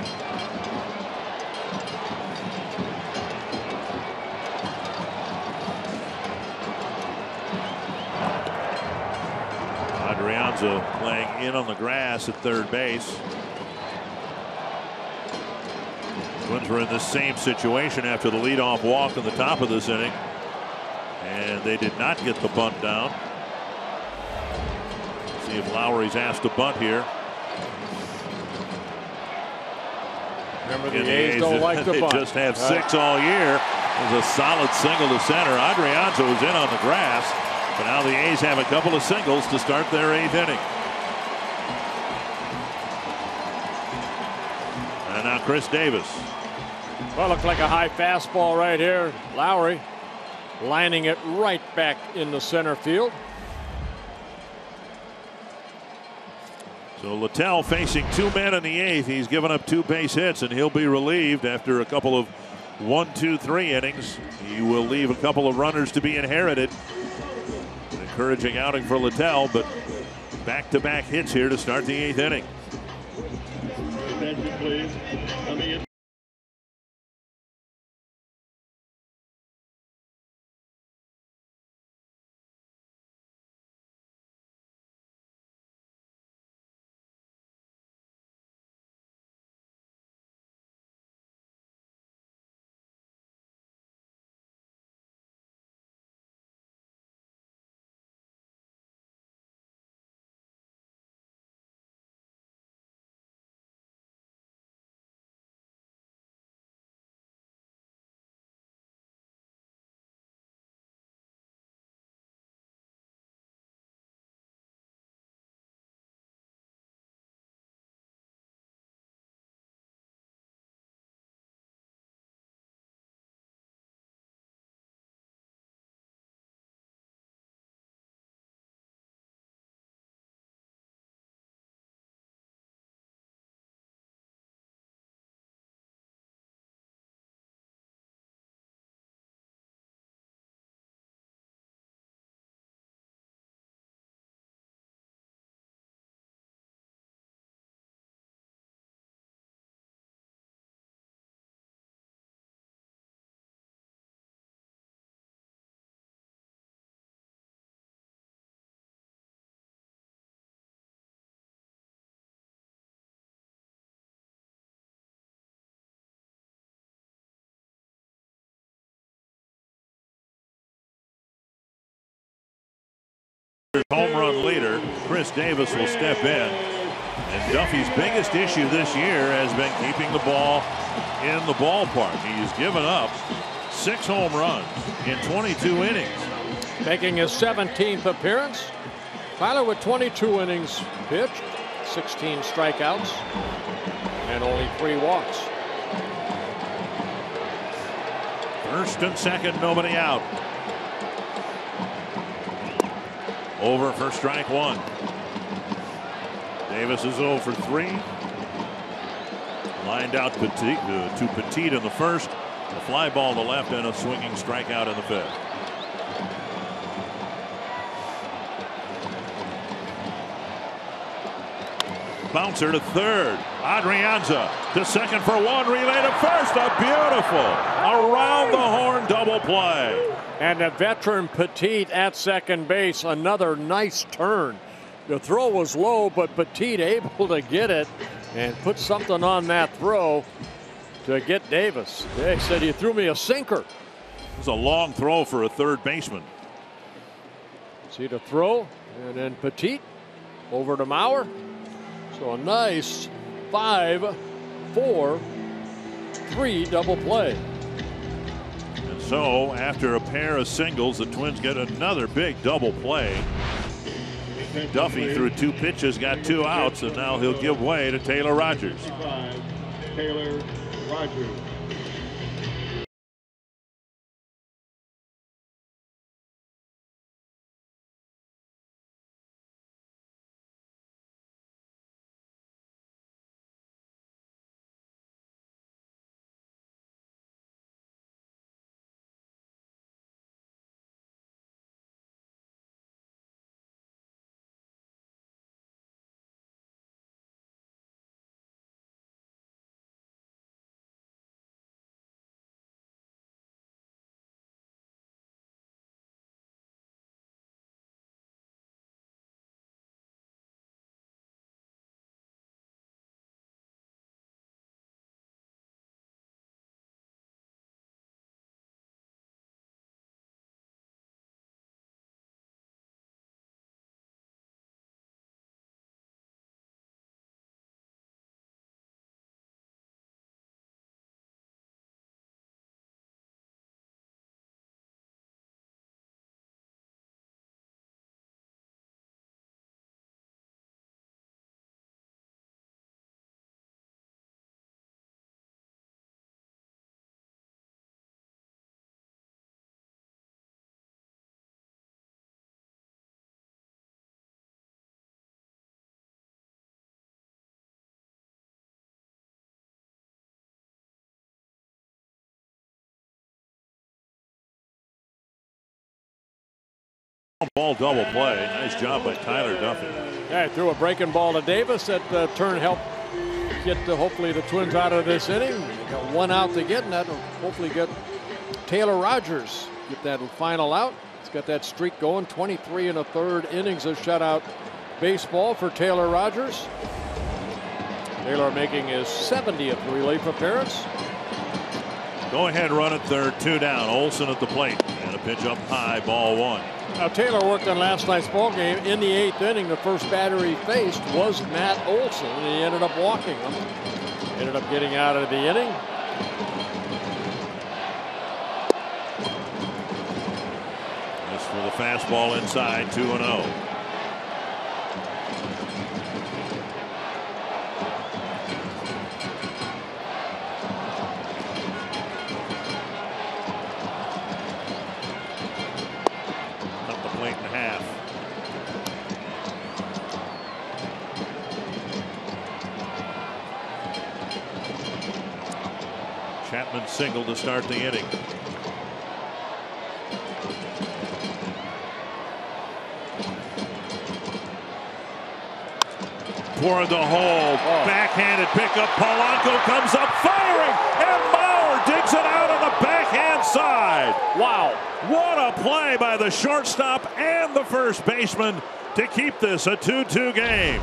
Adrianza playing in on the grass at third base. Twins were in the same situation after the leadoff walk in the top of this inning, and they did not get the bunt down. See if Lowrie's asked to bunt here. Remember, the A's don't like the bunt. They just have 6 all year. There's a solid single to center. Adrianza was in on the grass, but now the A's have a couple of singles to start their 8th inning. And now Chris Davis. Well, looked like a high fastball right here. Lowrie lining it right back into center field. So Littell facing 2 men in the 8th. He's given up 2 base hits, and he'll be relieved after a couple of 1, 2, 3 innings. He will leave a couple of runners to be inherited. An encouraging outing for Littell, but back-to-back hits here to start the 8th inning. Attention, please. Coming in. Home run leader Chris Davis will step in, and Duffy's biggest issue this year has been keeping the ball in the ballpark. He's given up 6 home runs in 22 innings. Making his 17th appearance. Tyler with 22 innings pitched, 16 strikeouts, and only 3 walks. First and second, nobody out. Over for strike 1. Davis is 0 for 3. Lined out to Petit in the first. A fly ball to left and a swinging strikeout in the fifth. Bouncer to third. Adrianza to second for one. Relay to first. A beautiful around the horn double play. And the veteran Petit at second base. Another nice turn. The throw was low, but Petit able to get it and put something on that throw to get Davis. They said he threw me a sinker. It was a long throw for a third baseman. See the throw, and then Petit over to Mauer. So a nice 5-4-3 double play. And so after a pair of singles, the Twins get another big double play. Duffy threw 2 pitches, got 2 outs, and now he'll give way to Taylor Rogers. Taylor Rogers. Ball double play. Nice job by Tyler Duffy. Yeah, he threw a breaking ball to Davis. That turn helped get hopefully the Twins out of this inning. They got 1 out to get, and that'll hopefully get Taylor Rogers get that final out. He's got that streak going. 23 1/3 innings of shutout baseball for Taylor Rogers. Taylor making his 70th relief appearance. Go ahead run at third, 2 down. Olsen at the plate, and a pitch up high, ball 1. Now Taylor worked on last night's ball game. In the 8th inning, the first batter he faced was Matt Olsen, and he ended up walking him. Ended up getting out of the inning. This for the fastball inside, 2-0. Chapman single to start the inning. Toward the hole, backhanded pickup. Polanco comes up firing, and Mauer digs it out on the backhand side. Wow, what a play by the shortstop and the first baseman to keep this a 2-2 game.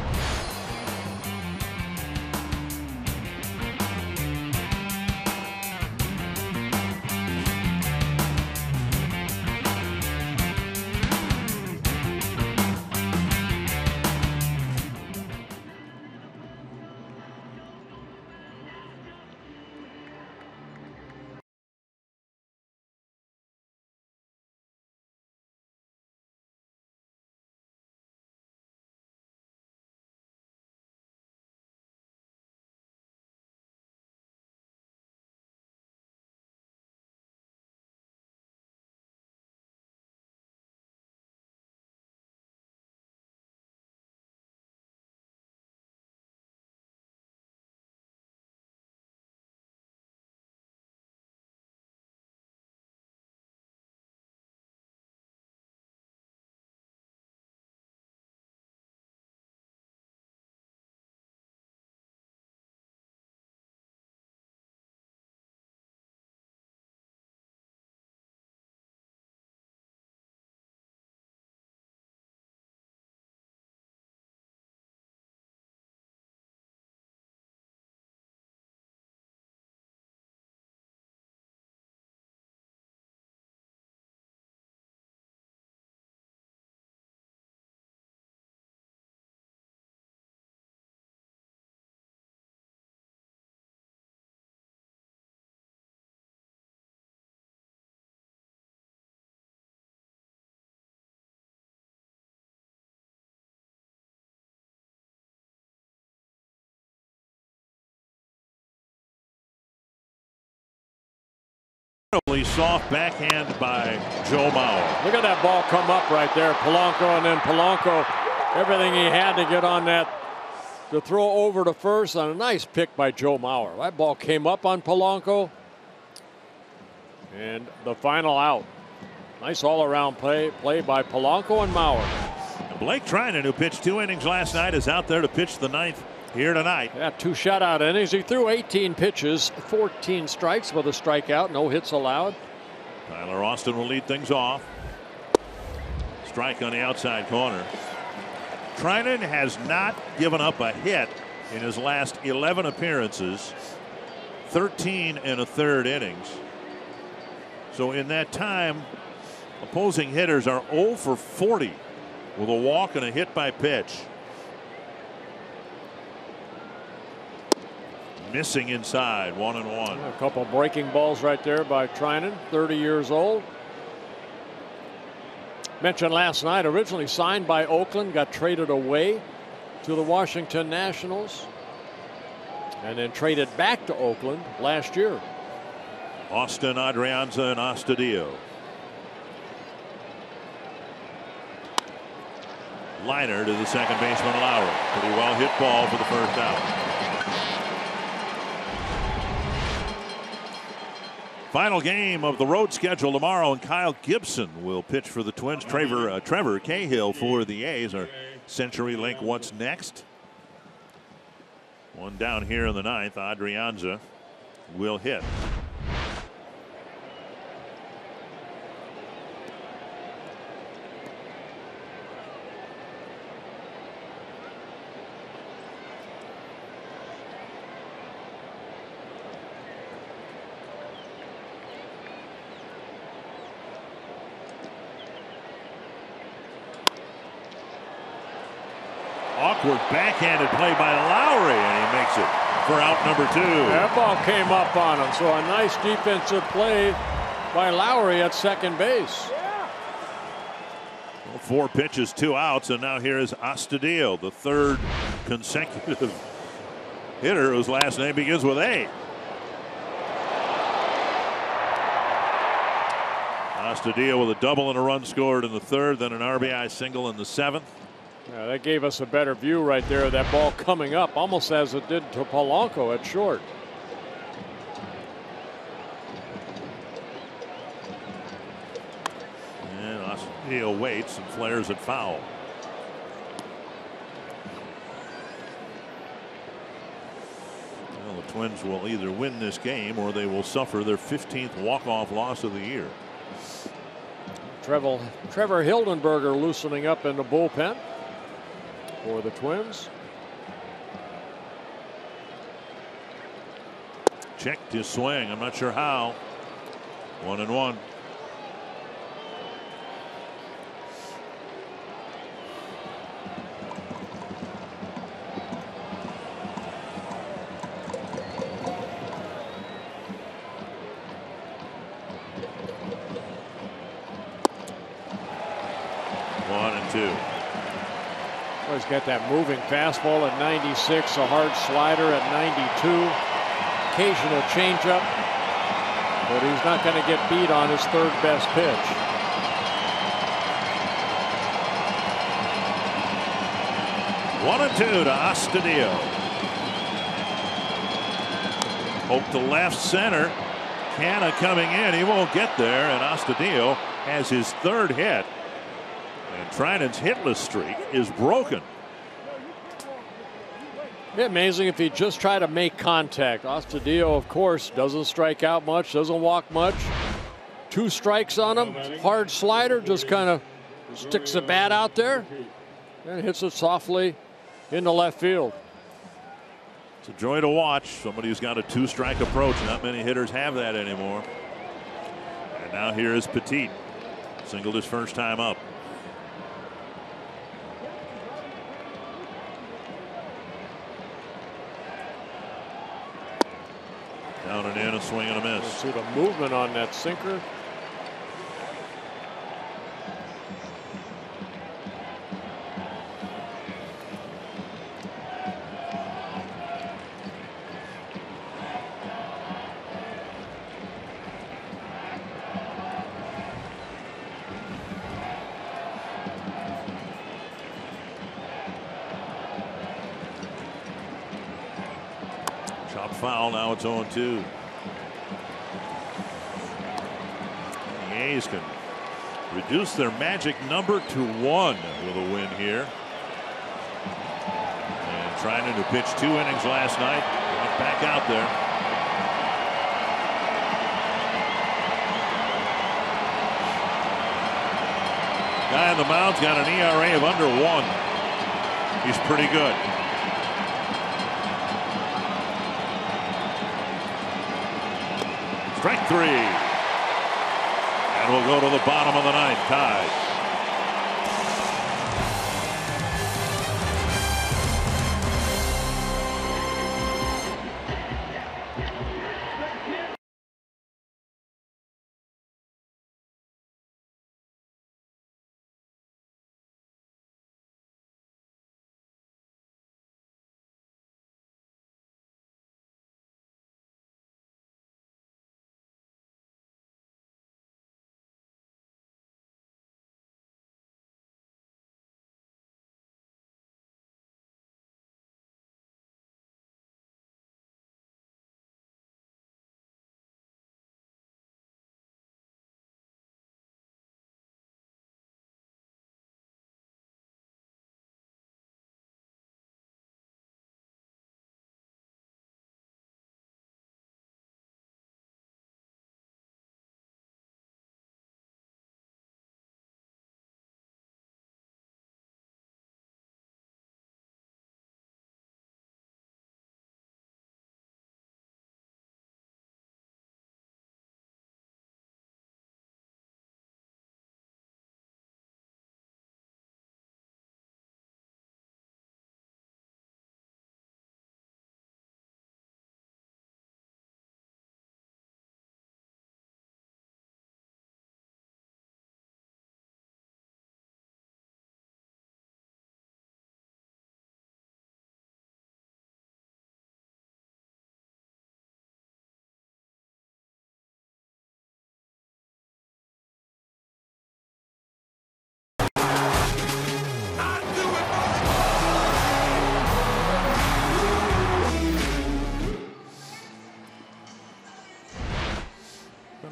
Soft backhand by Joe Mauer. Look at that ball come up right there. Polanco, and then Polanco, everything he had to get on that to throw over to first on a nice pick by Joe Mauer. That ball came up on Polanco. And the final out. Nice all-around play by Polanco and Mauer. Blake Trinan, who pitched 2 innings last night, is out there to pitch the 9th here tonight. Yeah, 2 shutout innings. He threw 18 pitches, 14 strikes with a strikeout, no hits allowed. Tyler Austin will lead things off. Strike on the outside corner. Trinan has not given up a hit in his last 11 appearances, 13 1/3 innings. So in that time, opposing hitters are 0 for 40 with a walk and a hit by pitch. Missing inside, 1-1. A couple breaking balls right there by Trinan, 30 years old. Mentioned last night, originally signed by Oakland, got traded away to the Washington Nationals, and then traded back to Oakland last year. Austin, Adrianza, and Astudillo. Liner to the second baseman, Lowrie. Pretty well hit ball for the first out. Final game of the road schedule tomorrow, and Kyle Gibson will pitch for the Twins. Trevor Cahill for the A's. Our CenturyLink What's Next. One down here in the 9th. Adrianza will hit. Awkward backhanded play by Lowrie, and he makes it for out number 2. That ball came up on him, so a nice defensive play by Lowrie at second base. Well, 4 pitches, 2 outs, and now here is Astudillo, the 3rd consecutive hitter whose last name begins with A. Astudillo with a double and a run scored in the 3rd, then an RBI single in the 7th. Yeah, that gave us a better view right there of that ball coming up, almost as it did to Polanco at short. And Astudillo waits and flares it foul. Well, the Twins will either win this game or they will suffer their 15th walk-off loss of the year. Trevor Hildenberger loosening up in the bullpen for the Twins. Checked his swing. I'm not sure how. 1-1. He's got that moving fastball at 96, a hard slider at 92, occasional changeup, but he's not going to get beat on his 3rd best pitch. One and 2 to Astudillo. Hope to left center. Canna coming in. He won't get there, and Astudillo has his 3rd hit. And Trinan's hitless streak is broken. It'd be amazing if he just tried to make contact. Astudillo, of course, doesn't strike out much, doesn't walk much. 2 strikes on him. Hard slider, just kind of sticks the bat out there and hits it softly into left field. It's a joy to watch. Somebody who's got a 2-strike approach. Not many hitters have that anymore. And now here is Petit. Singled his first time up. Down and in, a swing and a miss. Let's see the movement on that sinker. foul. Now it's 0-2. The A's can reduce their magic number to 1 with a win here. And Trinan, who pitched 2 innings last night, went back out there. Guy on the mound's got an ERA of under 1. He's pretty good. Strike 3. And we'll go to the bottom of the 9th, tied.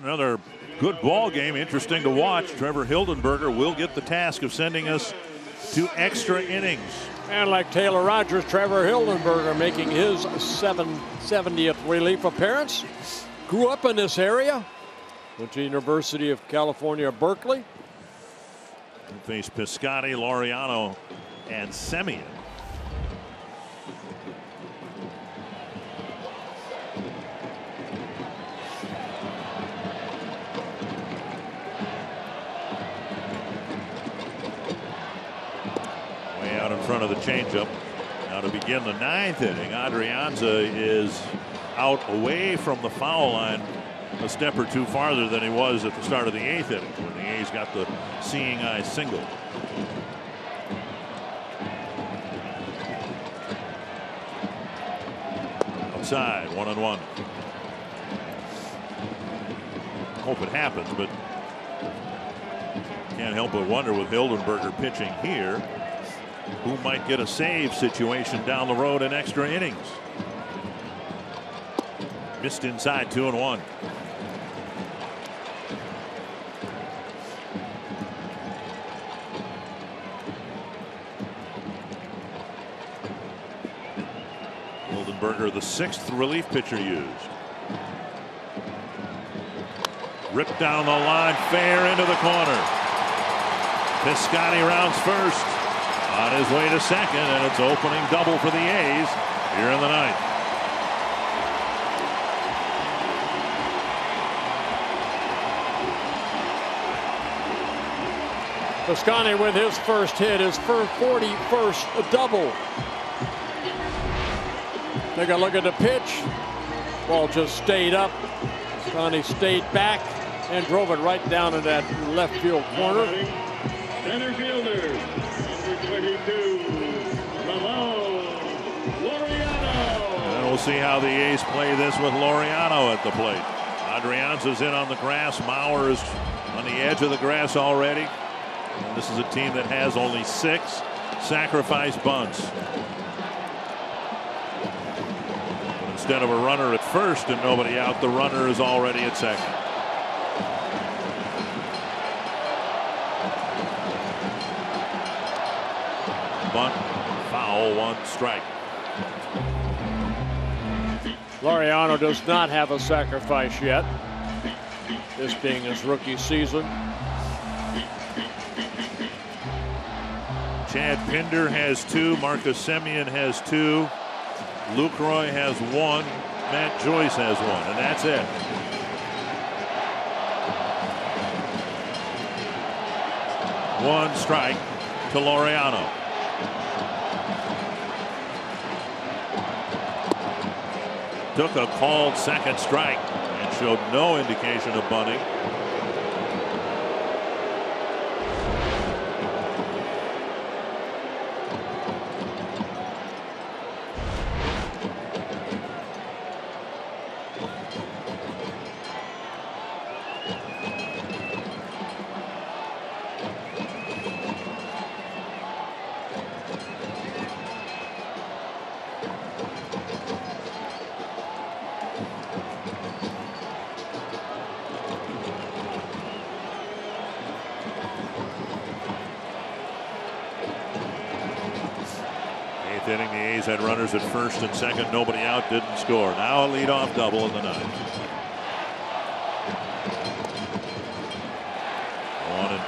Another good ball game, interesting to watch. Trevor Hildenberger will get the task of sending us to extra innings. And like Taylor Rogers, Trevor Hildenberger making his 770th relief appearance. Grew up in this area. Went to University of California, Berkeley. Face Piscotti, Laureano, and Semien. Out in front of the changeup. Now to begin the 9th inning, Adrianza is out away from the foul line a step or two farther than he was at the start of the 8th inning when the A's got the seeing eye single. Outside, 1-1. Hope it happens, but can't help but wonder with Hildenberger pitching here, who might get a save situation down the road in extra innings. Missed inside, 2-1. Hildenberger, the 6th relief pitcher used. Ripped down the line, fair into the corner. Piscotti rounds first. On his way to second, and it's opening double for the A's here in the 9th. Piscotti with his first hit, his 41st double. Take a look at the pitch. Ball just stayed up. Piscotti stayed back and drove it right down to that left field corner. Center fielder, number 22, Laureano. And we'll see how the A's play this with Laureano at the plate. Adrianza's in on the grass. Mauer is on the edge of the grass already. And this is a team that has only 6 sacrifice bunts. But instead of a runner at first and nobody out, the runner is already at second. Bunt, foul, 1 strike. Laureano does not have a sacrifice yet, this being his rookie season. Chad Pinder has 2. Marcus Semien has 2. Lucroy has 1. Matt Joyce has 1. And that's it. One strike to Laureano. Took a called second strike and showed no indication of bunting. Inning, the A's had runners at first and second, nobody out, didn't score. Now a leadoff double in the 9th.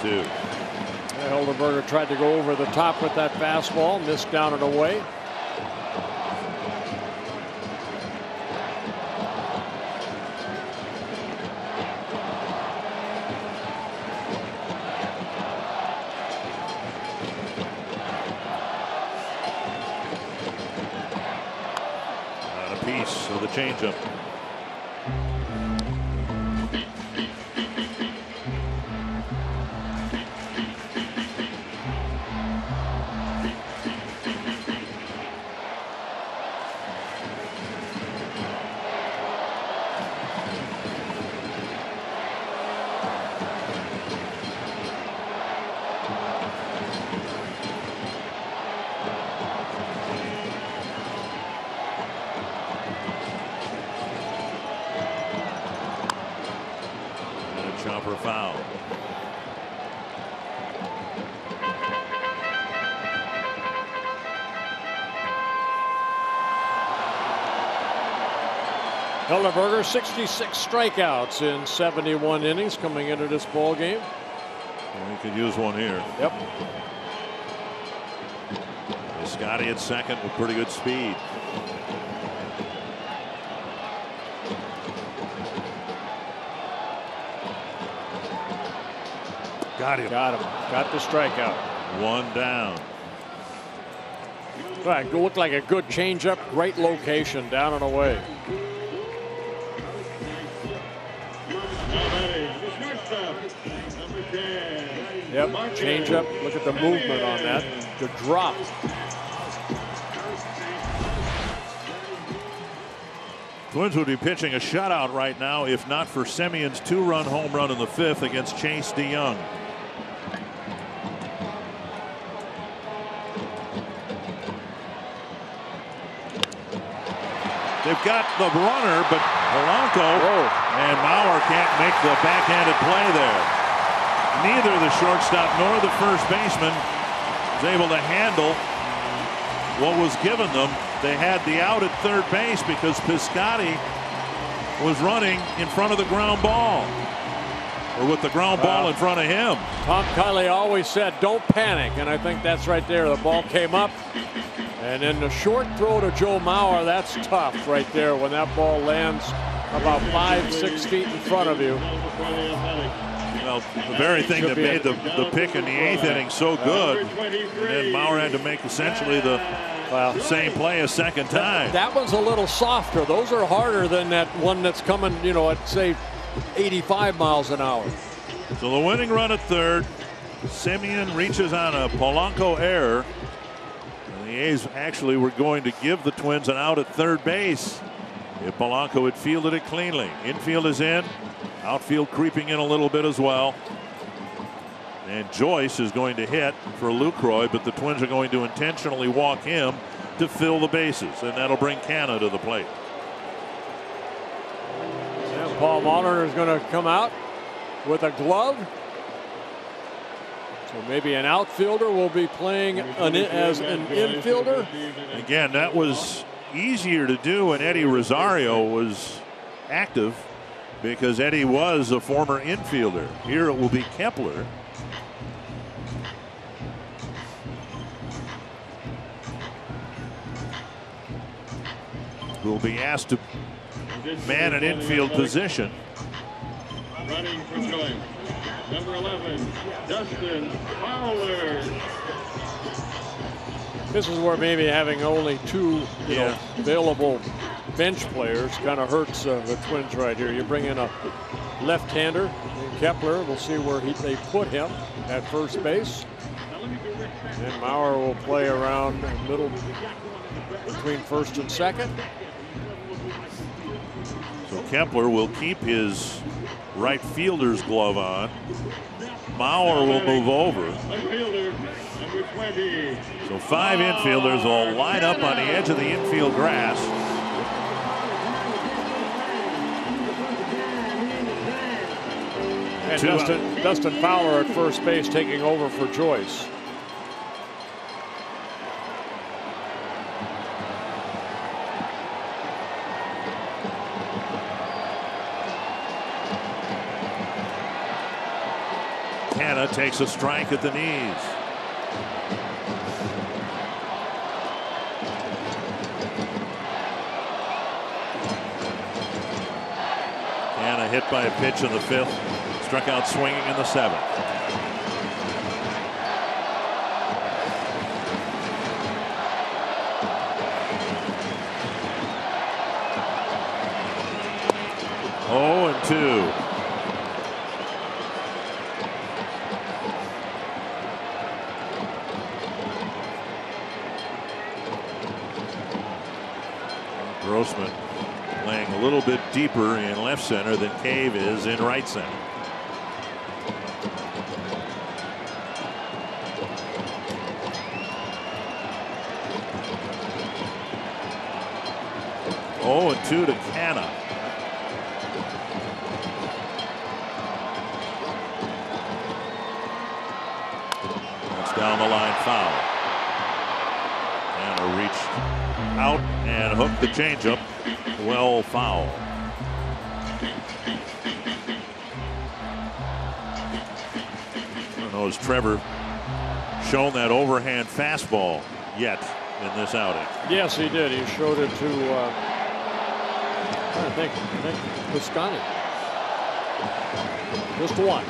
1-2. Hildenberger tried to go over the top with that fastball, missed down and away. So the changeup. Chopper foul. Hildenberger, 66 strikeouts in 71 innings coming into this ball game. Well, he could use one here. Yep. Scotty at second with pretty good speed. Got him. Got him. Got the strikeout. 1 down. Right, it looked like a good changeup. Great location, down and away. Yep, changeup. Look at the movement on that. The drop. Twins would be pitching a shutout right now if not for Semien's 2-run home run in the 5th against Chase DeYoung. They've got the runner, but Polanco and Mauer can't make the backhanded play there. Neither the shortstop nor the first baseman was able to handle what was given them. They had the out at third base because Piscotty was running in front of the ground ball, or with the ground ball in front of him. Tom Kiley always said, don't panic, and I think that's right there. The ball came up, and then the short throw to Joe Mauer, that's tough right there when that ball lands about 5-6 feet in front of you. Well, the very thing that made the pick in the 8th inning so good, and then Mauer had to make essentially the same play a second time. That one's a little softer. Those are harder than that one that's coming, you know, at say 85 miles an hour. So the winning run at third, Semien reaches on a Polanco error. And the A's actually were going to give the Twins an out at third base if Polanco had fielded it cleanly. Infield is in, outfield creeping in a little bit as well. And Joyce is going to hit for Lucroy, but the Twins are going to intentionally walk him to fill the bases, and that'll bring Canha to the plate. Paul Molitor is going to come out with a glove. So maybe an outfielder will be playing as an infielder. Again, that was easier to do when Eddie Rosario was active, because Eddie was a former infielder. Here it will be Kepler. Who will be asked to man an infield position. Running for joint, number 11, Dustin Fowler. This is where maybe having only two available bench players kind of hurts the Twins right here. You bring in a left-hander, Kepler. We'll see where they put him at first base. And Maurer will play around the middle between first and second. So Kepler will keep his right fielder's glove on. Maurer will move over. So 5 infielders will line up on the edge of the infield grass. And Dustin Fowler at first base taking over for Joyce. Canna takes a strike at the knees. Canna hit by a pitch in the 5th, struck out swinging in the 7th. Oh, and 2. Grossman playing a little bit deeper in left center than Cave is in right center. Oh, and 2 to Canna. That's down the line, foul. Canna reached out and hooked the changeup. Well, foul. I don't know, has Trevor shown that overhand fastball yet in this outing? Yes, he did. He showed it to I think Piscotty. Just one.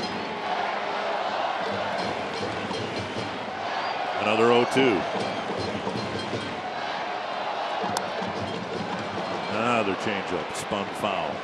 Another 0-2. Another changeup, spun foul.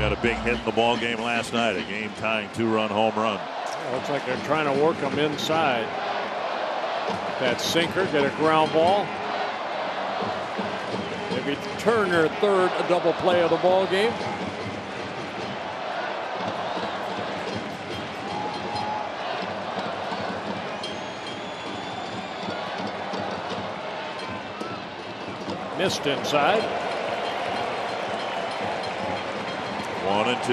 Got a big hit in the ball game last night, a game-tying 2-run home run. Yeah, looks like they're trying to work them inside. That sinker, get a ground ball. Maybe turn their third double play of the ball game. Missed inside. 1 and 2.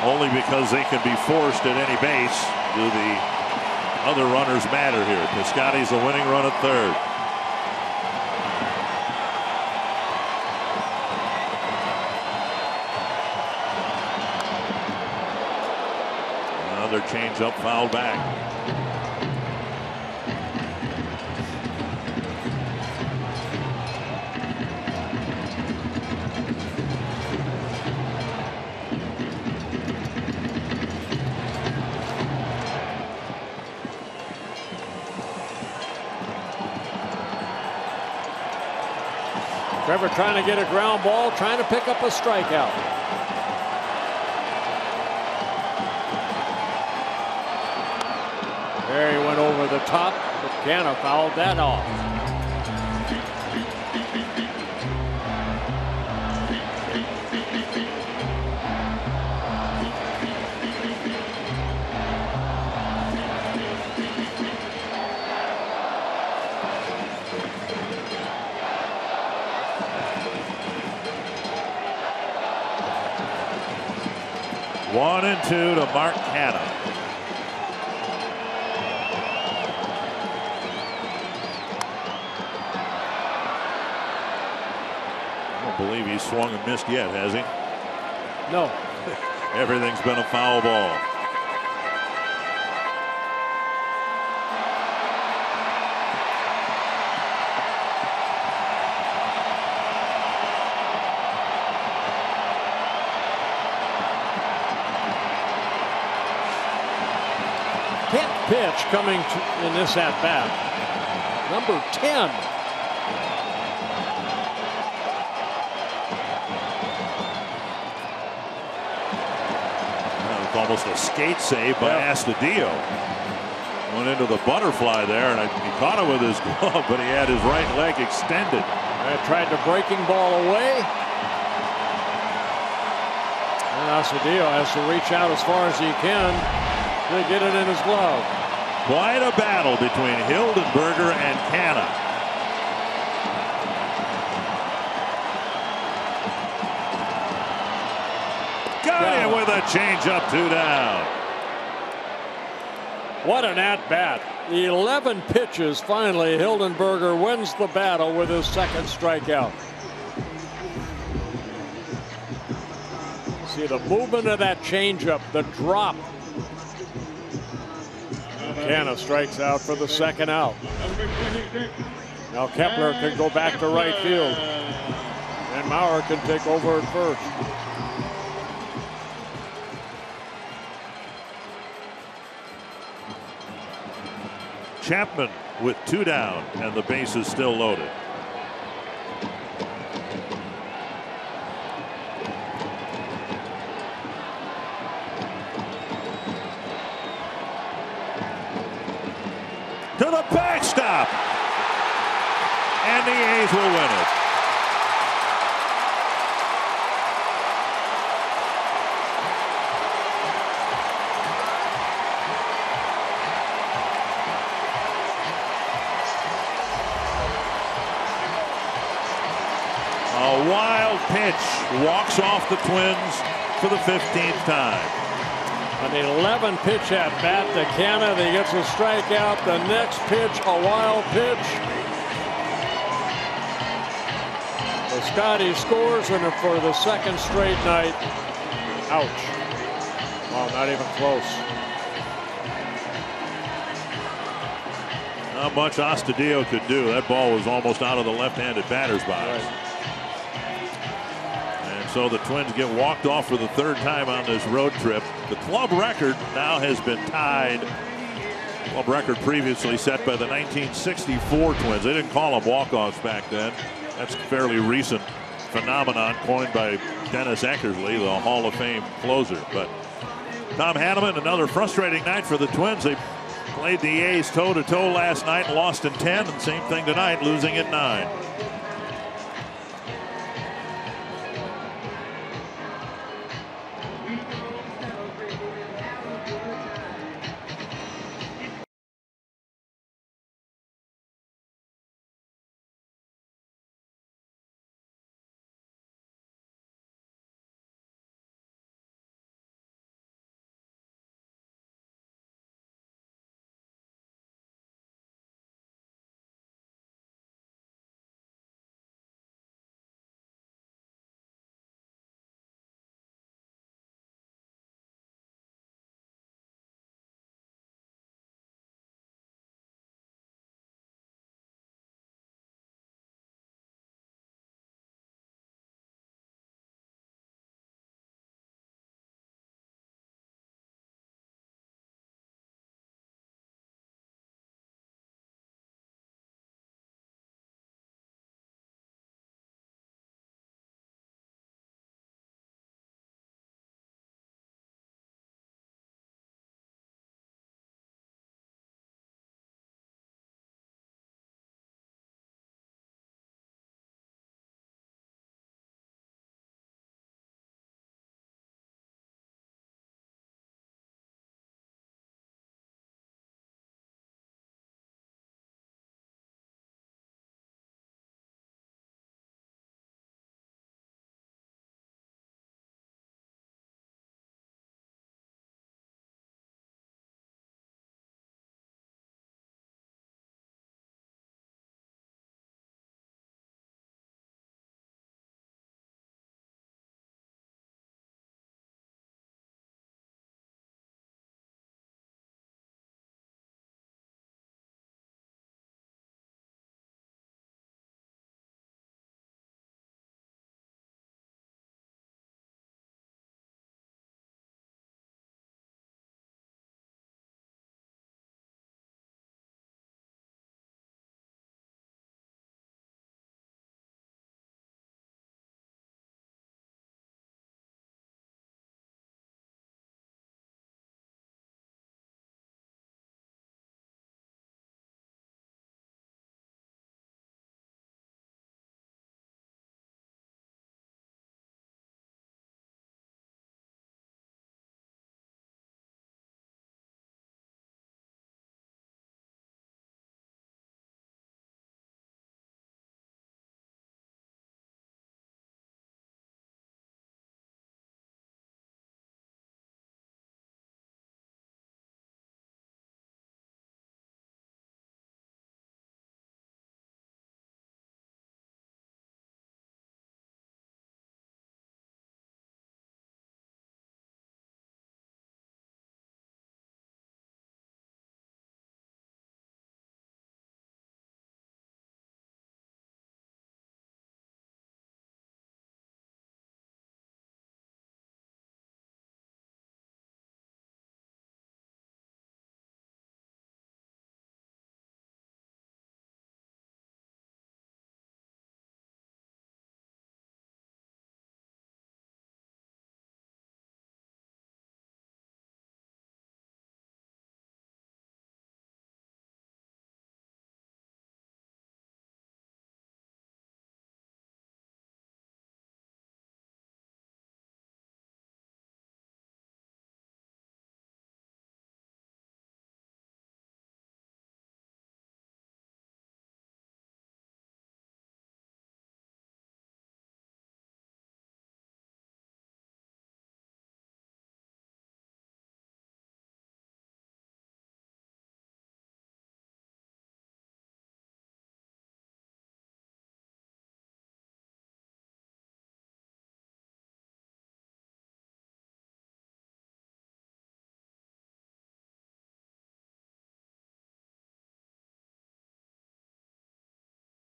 Only because they can be forced at any base do the other runners matter here. Piscotty's the winning run at third. Another changeup fouled back. driver trying to get a ground ball, trying to pick up a strikeout. There he went over the top, but Canna fouled that off. One and two to Mark Canna. I don't believe he's swung and missed yet, has he? No. Everything's been a foul ball. Pitch coming in this at bat. Number 10. It's almost a skate save by Astudillo. Went into the butterfly there, and he caught it with his glove, but he had his right leg extended. Tried the breaking ball away. And Astudillo has to reach out as far as he can to get it in his glove. Quite a battle between Hildenberger and Canna. Got him with a changeup, 2 down. What an at-bat. 11 pitches. Finally, Hildenberger wins the battle with his second strikeout. See the movement of that changeup, the drop. Canna strikes out for the second out. Now Kepler can go back to right field. And Maurer can take over at first. Chapman with 2 down, and the base is still loaded. To the backstop, and the A's will win it. A wild pitch walks off the Twins for the 15th time. An 11 pitch at bat to Canna. He gets a strikeout. The next pitch, a wild pitch. So Scotty scores, and for the second straight night, ouch. Well, not even close. Not much Astudillo could do. That ball was almost out of the left-handed batter's box. Right. So the Twins get walked off for the 3rd time on this road trip. The club record now has been tied. Club record previously set by the 1964 Twins. They didn't call them walk-offs back then. That's a fairly recent phenomenon coined by Dennis Eckersley, the Hall of Fame closer. But Tom Hanneman, another frustrating night for the Twins. They played the A's toe-to-toe last night and lost in 10, and same thing tonight, losing at 9.